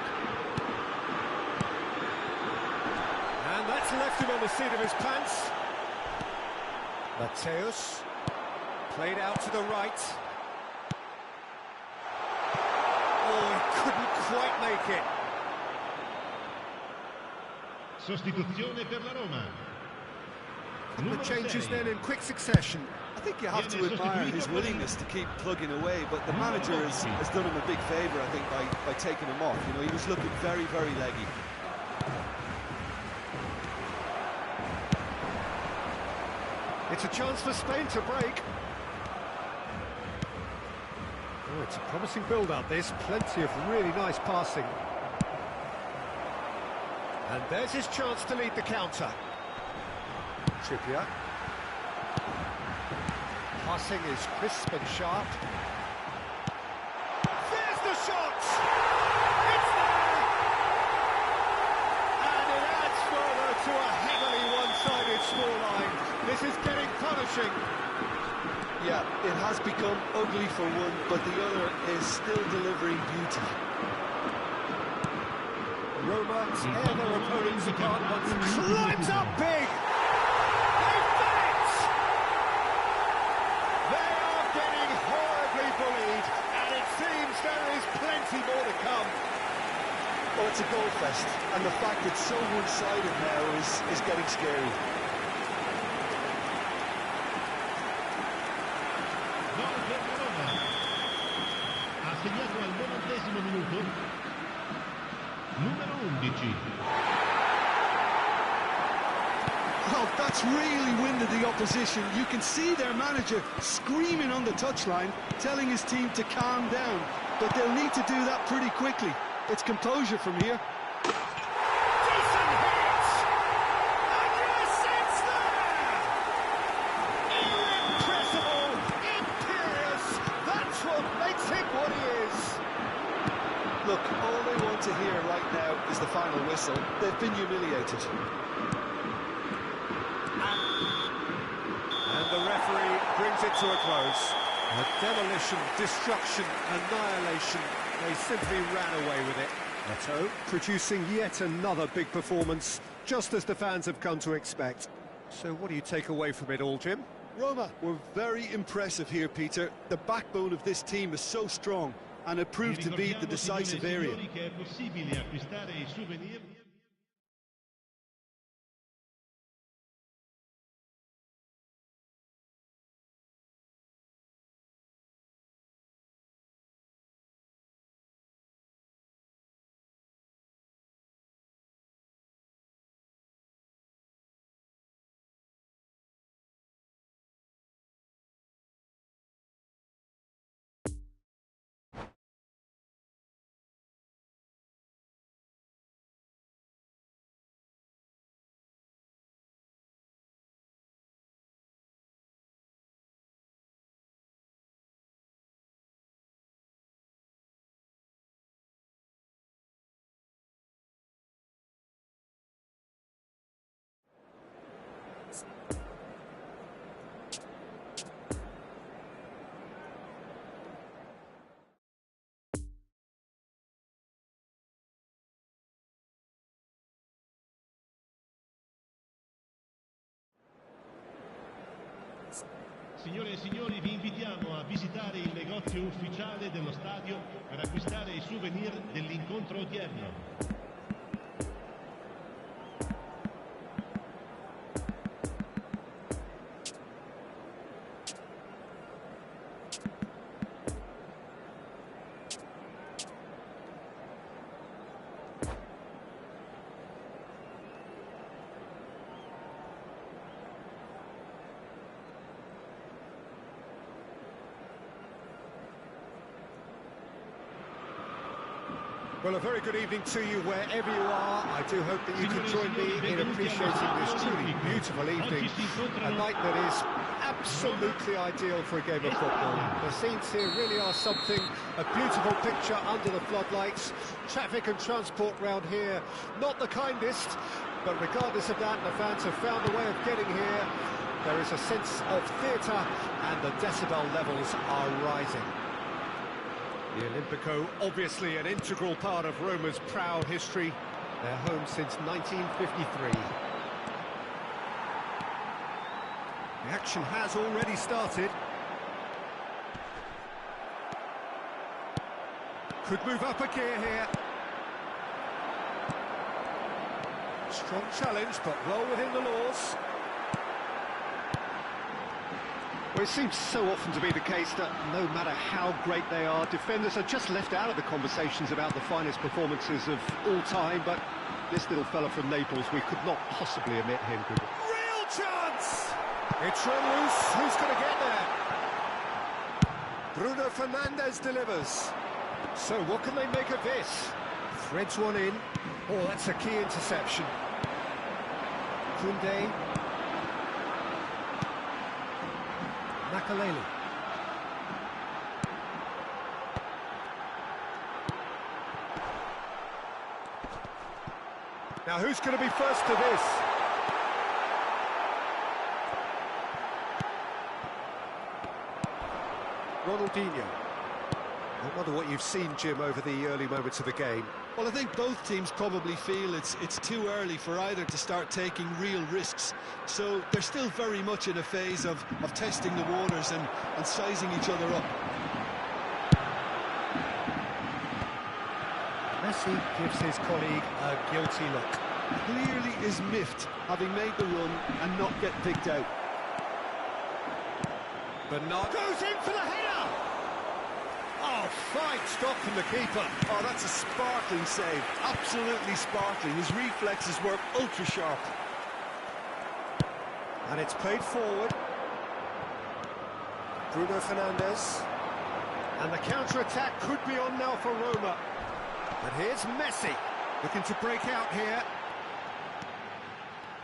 And that's left him on the seat of his pants. Mateus, played out to the right. Oh, he couldn't quite make it. Sostituzione per la Roma. The changes then in quick succession. I think you have to admire his willingness to keep plugging away, but the manager has done him a big favour, I think, by taking him off. You know, he was looking very, very leggy. It's a chance for Spain to break. Oh, it's a promising build-up, this. Plenty of really nice passing. And there's his chance to lead the counter. Trippier. Passing is crisp and sharp. There's the shot! It's there! And it adds further to a heavily one-sided scoreline. This is getting punishing. Yeah, it has become ugly for one, but the other is still delivering beauty. Roma tear their opponents apart once. Climbs up big! They've done it! They are getting horribly bullied, and it seems there is plenty more to come. Well, it's a goal fest, and the fact it's so one-sided now is getting scary. numero 11. Well, that's really winded the opposition. You can see their manager screaming on the touchline, telling his team to calm down. But they'll need to do that pretty quickly. It's composure from here. Decent hit! And yes, it's there! Irrepressible, imperious, that's what makes him what he is. Look, all they want to hear right now is the final whistle. They've been humiliated. And the referee brings it to a close. A demolition, destruction, annihilation. They simply ran away with it. Neto producing yet another big performance, just as the fans have come to expect. So what do you take away from it all, Jim? Roma were very impressive here, Peter. The backbone of this team is so strong, and it proved to be the decisive area. Signore e signori, vi invitiamo a visitare il negozio ufficiale dello stadio per acquistare i souvenir dell'incontro odierno. Well, a very good evening to you wherever you are. I do hope that you can join me in appreciating this truly beautiful evening. A night that is absolutely ideal for a game of football. The scenes here really are something, a beautiful picture under the floodlights. Traffic and transport round here, not the kindest, but regardless of that, the fans have found a way of getting here. There is a sense of theatre and the decibel levels are rising. The Olimpico, obviously an integral part of Roma's proud history. Their home since 1953. The action has already started. Could move up a gear here. Strong challenge, but well within the laws. Well, it seems so often to be the case that no matter how great they are, defenders are just left out of the conversations about the finest performances of all time, but this little fella from Naples, we could not possibly omit him. Real chance! It's run loose, who's going to get there? Bruno Fernandes delivers. So what can they make of this? Threads one in. Oh, that's a key interception. Koundé. Makaleli. Now who's going to be first to this? Ronaldinho. I wonder what you've seen, Jim, over the early moments of the game. Well, I think both teams probably feel it's too early for either to start taking real risks. So they're still very much in a phase of testing the waters and sizing each other up. Messi gives his colleague a guilty look. Clearly is miffed, having made the run and not get picked out. Bernard goes in for the header! Oh, Fine stop from the keeper. Oh, that's a sparkling save. Absolutely sparkling. His reflexes were ultra sharp. And it's played forward. Bruno Fernandes. And the counter-attack could be on now for Roma. But here's Messi, looking to break out here.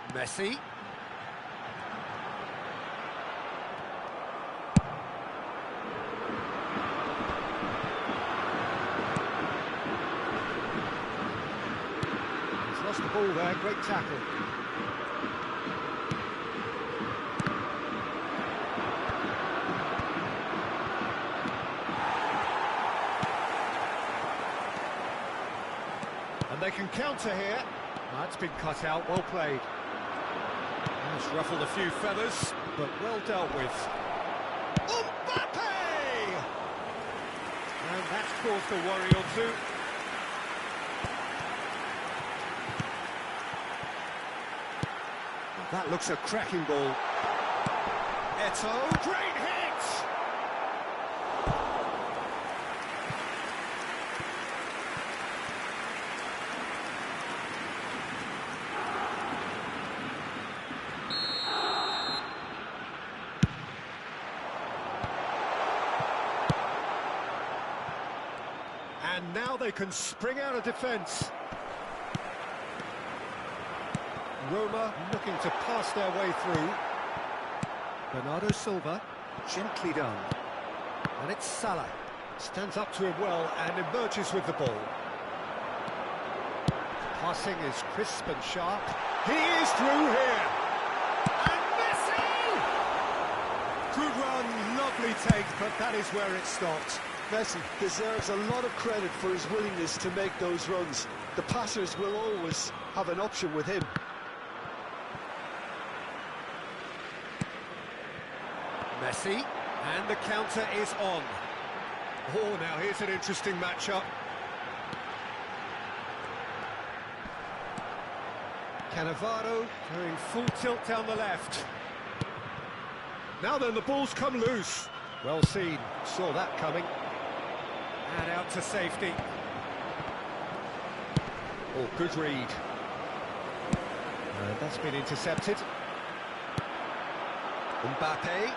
Messi. He's lost the ball there, great tackle. And they can counter here. That's been cut out, well played. It's ruffled a few feathers, but well dealt with. Mbappe! And that's caused a worry or two. That looks a cracking ball. Eto'o, great hit! And now they can spring out of defence. Roma looking to pass their way through. Bernardo Silva, gently done. And it's Salah. Stands up to him well and emerges with the ball. Passing is crisp and sharp. He is through here. And Messi! Good run, lovely take, but that is where it stopped. Messi deserves a lot of credit for his willingness to make those runs. The passers will always have an option with him. Messi, and the counter is on. Oh, now here's an interesting matchup. Cannavaro going full tilt down the left. Now then, the ball's come loose. Well seen, saw that coming. And out to safety. Oh, good read. And that's been intercepted. Mbappe.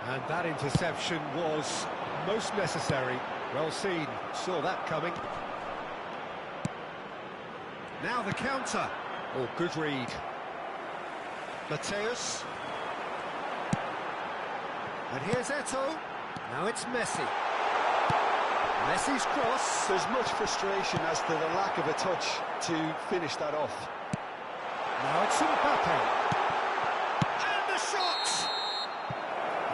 And that interception was most necessary. Well seen, saw that coming. Now the counter. Oh, good read. Mateus. And here's Eto'o. Now it's Messi. Messi's cross. There's much frustration as to the lack of a touch to finish that off. Now it's Mbappe. And the shot!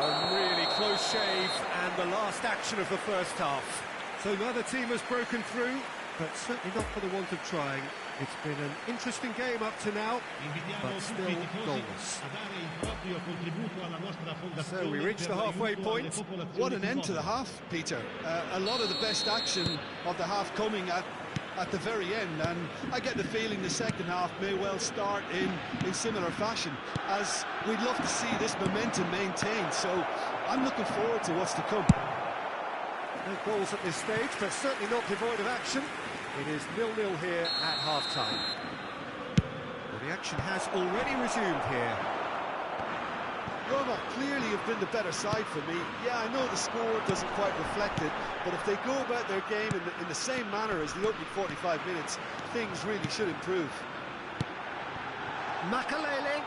A really close shave and the last action of the first half. So neither team has broken through, but certainly not for the want of trying. It's been an interesting game up to now, but still goalless. So we reach the halfway point. What an end to the half, Peter. A lot of the best action of the half coming at the very end, and I get the feeling the second half may well start in similar fashion, as we'd love to see this momentum maintained. So I'm looking forward to what's to come. No goals at this stage, but certainly not devoid of action. It is 0-0 here at half-time. Well, the action has already resumed here. Roma clearly have been the better side for me. Yeah, I know the score doesn't quite reflect it, but if they go about their game in the same manner as the opening 45 minutes, things really should improve. Makalele.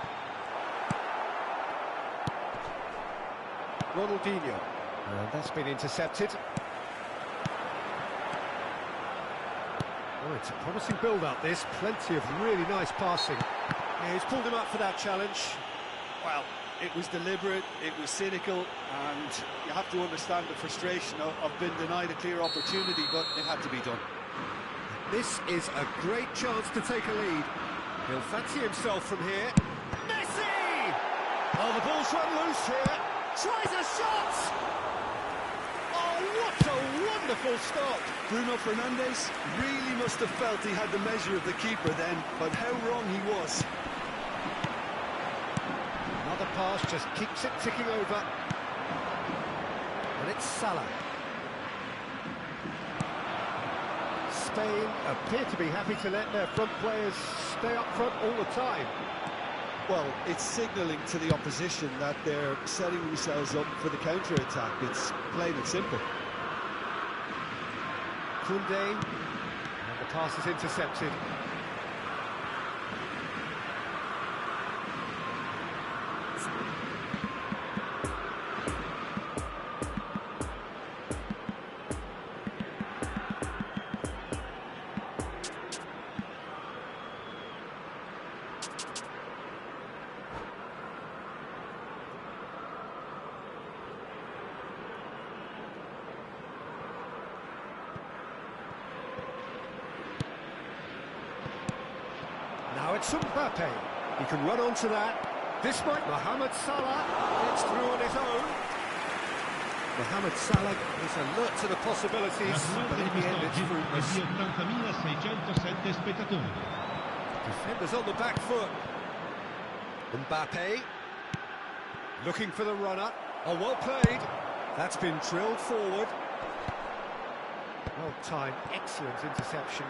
Ronaldinho. That's been intercepted. Oh, it's a promising build-up, this. Plenty of really nice passing. Yeah, he's pulled him up for that challenge. Well, it was deliberate, it was cynical, and you have to understand the frustration of being denied a clear opportunity, but it had to be done. This is a great chance to take a lead. He'll fancy himself from here. Messi! Oh, the ball's run loose here. Tries a shot! Oh, what a wonderful stop! Bruno Fernandes really must have felt he had the measure of the keeper then, but how wrong he was. Another pass, just keeps it ticking over. And it's Salah. Spain appear to be happy to let their front players stay up front all the time. Well, it's signalling to the opposition that they're setting themselves up for the counter-attack. It's plain and simple. Koundé, and the pass is intercepted. Now it's Mbappe. He can run onto that. This might Mohamed Salah. It's through on his own. Mohamed Salah is alert to the possibilities, but in the end it's fruitless. Defenders on the back foot. Mbappe looking for the runner. Oh, well played. That's been drilled forward. Well timed, excellent interception.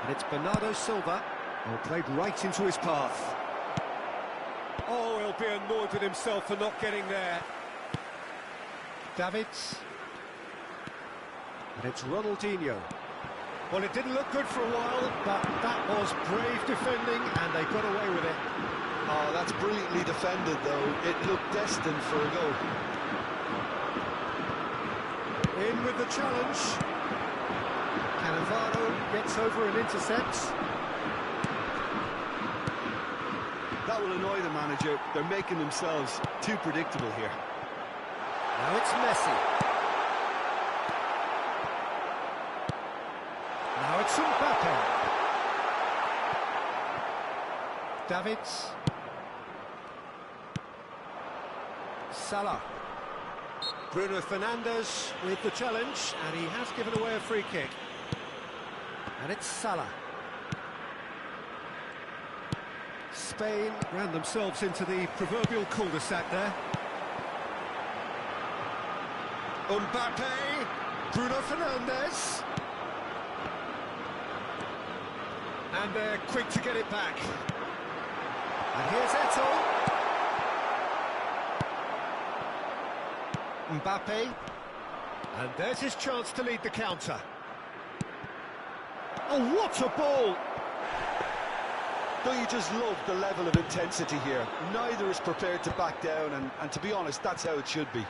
And it's Bernardo Silva. Well, played right into his path. Oh, he'll be annoyed with himself for not getting there. Davids. And it's Ronaldinho. Well, it didn't look good for a while, but that was brave defending, and they got away with it. Oh, that's brilliantly defended, though. It looked destined for a goal. In with the challenge. Cannavaro gets over and intercepts. That will annoy the manager. They're making themselves too predictable here. Now it's Messi. Now it's Mbappe. Davids. Salah. Bruno Fernandes with the challenge, and he has given away a free kick. And it's Salah. Spain ran themselves into the proverbial cul-de-sac there. Mbappe, Bruno Fernandes. And they're quick to get it back. And here's Eto'o. Mbappe. And there's his chance to lead the counter. Oh, what a ball! Don't you just love the level of intensity here? Neither is prepared to back down, and to be honest, that's how it should be.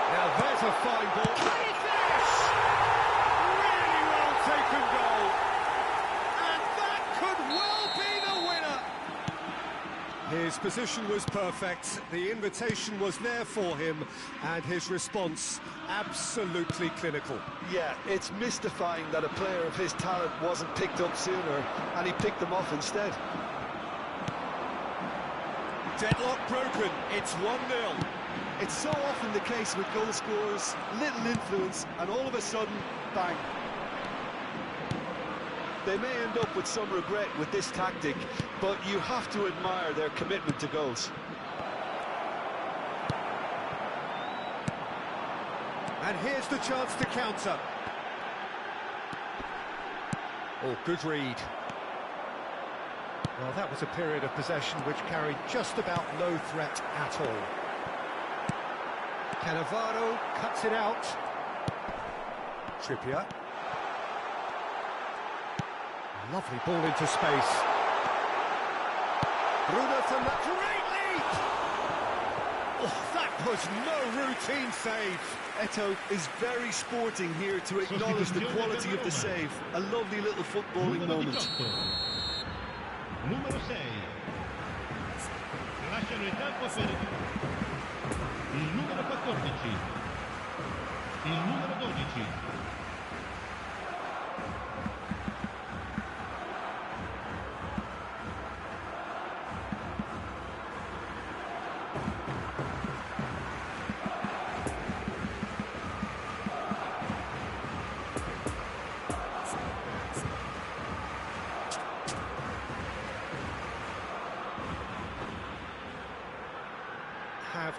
Now there's a fine ball. Can he finish? Really well taken goal. And that could well be the winner. His position was perfect, the invitation was there for him, and his response absolutely clinical. Yeah, it's mystifying that a player of his talent wasn't picked up sooner, and he picked them off instead. Deadlock broken, it's 1-0. It's so often the case with goal scorers, little influence, and all of a sudden, bang. They may end up with some regret with this tactic, but you have to admire their commitment to goals. And here's the chance to counter. Oh, good read. Well, that was a period of possession which carried just about no threat at all. Cannavaro cuts it out. Trippier. Lovely ball into space. Bruno Fernandes. Great lead! Oh, that was no routine save. Eto'o is very sporting here to acknowledge the quality of the save. A lovely little footballing moment. Numero 6. Lasciano il campo per il numero 14. Il numero 12.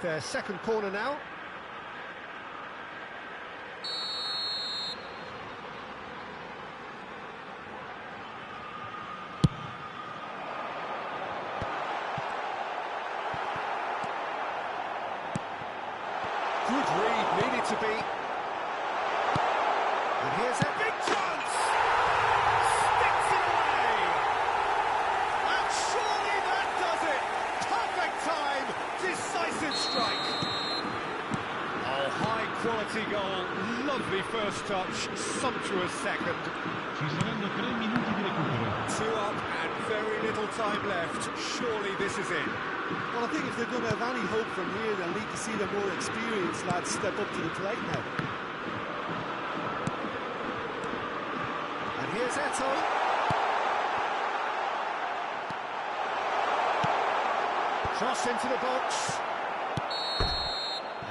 their second corner now. Good read, needed to be. And here's a big chance! Sticks it away! And surely that does it! Perfect time, decisive strike. Oh, high quality goal, lovely first touch, sumptuous second. Ci saranno 3 minuti di recupero. 2 up and very little time left. Surely this is it. Well, I think if they're going to have any hope from here, they'll need to see the more experienced lads step up to the plate now. And here's Eto. Cross into the box.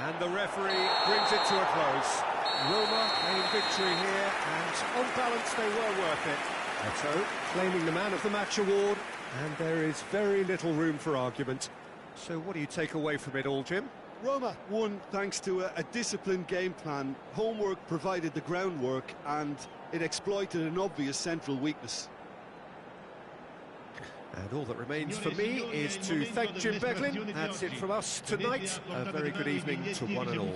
And the referee brings it to a close. Roma claim victory here, and on balance they were worth it. Eto claiming the man of the match award, and there is very little room for argument. So what do you take away from it all, Jim? Roma won thanks to a disciplined game plan. Homework provided the groundwork, and it exploited an obvious central weakness. And all that remains for me is to thank Jim Beglin. That's it from us tonight. A very good evening to one and all.